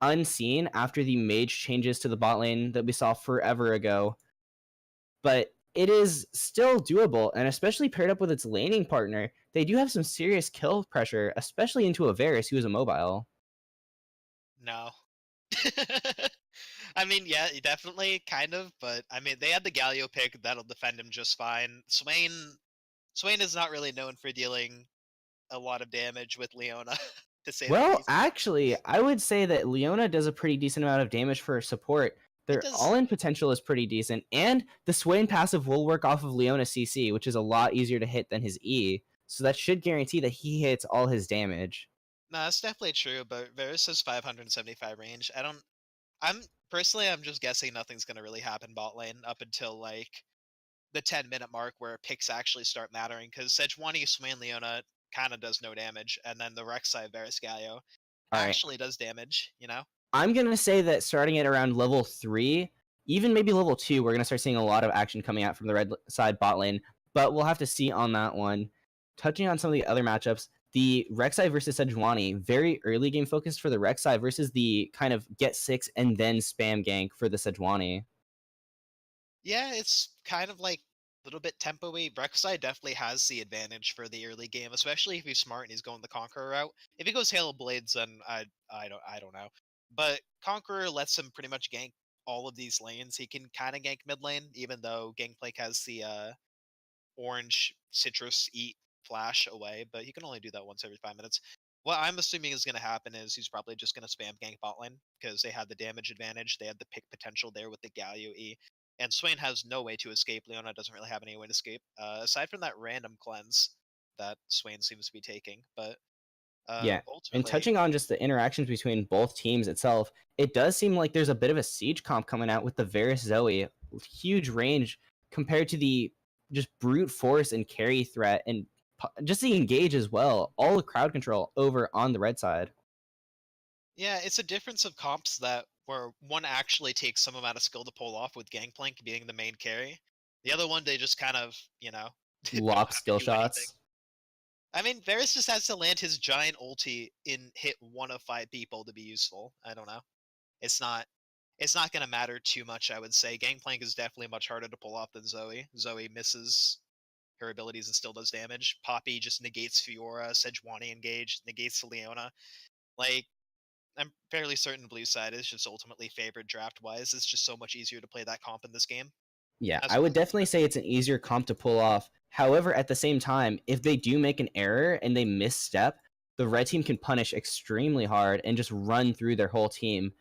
unseen after the mage changes to the bot lane that we saw forever ago, but it is still doable, and especially paired up with its laning partner, they do have some serious kill pressure, especially into a Varus who is a mobile. No. I mean, yeah, definitely, kind of, but I mean, they had the Galio pick, that'll defend him just fine. Swain is not really known for dealing a lot of damage with Leona, to say the Well, least. actually, I would say that Leona does a pretty decent amount of damage for support. Their all-in potential is pretty decent, and the Swain passive will work off of Leona's CC, which is a lot easier to hit than his E, so that should guarantee that he hits all his damage. No, that's definitely true, but Varus has 575 range. I'm just guessing nothing's gonna really happen bot lane up until like the 10-minute mark where picks actually start mattering, because Sejuani, Swain, Leona kind of does no damage, and then the Rek'Sai Varus Galio actually does damage, you know? I'm going to say that starting at around level 3, even maybe level 2, we're going to start seeing a lot of action coming out from the red side bot lane, but we'll have to see on that one. Touching on some of the other matchups, the Rek'Sai versus Sejuani, very early game focused for the Rek'Sai versus the kind of get 6 and then spam gank for the Sejuani. Yeah, it's kind of like a little bit tempo-y. Rek'Sai definitely has the advantage for the early game, especially if he's smart and he's going the Conqueror route. If he goes Hail of Blades, then I don't know. But Conqueror lets him pretty much gank all of these lanes. He can kind of gank mid lane, even though Gangplank has the orange citrus eat flash away, but he can only do that once every 5 minutes. What I'm assuming is going to happen is he's probably just going to spam gank bot lane, because they had the damage advantage, they had the pick potential there with the Galio E, and Swain has no way to escape. Leona doesn't really have any way to escape, aside from that random cleanse that Swain seems to be taking, but yeah, and touching on just the interactions between both teams itself, it does seem like there's a bit of a siege comp coming out with the Varus Zoe. Huge range compared to the just brute force and carry threat and just the engage as well. All the crowd control over on the red side. Yeah, it's a difference of comps that where one actually takes some amount of skill to pull off with Gangplank being the main carry. The other one, they just kind of, don't Lop have skill to do anything. shots. I mean, Varus just has to land his giant ulti in hit 1 of 5 people to be useful. I don't know. It's not going to matter too much, I would say. Gangplank is definitely much harder to pull off than Zoe. Zoe misses her abilities and still does damage. Poppy just negates Fiora. Sejuani engaged, negates Leona. Like, I'm fairly certain blue side is just ultimately favored draft-wise. It's just so much easier to play that comp in this game. Yeah, As I would well. definitely say it's an easier comp to pull off. However, at the same time, if they do make an error and they misstep, the red team can punish extremely hard and just run through their whole team.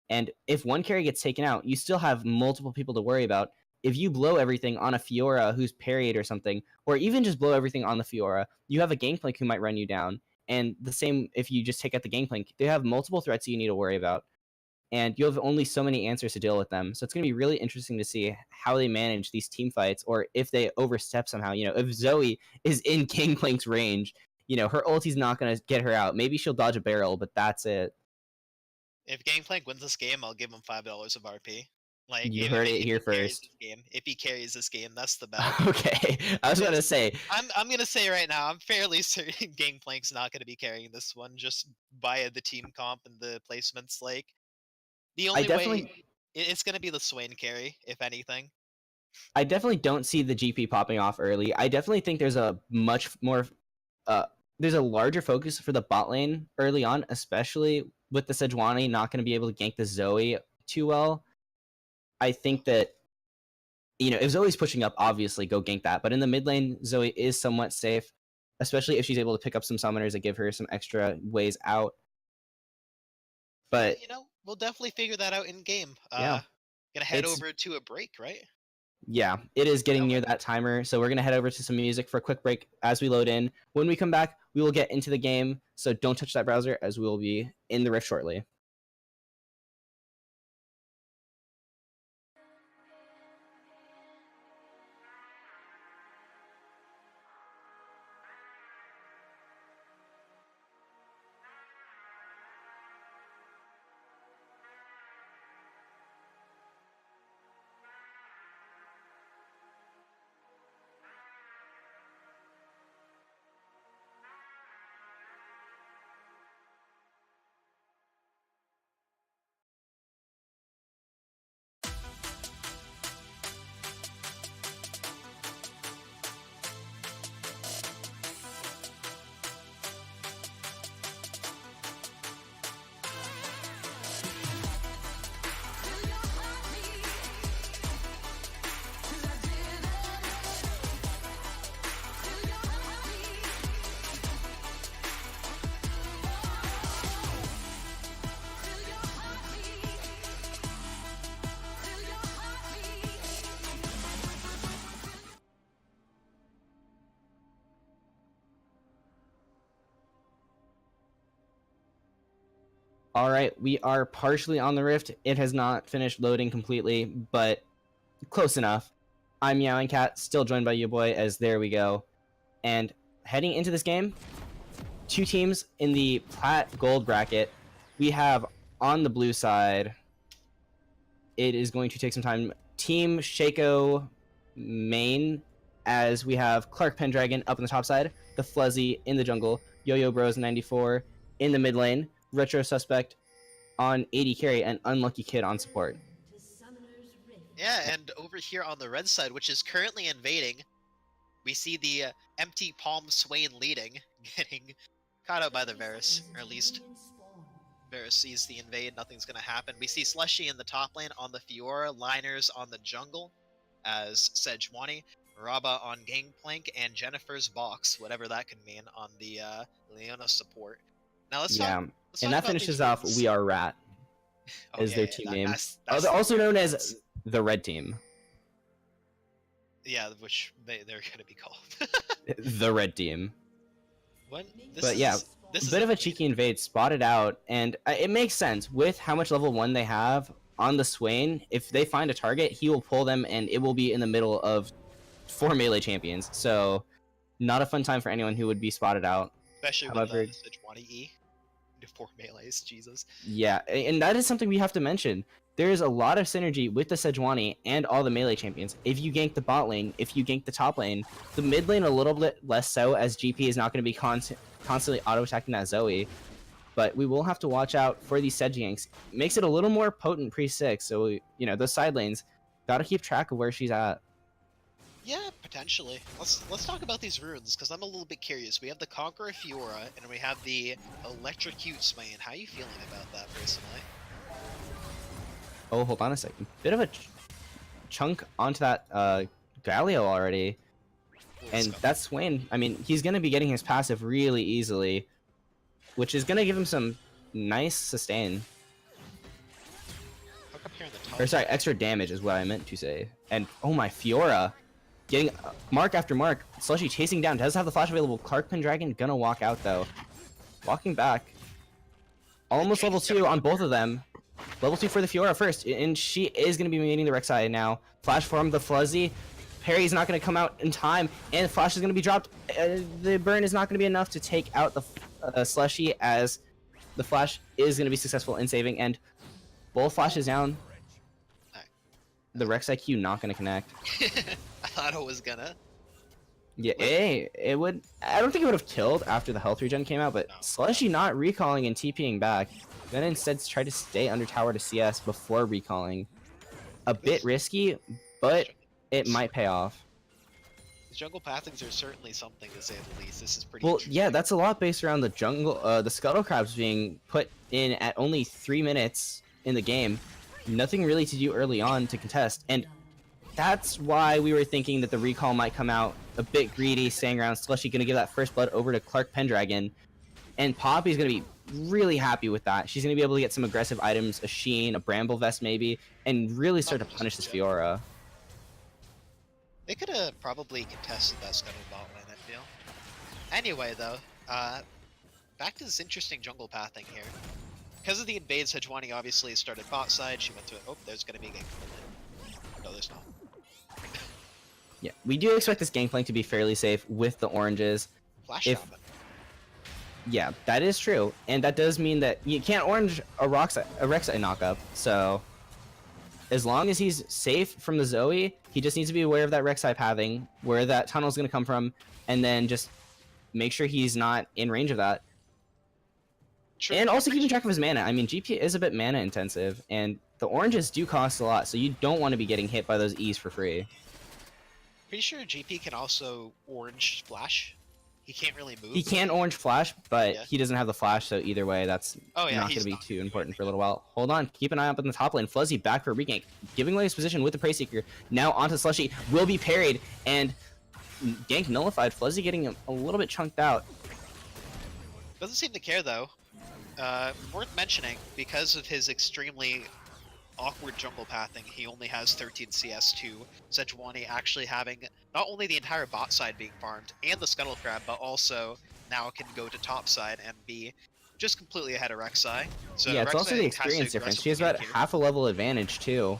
And if one carry gets taken out, you still have multiple people to worry about. If you blow everything on a Fiora who's parried or something, or even just blow everything on the Fiora, you have a Gangplank who might run you down. And the same if you just take out the Gangplank, they have multiple threats you need to worry about. And you have only so many answers to deal with them. So it's going to be really interesting to see how they manage these team fights, or if they overstep somehow. If Zoe is in Gangplank's range, her ulti's not going to get her out. Maybe she'll dodge a barrel, but that's it. If Gangplank wins this game, I'll give him $5 of RP. Like, You if- heard if it he here carries first. this game. If he carries this game, that's the bet. Okay, I was going to say, I'm gonna say right now, I'm fairly certain Gangplank's not gonna be carrying this one just via the team comp and the placements. Like, the only way it's gonna be the Swain carry, if anything. I definitely don't see the GP popping off early. I definitely think there's a much more, there's a larger focus for the bot lane early on, especially with the Sejuani not going to be able to gank the Zoe too well. I think that, if Zoe's pushing up, obviously go gank that. But in the mid lane, Zoe is somewhat safe, especially if she's able to pick up some summoners that give her some extra ways out. But We'll definitely figure that out in game. Yeah. Gonna head It's- over to a break, right? yeah, it is getting near that timer, so we're going to head over to some music for a quick break as we load in. When we come back, we will get into the game, so don't touch that browser as we will be in the Rift shortly. All right, we are partially on the Rift. It has not finished loading completely, but close enough. I'm Meowing Cat, still joined by you boy, as there we go. And heading into this game, two teams in the Plat Gold bracket. We have on the blue side, it is going to take some time. Team Shaco main, as we have Clark Pendragon up on the top side, the Fluzzy in the jungle, Yo-Yo Bros 94 in the mid lane, Retro Suspect on 80 carry, and Unlucky Kid on support. Yeah, and over here on the red side, which is currently invading, we see the empty Palm Swain leading, getting caught out by the Varus, or at least Varus sees the invade, nothing's gonna happen. We see Slushy in the top lane on the Fiora, Liners on the jungle as Sejuani, Raba on Gangplank, and Jennifer's Box, whatever that can mean, on the Leona support. Now let's talk. Let's And talk that about these finishes off wins. We Are Rat Oh, as yeah, their yeah, team that- name. that's Also the known wins. as the Red Team. Yeah, which they're gonna be called. The Red Team. What? But yeah, this a bit of a cheeky invade spotted out, and it makes sense with how much level 1 they have on the Swain. If they find a target, he will pull them, and it will be in the middle of 4 melee champions. So Not a fun time for anyone who would be spotted out. Especially However- with the Sejuani E. The 4 melees, Jesus. Yeah, and that is something we have to mention. There is a lot of synergy with the Sejuani and all the melee champions. If you gank the bot lane, if you gank the top lane, the mid lane a little bit less so, as GP is not going to be constantly auto-attacking that Zoe. But we will have to watch out for these Sej ganks. Makes it a little more potent pre-6, so, you know, those side lanes, got to keep track of where she's at. Yeah, potentially. Let's talk about these runes, because I'm a little bit curious. We have the Conqueror Fiora, and we have the Electrocute Swain. How are you feeling about that, personally? Oh, hold on a second. Bit of a chunk onto that Galio already. And that's Swain. I mean, he's going to be getting his passive really easily, which is going to give him some nice sustain. Hook up here in the top. Or sorry, extra damage is what I meant to say. And oh my, Fiora. Getting mark after mark. Slushy chasing down. Does have the flash available. Clark Pendragon gonna walk out though. Walking back. Almost level 2 on both of them. Level 2 for the Fiora first. And she is gonna be meeting the Rek'Sai now. Flash form the Fluzzy. Parry's not gonna come out in time. And the flash is gonna be dropped. The burn is not gonna be enough to take out the Slushy, as the flash is gonna be successful in saving. And both flashes down. The Rek'Sai Q not gonna connect. I thought it was gonna. Yeah, it would. I don't think it would have killed after the health regen came out, but No. Slushy not recalling and TPing back, then instead tried to stay under tower to CS before recalling. A bit risky, but it might pay off. The jungle pathings are certainly something, to say the least. This is pretty Well, interesting. yeah, that's a lot based around the jungle, the scuttle crabs being put in at only 3 minutes in the game. Nothing really to do early on to contest, and that's why we were thinking that the recall might come out a bit greedy, staying around. Slushy gonna give that first blood over to Clark Pendragon, and Poppy's gonna be really happy with that. She's gonna be able to get some aggressive items, a Sheen, a Bramble Vest maybe, and really start to punish this Fiora. They could have probably contested that scuttle bot lane, I feel. Anyway, though, back to this interesting jungle pathing here. Because of the invade, Sejuani obviously started bot side. She went to it. Oh, there's gonna be a gank. No, there's not. Yeah, we do expect this gangplank to be fairly safe with the oranges. Flash If- shaman. Yeah, that is true, and that does mean that you can't orange a Rek'Sai knockup. So, as long as he's safe from the Zoe, he just needs to be aware of that Rek'Sai pathing, where that tunnel is going to come from, and then just make sure he's not in range of that. True. And also keeping track of his mana. I mean, GP is a bit mana intensive, and the oranges do cost a lot, so you don't want to be getting hit by those E's for free. Pretty sure GP can also orange flash. He can't really move. He can orange flash, but Yeah. he doesn't have the flash, so either way, that's Oh yeah, not going he's to be not too gonna do important for a anything. little while. Hold on, keep an eye up in the top lane. Fluzzy back for a regank, giving away his position with the Prey Seeker. Now onto Slushy, will be parried, and gank nullified. Fluzzy getting a little bit chunked out. Doesn't seem to care though. Worth mentioning, because of his extremely awkward jungle pathing, he only has 13 CS2. Sejuani actually having not only the entire bot side being farmed and the scuttle crab, but also now can go to top side and be just completely ahead of Rek'Sai. So Yeah, it's also Rek'Sai the has to experience difference. She has aggressively about gank here. half a level advantage, too.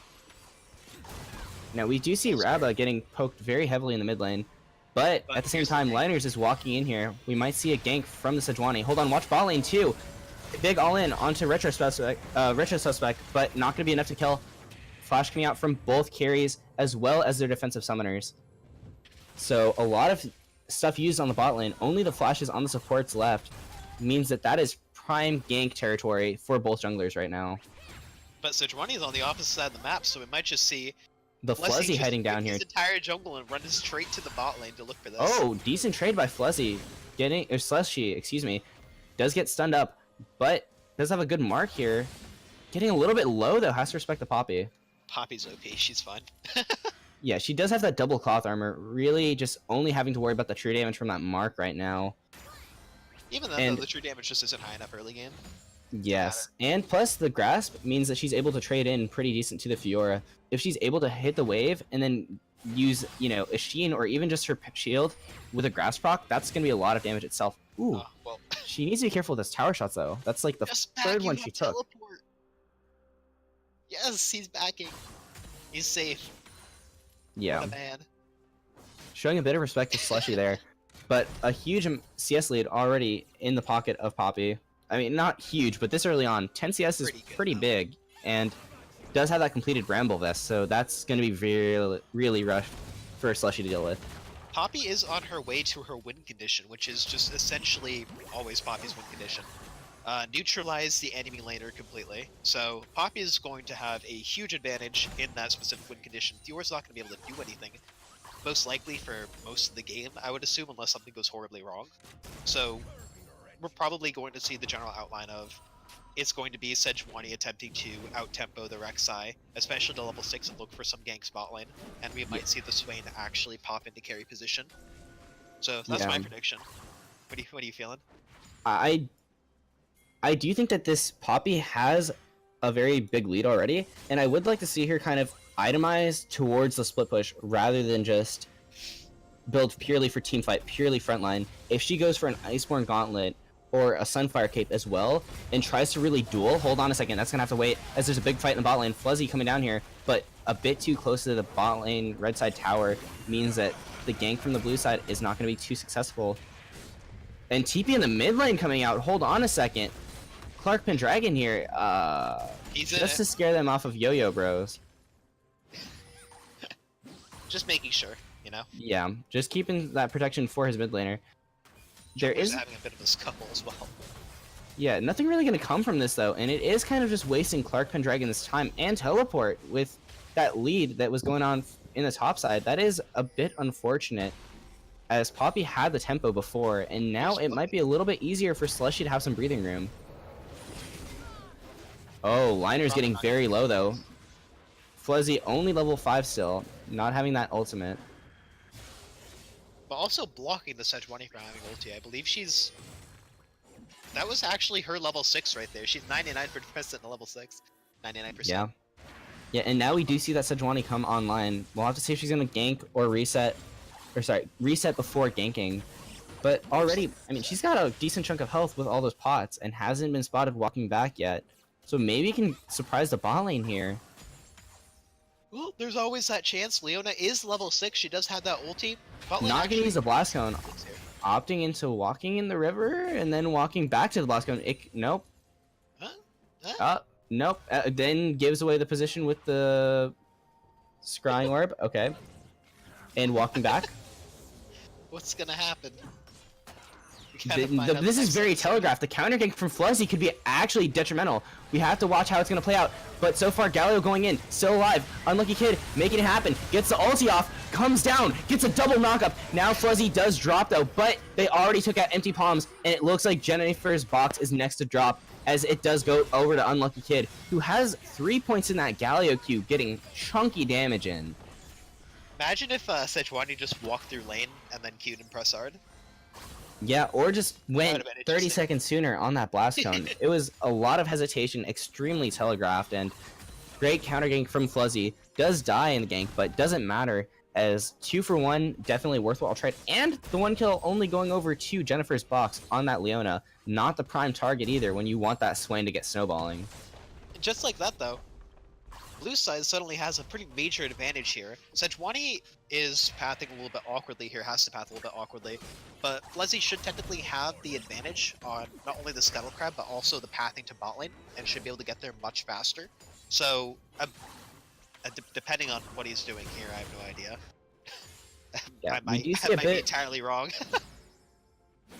Now, we do see Rabba getting poked very heavily in the mid lane, but at the same here's the time, gank. Liners is walking in here. We might see a gank from the Sejuani. Hold on, watch bot lane, too. Big all-in onto Retro Suspect, but not going to be enough to kill. Flash coming out from both carries, as well as their defensive summoners. So, a lot of stuff used on the bot lane, only the flashes on the supports left, means that is prime gank territory for both junglers right now. But Sejuani is on the opposite side of the map, so we might just see The Fluzzy Fluzzy just heading down pick here. his entire jungle and run straight to the bot lane to look for this. Oh, decent trade by Fluzzy. Or Slushy, excuse me. Does get stunned up, but does have a good mark here. Getting a little bit low, though. Has to respect the Poppy. Poppy's OP, she's fine. Yeah, she does have that double cloth armor. Really just only having to worry about the true damage from that mark right now. Even then, And- though, the true damage just isn't high enough early game. Yes, and plus the grasp means that she's able to trade in pretty decent to the Fiora. If she's able to hit the wave and then use, you know, a Sheen or even just her shield with a grasp proc, that's going to be a lot of damage itself. Ooh, Well, she needs to be careful with those tower shots though. That's like the just third back, one you she have took. teleport. Yes, he's backing. He's safe. Yeah, What a man. showing a bit of respect to Slushy there. But a huge CS lead already in the pocket of Poppy. I mean, not huge, but this early on, 10 CS is pretty big, and does have that completed Bramble Vest, so that's going to be really rough for Slushy to deal with. Poppy is on her way to her win condition, which is just essentially always Poppy's win condition. Neutralize the enemy laner completely. So Poppy is going to have a huge advantage in that specific win condition. Theor's not going to be able to do anything, most likely for most of the game, I would assume, unless something goes horribly wrong. So we're probably going to see the general outline of it's going to be Sejuani attempting to out-tempo the Rek'Sai, especially to level 6 and look for some gank spot lane, and we might see the Swain actually pop into carry position. So that's my prediction. What are you feeling? I do think that this Poppy has a very big lead already, and I would like to see her kind of itemize towards the split push rather than just build purely for teamfight, purely frontline. If she goes for an Iceborne Gauntlet or a Sunfire Cape as well, and tries to really duel, hold on a second, that's gonna have to wait, as there's a big fight in the bot lane. Fuzzy coming down here, but a bit too close to the bot lane red side tower means that the gank from the blue side is not gonna be too successful. And TP in the mid lane coming out, hold on a second. Clark Pendragon here, just to scare them off of Yo-Yo Bros. Just making sure, you know? Yeah, just keeping that protection for his mid laner. There is having a bit of a scuffle as well. Yeah, nothing really going to come from this though, and it is kind of just wasting Clark Pendragon's time and teleport with that lead that was going on in the top side. That is a bit unfortunate, as Poppy had the tempo before, and now it might be a little bit easier for Slushy to have some breathing room. Oh, Liner's getting very low though. Fluzzy only level 5 still, not having that ultimate. But also blocking the Sejuani from having ulti. I believe she's... That was actually her level 6 right there. She's 99% in level 6. 99%. Yeah. Yeah, and now we do see that Sejuani come online. We'll have to see if she's going to gank or reset. Or sorry, reset before ganking. But already, I mean, she's got a decent chunk of health with all those pots and hasn't been spotted walking back yet. So maybe can surprise the bot lane here. Well, there's always that chance. Leona is level 6. She does have that ulti. Not gonna use a blast cone. Opting into walking in the river and then walking back to the blast cone. Nope. Huh? Nope. Then gives away the position with the scrying orb. Okay. And walking back. What's gonna happen? This is very telegraphed. The counter gank from Fluzzy could be actually detrimental. We have to watch how it's going to play out. But so far, Galio going in, still alive. Unlucky Kid making it happen. Gets the ulti off, comes down, gets a double knockup. Now Fluzzy does drop though, but they already took out empty palms, and it looks like Jennifer's box is next to drop, as it does go over to Unlucky Kid, who has 3 points in that Galio queue, getting chunky damage in. Imagine if Sejuani just walked through lane and then queued and press hard. Yeah, or just went 30 seconds sooner on that blast cone. It was a lot of hesitation, extremely telegraphed, and great counter gank from Fluzzy. Does die in the gank, but doesn't matter, as 2 for 1, definitely worthwhile trade. And the 1 kill only going over to Jennifer's box on that Leona. Not the prime target either when you want that Swain to get snowballing. Just like that though, blue side suddenly has a pretty major advantage here. Sejuani is pathing a little bit awkwardly here, has to path a little bit awkwardly, but Fluzzy should technically have the advantage on not only the Scuttle Crab, but also the pathing to bot lane, and should be able to get there much faster. So, depending on what he's doing here, I have no idea. Yeah, I might be entirely wrong.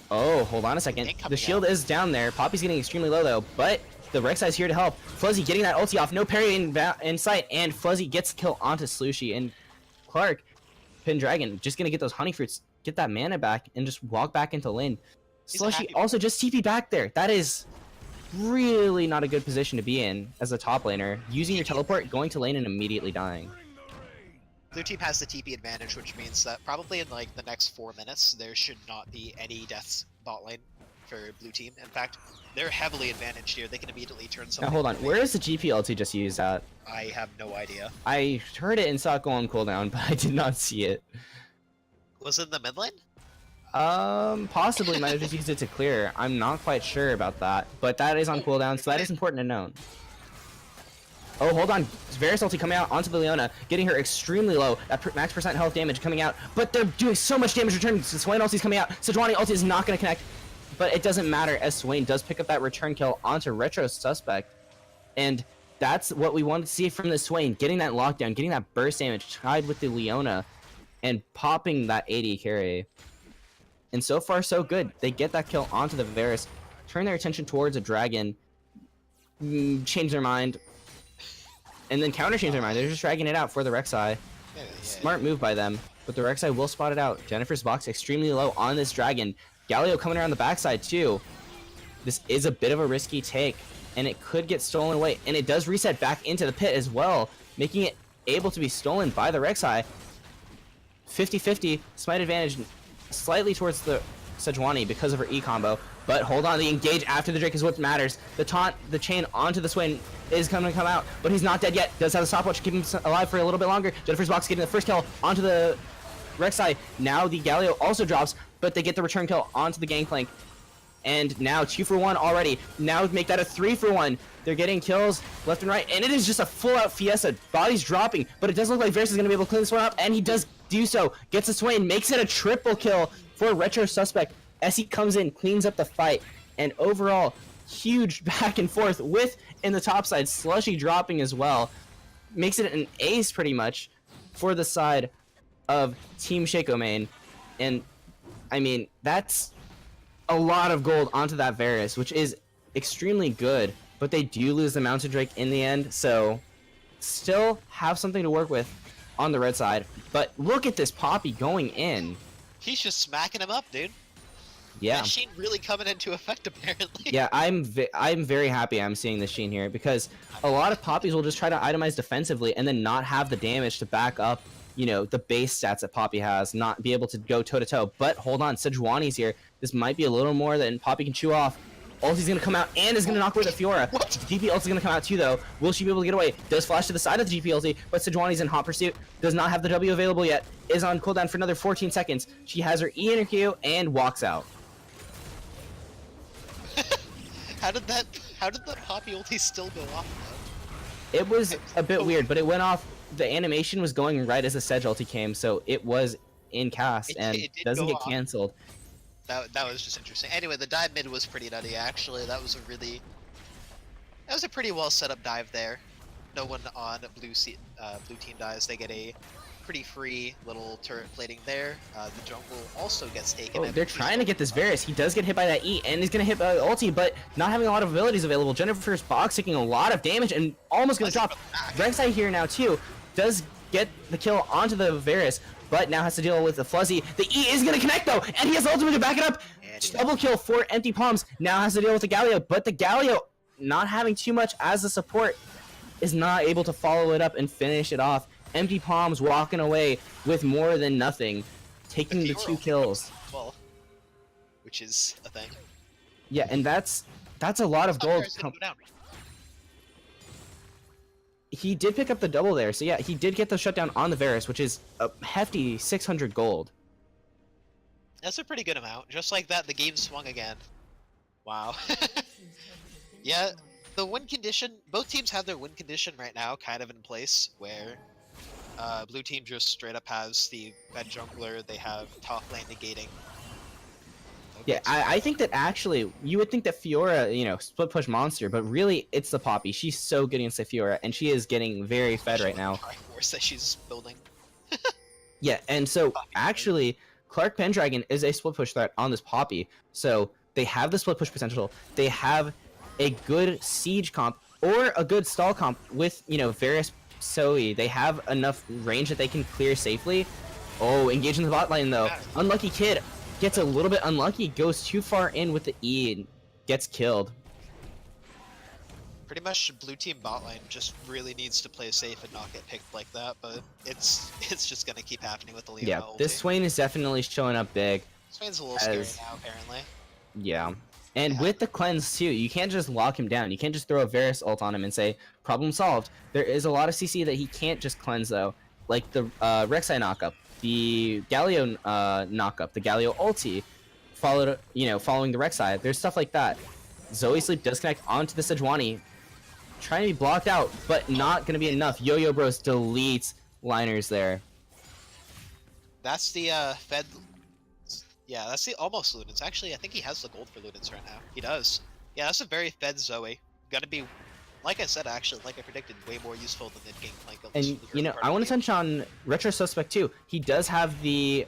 Oh, hold on a second. The shield is down there. Poppy's getting extremely low though, but the Rek'Sai's here to help. Fluzzy getting that ulti off, no parry in sight, and Fluzzy gets the kill onto Slushy, and Clark Pendragon just gonna get those honey fruits, get that mana back, and just walk back into lane. Slushy also just TP back there. That is really not a good position to be in as a top laner. Using your teleport, going to lane, and immediately dying. Blue team has the TP advantage, which means that probably in like the next 4 minutes, there should not be any deaths bot lane for blue team. In fact, they're heavily advantaged here. They can immediately turn something. Now hold on, where is the GP ulti just used at? I have no idea. I heard it and saw it go on cooldown, but I did not see it. Was it in the mid lane? Possibly might have just used it to clear. I'm not quite sure about that, but that is on cooldown, so that is important to note. Oh, hold on. Varus ulti coming out onto the Leona, getting her extremely low at max percent health damage coming out, but they're doing so much damage returning. Swain ulti's coming out. Sejuani ulti is not going to connect, but it doesn't matter as Swain does pick up that return kill onto Retro Suspect. And that's what we wanted to see from the Swain, getting that lockdown, getting that burst damage tied with the Leona, and popping that AD carry. And so far, so good. They get that kill onto the Varus, turn their attention towards a dragon, change their mind, and then counter change their mind. They're just dragging it out for the Rek'Sai. Smart move by them, but the Rek'Sai will spot it out. Jennifer's box extremely low on this dragon. Galio coming around the backside too. This is a bit of a risky take, and it could get stolen away. And it does reset back into the pit as well, making it able to be stolen by the Rek'Sai. 50-50, smite advantage slightly towards the Sejuani because of her E combo. But hold on, the engage after the Drake is what matters. The taunt, the chain onto the Swain is going to come out, but he's not dead yet. Does have a stopwatch to keep him alive for a little bit longer. Jennifer's box getting the first kill onto the Rek'Sai. Now the Galio also drops, but they get the return kill onto the Gangplank. And now 2 for 1 already. Now make that a 3 for 1. They're getting kills left and right, and it is just a full-out Fiesta. Body's dropping, but it does look like Varus is going to be able to clean this one up, and he does do so. Gets a Swain, makes it a triple kill for Retro Suspect as he comes in, cleans up the fight, and overall, huge back and forth with, in the top side, Slushy dropping as well. Makes it an ace, pretty much, for the side of Team Shaco main. And, I mean, that's a lot of gold onto that Varus, which is extremely good, but they do lose the Mountain Drake in the end, so still have something to work with on the red side. But look at this Poppy going in. He's just smacking him up, dude. Yeah. That Sheen really coming into effect, apparently. Yeah, I'm very happy I'm seeing the Sheen here, because a lot of Poppies will just try to itemize defensively and then not have the damage to back up, you know, the base stats that Poppy has, not be able to go toe-to-toe. But hold on, Sejuani's here. This might be a little more than Poppy can chew off. Ulti's gonna come out and is gonna knock away the Fiora. What? GP ulti's gonna come out too, though. Will she be able to get away? Does flash to the side of the GP ulti, but Sejuani's in hot pursuit. Does not have the W available yet. Is on cooldown for another 14 seconds. She has her E in her Q and walks out. How did that Poppy ulti still go off, though? It was a bit weird, but it went off. The animation was going right as the Sedge ulti came, so it was in cast and it did doesn't go get off. canceled. That was just interesting. Anyway, the dive mid was pretty nutty, actually. That was a pretty well set up dive there. No one on blue team dies. They get a pretty free little turret plating there. The jungle also gets taken. Oh, they're trying to get this Varus. He does get hit by that E, and he's gonna hit by the ulti, but not having a lot of abilities available. Jennifer's box taking a lot of damage and almost gonna drop. Rek'Sai here now too does get the kill onto the Varus, but now has to deal with the Fuzzy. The E is gonna connect though, and he has ultimate to back it up. Double kill for Empty Palms. Now has to deal with the Galio, but the Galio, not having too much as a support, is not able to follow it up and finish it off. Empty Palms walking away with more than nothing, taking the 2 kills. Well, which is a thing. Yeah, and that's a lot of gold. Go down. He did pick up the double there, so yeah, he did get the shutdown on the Varus, which is a hefty 600 gold. That's a pretty good amount. Just like that, the game swung again. Wow. Yeah, the win condition, both teams have their win condition right now kind of in place, where blue team just straight up has the red jungler, they have top lane negating. Yeah, I think that actually, you would think that Fiora, you know, split push monster, but really it's the Poppy. She's so good against the Fiora, and she is getting very fed right now. Force that she's building. Yeah, and so actually, Clark Pendragon is a split push threat on this Poppy. So they have the split push potential. They have a good siege comp or a good stall comp with, you know, Varus, Zoe. They have enough range that they can clear safely. Oh, engage in the bot lane though. Unlucky Kid gets a little bit unlucky, goes too far in with the E and gets killed. Pretty much blue team bot lane just really needs to play safe and not get picked like that, but it's just gonna keep happening with the Leona Yeah, ulti. this Swain is definitely showing up big. Swain's a little scary now, apparently. Yeah. And with the cleanse too, you can't just lock him down. You can't just throw a Varus ult on him and say, problem solved. There is a lot of CC that he can't just cleanse though. Like the Rek'Sai knockup, the Galio knockup, the Galio ulti, following the Rek'Sai. There's stuff like that. Zoe Sleep does connect onto the Sejuani. trying to be blocked out, but not gonna be enough. Yo-Yo Bros deletes liners there. That's the Fed. Yeah, that's the almost Ludens. Actually, I think he has the gold for Ludens right now. He does. Yeah, that's a very Fed Zoe. Gotta be, like I said, actually, like I predicted, way more useful than the Gangplank. And you know, I want to touch on Retro Suspect too. He does have the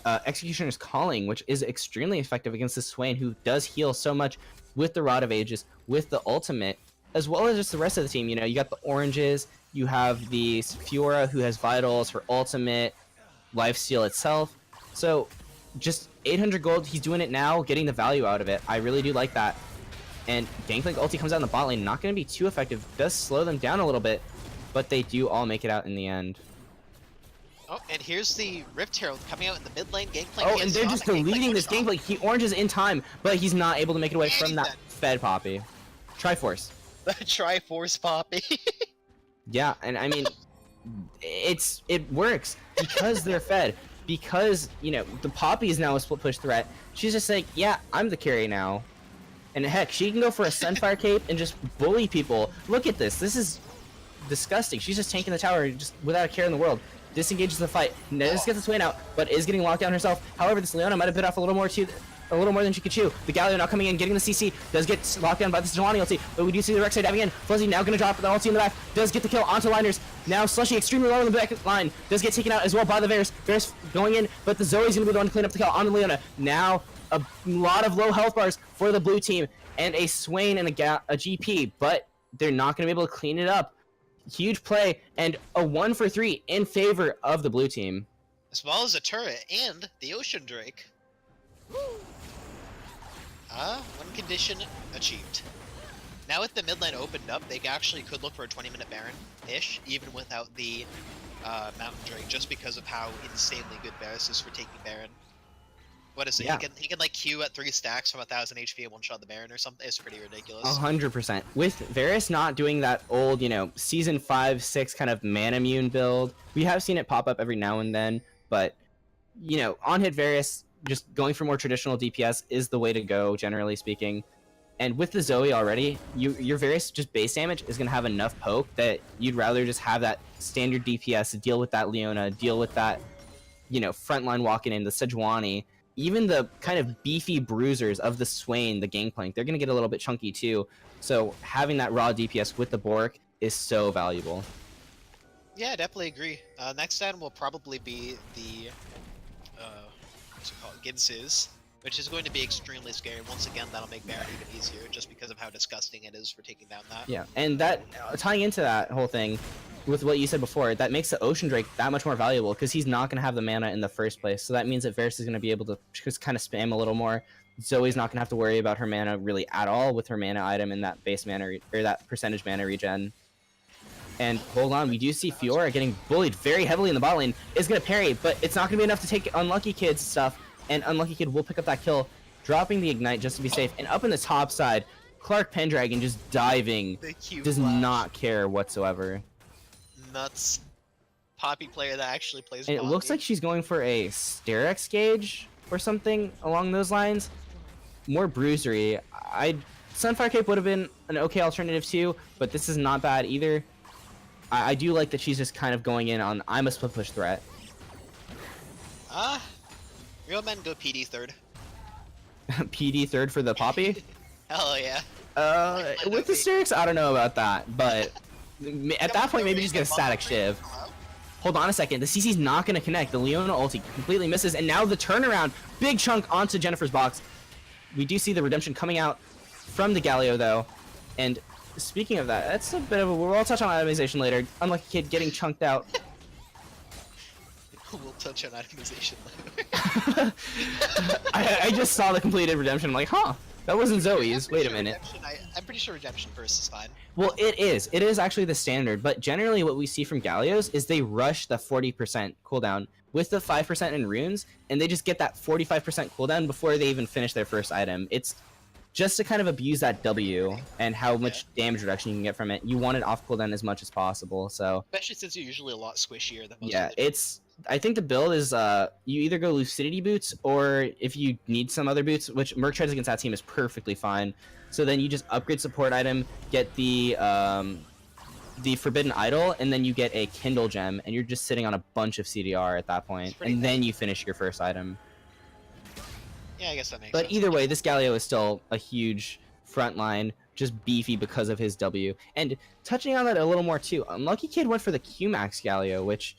Executioner's Calling, which is extremely effective against the Swain, who does heal so much with the Rod of Ages, with the ultimate, as well as just the rest of the team. You know, you got the oranges, you have the Fiora, who has vitals, her ultimate, lifesteal itself. So just 800 gold, he's doing it now, getting the value out of it. I really do like that. And Gangplank ulti comes out in the bot lane, not going to be too effective, does slow them down a little bit, but they do all make it out in the end. Oh, and here's the Rift Herald coming out in the mid lane. Gangplank. Oh, and they're just deleting this Gangplank. He oranges in time, but he's not able to make it away from that Fed Poppy. Triforce. The Triforce Poppy. Yeah, and I mean, it works because they're fed. Because, you know, the Poppy is now a split push threat. She's just like, yeah, I'm the carry now. And heck, she can go for a Sunfire Cape and just bully people. Look at this. This is disgusting. She's just tanking the tower just without a care in the world. Disengages the fight. Does get the Swain out, but is getting locked down herself. However, this Leona might have bit off a little more than she could chew. The Galio now coming in, getting the CC. Does get locked down by the Sejuani ulti, but we do see the Rek'Sai diving in. Fuzzy now gonna drop the ulti in the back. Does get the kill onto liners. Now Slushy extremely low in the back line. Does get taken out as well by the Varus. Varus going in, but the Zoe's gonna be the one to clean up the kill on the Leona. Now a lot of low health bars for the blue team, and a Swain and a GP, but they're not gonna be able to clean it up. Huge play, and a 1 for 3 in favor of the blue team. As well as a turret and the Ocean Drake. One condition achieved. Now with the mid lane opened up, they actually could look for a 20-minute Baron-ish, even without the Mountain Drake, just because of how insanely good Varus is for taking Baron. What is it? Yeah. He can like Q at 3 stacks from 1000 HP and one-shot the Baron or something. It's pretty ridiculous. 100%. With Varus not doing that old, you know, season 5, 6 kind of mana immune build, we have seen it pop up every now and then, but, you know, on-hit Varus, just going for more traditional DPS is the way to go, generally speaking. And with the Zoe already, your Varus just base damage is going to have enough poke that you'd rather just have that standard DPS, deal with that Leona, deal with that, you know, frontline walking in, the Sejuani. Even the kind of beefy bruisers of the Swain, the Gangplank, they're going to get a little bit chunky too. So having that raw DPS with the Bork is so valuable. Yeah, I definitely agree. Next item will probably be the, what's it called, Ginses, which is going to be extremely scary. Once again, that'll make Baron even easier, just because of how disgusting it is for taking down that. Yeah, and that, tying into that whole thing, with what you said before, that makes the Ocean Drake that much more valuable, because he's not going to have the mana in the first place. So that means that Varus is going to be able to just kind of spam a little more. Zoe's not going to have to worry about her mana really at all with her mana item in that base mana, or that percentage mana regen. And hold on, we do see Fiora getting bullied very heavily in the bot lane. Is going to parry, but it's not going to be enough to take Unlucky Kid's stuff. And Unlucky Kid will pick up that kill, dropping the Ignite just to be safe. And up in the top side, Clark Pendragon just diving, does not care whatsoever. Nuts. Poppy player that actually plays And it Poppy. looks like she's going for a Sterex gauge or something along those lines. More bruisery. Sunfire Cape would have been an okay alternative too, but this is not bad either. I do like that she's just kind of going in on, I'm a split push threat. Real men go PD third. PD third for the Poppy? Hell yeah. With the Sterex, I don't know about that, but at that point, maybe just get a static Shiv. Hold on a second, the CC's not going to connect. The Leona ulti completely misses, and now the turnaround, big chunk onto Jennifer's box. We do see the redemption coming out from the Galio, though, and speaking of that, that's a bit of a, we'll touch on itemization later. Unlucky Kid getting chunked out. We'll touch on itemization later. I just saw the completed redemption, I'm like, huh, that wasn't Zoe's, wait a minute. I'm pretty sure redemption first is fine. Well, it is actually the standard, but generally what we see from Galios is they rush the 40% cooldown with the 5% in runes, and they just get that 45% cooldown before they even finish their first item. It's just to kind of abuse that W and how much damage reduction you can get from it. You want it off cooldown as much as possible, so... Especially since you're usually a lot squishier than most yeah, of the I think the build is you either go Lucidity boots, or if you need some other boots, which Merc Treads against that team is perfectly fine. So then you just upgrade support item, get the Forbidden Idol, and then you get a Kindle gem, and you're just sitting on a bunch of CDR at that point, and then you finish your first item. Yeah, I guess that makes But sense. either way, this Galio is still a huge front line, just beefy because of his W. And touching on that a little more too, Unlucky Kid went for the Q-Max Galio, which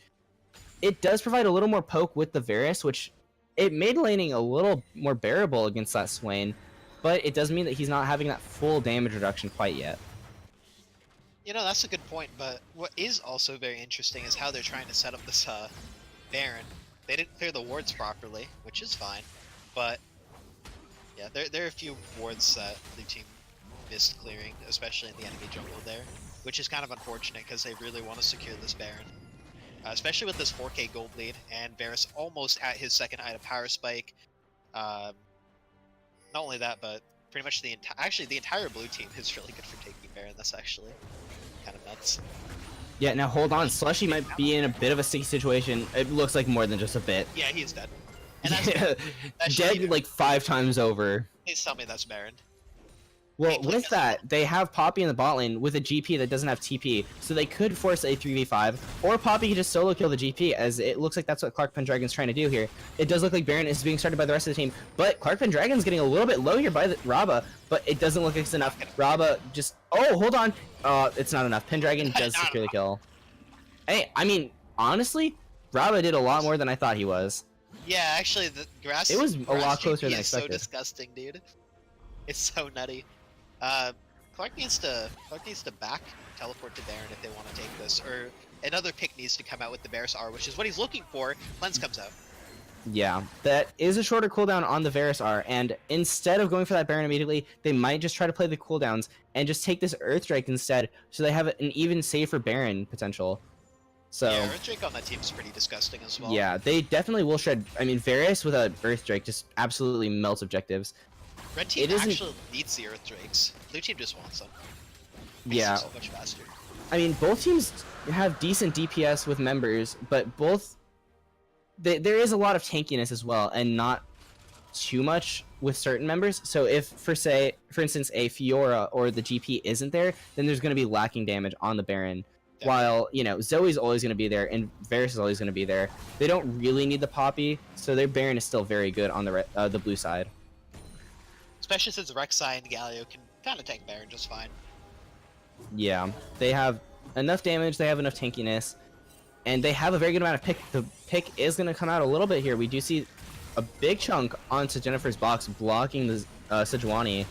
it does provide a little more poke with the Varus, which it made laning a little more bearable against that Swain, but it does mean that he's not having that full damage reduction quite yet. You know, that's a good point, but what is also very interesting is how they're trying to set up this Baron. They didn't clear the wards properly, which is fine, but yeah, there are a few wards that the team missed clearing, especially in the enemy jungle there, which is kind of unfortunate because they really want to secure this Baron. Especially with this 4k gold lead, and Varus almost at his second item power spike. Not only that, but pretty much the entire blue team is really good for taking Baron. That's actually kind of nuts. Yeah, now hold on, Slushy might be in a bit of a sticky situation. It looks like more than just a bit. Yeah, he's dead. And that's Dead like 5 times over. Please tell me that's Baron. Well, with that, they have Poppy in the bot lane with a GP that doesn't have TP, so they could force a 3v5, or Poppy could just solo kill the GP, as it looks like that's what Clark Pendragon's trying to do here. It does look like Baron is being started by the rest of the team, but Clark Pendragon's getting a little bit low here by Raba, but it doesn't look like it's enough. Raba just... Oh, hold on! It's not enough. Pendragon does secure the kill. Hey, I mean, honestly, Raba did a lot more than I thought he was. Yeah, actually, the grass... It was a lot closer GP than is so expected. disgusting, dude. It's so nutty. Clark needs to back teleport to Baron if they want to take this, or another pick needs to come out with the Varus R, which is what he's looking for. Cleanse comes out. Yeah, that is a shorter cooldown on the Varus R, and instead of going for that Baron immediately, they might just try to play the cooldowns and just take this Earthdrake instead, so they have an even safer Baron potential. So Yeah, Earthdrake on that team is pretty disgusting as well. yeah, they definitely will shred. I mean, Varus with a Earthdrake just absolutely melts objectives. Red team actually needs the Earthdrakes. Blue team just wants them. Makes Yeah. them so much faster. I mean, both teams have decent DPS with members, but both... there is a lot of tankiness as well, and not too much with certain members. So if, for instance, a Fiora or the GP isn't there, then there's going to be lacking damage on the Baron. Definitely. While, you know, Zoe's always going to be there, and Varus is always going to be there. They don't really need the Poppy, so their Baron is still very good on the blue side. Especially since Rek'Sai and Galio can kind of tank Baron just fine. Yeah, they have enough damage, they have enough tankiness, and they have a very good amount of pick. The pick is going to come out a little bit here. We do see a big chunk onto Jennifer's box blocking the Sejuani,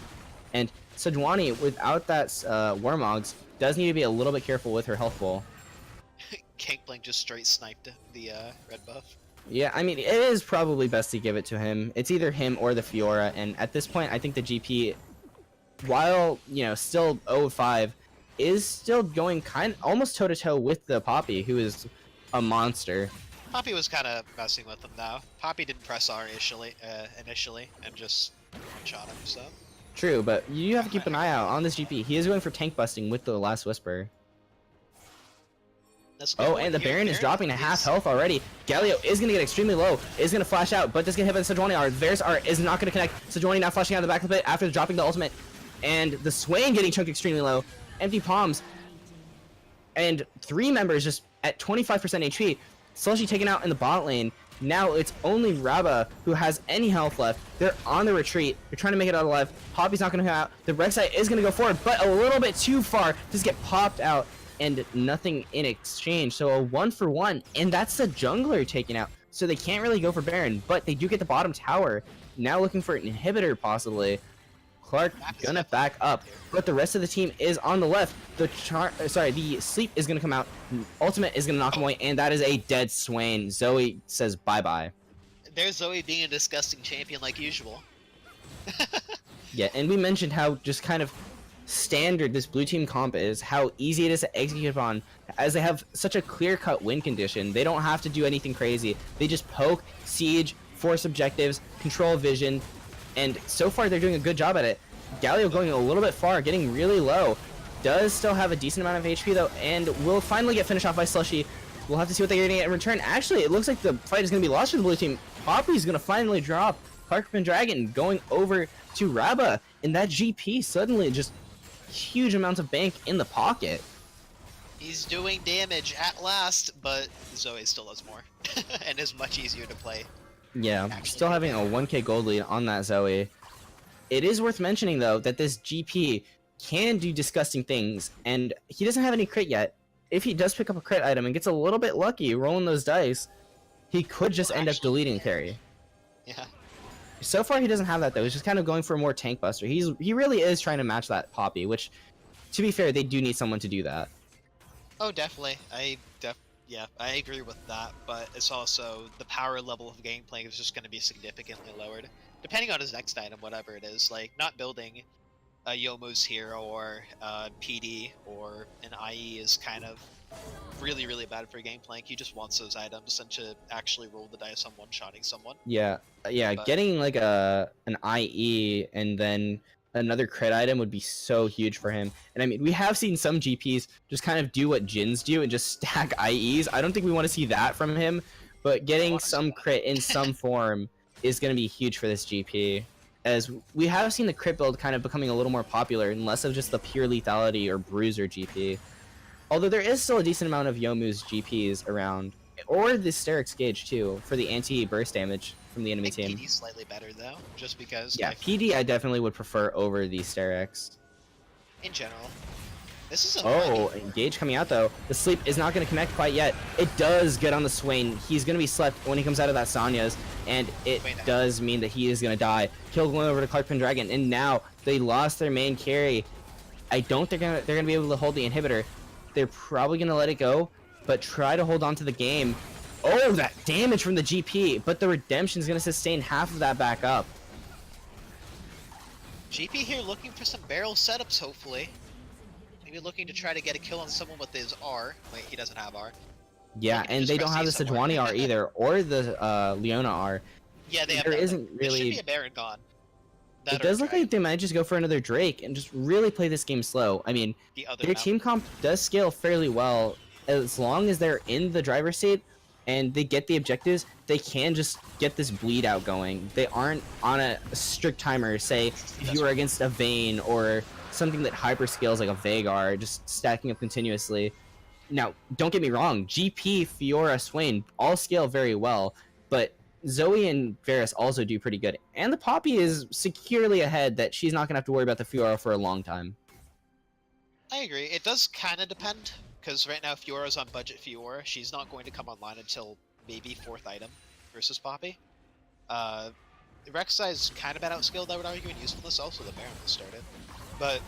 and Sejuani, without that Warmogs, does need to be a little bit careful with her health pool. Gangplank just straight sniped the red buff. Yeah, I mean, it is probably best to give it to him. It's either him or the Fiora, and at this point, I think the GP, while, you know, still 0-5, is still going almost toe-to-toe with the Poppy, who is a monster. Poppy was kind of messing with him now. Poppy didn't press R initially, and just one-shot him, so... True, but you have to keep an eye out on this GP. He is going for tank busting with the Last Whisper. Oh, and the Baron is dropping to half health already. Galio is going to get extremely low, is going to flash out, but does get hit by the Sejuani R. Varus R is not going to connect. Sejuani now flashing out of the back of the pit after dropping the ultimate. And the Swain getting chunked extremely low. Empty palms. And 3 members just at 25% HP. Slushy taken out in the bot lane. Now it's only Raba who has any health left. They're on the retreat. They're trying to make it out alive. Poppy's not going to come out. The Rek'Sai is going to go forward, but a little bit too far. Just get popped out. And nothing in exchange, so a 1-for-1, and that's the jungler taken out, so they can't really go for Baron, but they do get the bottom tower. Now looking for an inhibitor, possibly. Clark gonna back up, but the rest of the team is on the left. The sleep is gonna come out, ultimate is gonna knock him away, and that is a dead Swain. Zoe says bye-bye. There's Zoe being a disgusting champion like usual. Yeah, and we mentioned how just kind of standard this blue team comp is, how easy it is to execute upon, as they have such a clear-cut win condition. They don't have to do anything crazy. They just poke, siege, force objectives, control vision, and so far they're doing a good job at it. Galio going a little bit far, getting really low. Does still have a decent amount of HP though, and will finally get finished off by Slushy. We'll have to see what they're going to get in return. Actually, it looks like the fight is going to be lost for the blue team. Poppy's going to finally drop Clark Pendragon going over to Raba, and that GP suddenly just huge amounts of bank in the pocket. He's doing damage at last, but Zoe still does more and is much easier to play. Yeah, Actually, still having a 1k gold lead on that Zoe. It is worth mentioning, though, that this GP can do disgusting things, and he doesn't have any crit yet. If he does pick up a crit item and gets a little bit lucky rolling those dice, he could just end up deleting carry. Yeah. So far, he doesn't have that, though. He's just kind of going for a more tank buster. He really is trying to match that Poppy, which, to be fair, they do need someone to do that. Oh, definitely. Yeah, I agree with that, but it's also the power level of gameplay is just going to be significantly lowered, depending on his next item, whatever it is. Like, not building a Yomu's hero or PD or an IE is kind of really, really bad for gameplay. He just wants those items and to actually roll the dice on one-shotting someone. Yeah, But- getting like an IE and then another crit item would be so huge for him. And I mean, we have seen some GPs just kind of do what Jins do and just stack IEs. I don't think we want to see that from him, but getting some crit in some form is going to be huge for this GP. As we have seen the crit build kind of becoming a little more popular and less of just the pure lethality or bruiser GP. Although there is still a decent amount of Yomu's GPs around, or the Sterix gauge too, for the anti-burst damage from the enemy I think team. PD's slightly better, though, just because... Yeah, PD I definitely would prefer over the Sterix. In general. This is a Oh, engage coming out though. The sleep is not going to connect quite yet. It does get on the Swain. He's going to be slept when he comes out of that Sanya's, and it does mean that he is going to die. Kill going over to Clark Pendragon, and now they lost their main carry. I don't think they're going to be able to hold the inhibitor. They're probably going to let it go, but try to hold on to the game. Oh, that damage from the GP, but the redemption is going to sustain half of that back up. GP here looking for some barrel setups, hopefully. Maybe looking to try to get a kill on someone with his R. Wait, he doesn't have R. Yeah, Looking to and just they don't press have E the somewhere. Sejuani R either, or the Leona R. Yeah, they have There nothing. isn't There should really- be a Baron gone. It That or does a look dragon. like they might just go for another Drake and just really play this game slow. I mean, The other their map. team comp does scale fairly well. As long as they're in the driver's seat and they get the objectives, they can just get this bleed out going. They aren't on a strict timer, say, if you are against a Vayne or something that hyper scales like a Vagar, just stacking up continuously. Now, don't get me wrong, GP, Fiora, Swain all scale very well, but Zoe and Varus also do pretty good. And the Poppy is securely ahead that she's not going to have to worry about the Fiora for a long time. I agree. It does kind of depend, because right now Fiora's on budget Fiora. She's not going to come online until maybe 4th item versus Poppy. Rek'Sai is kind of been outskilled, I would argue, in usefulness. Also, the Baron has started. But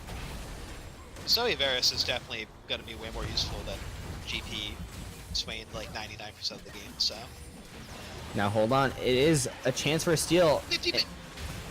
Zoe Varus is definitely going to be way more useful than GP Swain like 99% of the game, so... Now hold on, it is a chance for a steal. 50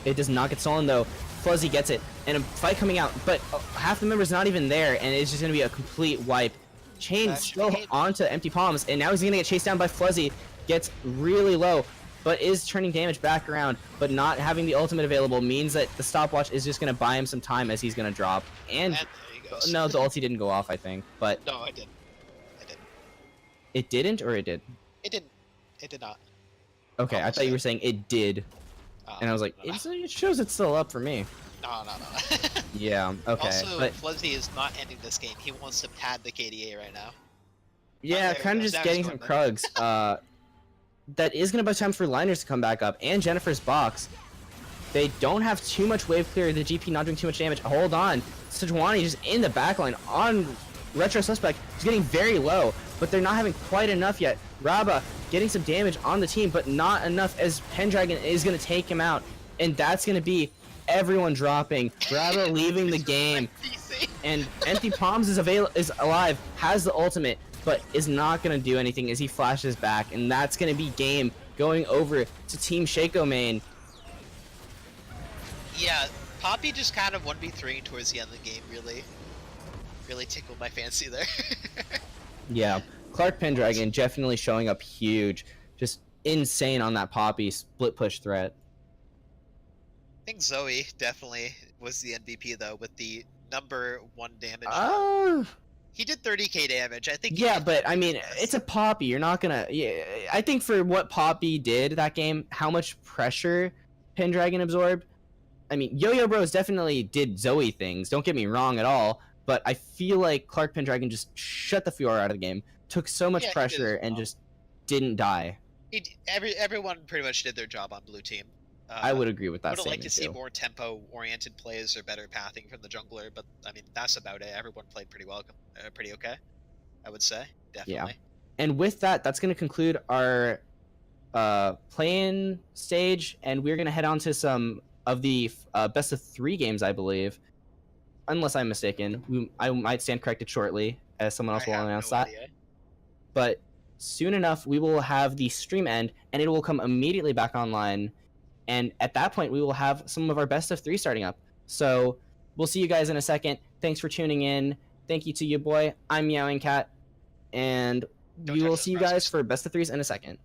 It does not get stolen though. Fuzzy gets it, and a fight coming out, but half the member's not even there, and it's just going to be a complete wipe. Chain That should still be it. onto Empty Palms, and now he's going to get chased down by Fuzzy. Gets really low, but is turning damage back around, but not having the ultimate available means that the stopwatch is just going to buy him some time as he's going to drop. And And there he goes. no, the ulti didn't go off, I think, but No, I did. I did. it didn't, or it did? It didn't. It did not. Okay, I Almost thought you did. were saying it did, and I was like, no, it shows it's still up for me. no. Yeah, okay, Also, but Fuzzy is not ending this game. He wants to pad the KDA right now. yeah, there he kind of goes. just Now he's getting some going Krugs. That is going to buy time for Liners to come back up, and Jennifer's box. They don't have too much wave clear, the GP not doing too much damage. Hold on, Sejuani just in the backline on Retro Suspect. He's getting very low, but they're not having quite enough yet. Raba getting some damage on the team, but not enough as Pendragon is going to take him out, and that's going to be everyone dropping. Raba leaving the game. And Empty Palms is alive, has the ultimate, but is not going to do anything as he flashes back, and that's going to be game going over to Team Shaco main. Yeah, Poppy just kind of 1v3 towards the end of the game, really tickled my fancy there. Yeah, Clark Pendragon definitely showing up huge, just insane on that Poppy split push threat. I think Zoe definitely was the MVP though, with the #1 damage. He did 30k damage. I think. Yeah, but I mean, it's a Poppy. You're not gonna. Yeah, I think for what Poppy did that game, how much pressure Pendragon absorbed. I mean, Yo-Yo Bros definitely did Zoe things. Don't get me wrong at all. But I feel like Clark Pendragon just shut the Fiora out of the game, took so much Yeah, he did pressure, as and well. just didn't die. Everyone pretty much did their job on blue team. I would agree with that Would have liked to see statement too. more tempo-oriented plays or better pathing from the jungler, but I mean that's about it. Everyone played pretty well, pretty okay, I would say, definitely. And with that, that's going to conclude our play-in stage, and we're going to head on to some of the best of 3 games, I believe. Unless I'm mistaken. I might stand corrected shortly, as someone else I will have announce no that. idea. But soon enough, we will have the stream end, and it will come immediately back online. And at that point, we will have some of our best of 3 starting up. So we'll see you guys in a second. Thanks for tuning in. Thank you to you, boy. I'm Meowing Cat. And Don't we touch will those see you browsers. guys for best of 3s in a second.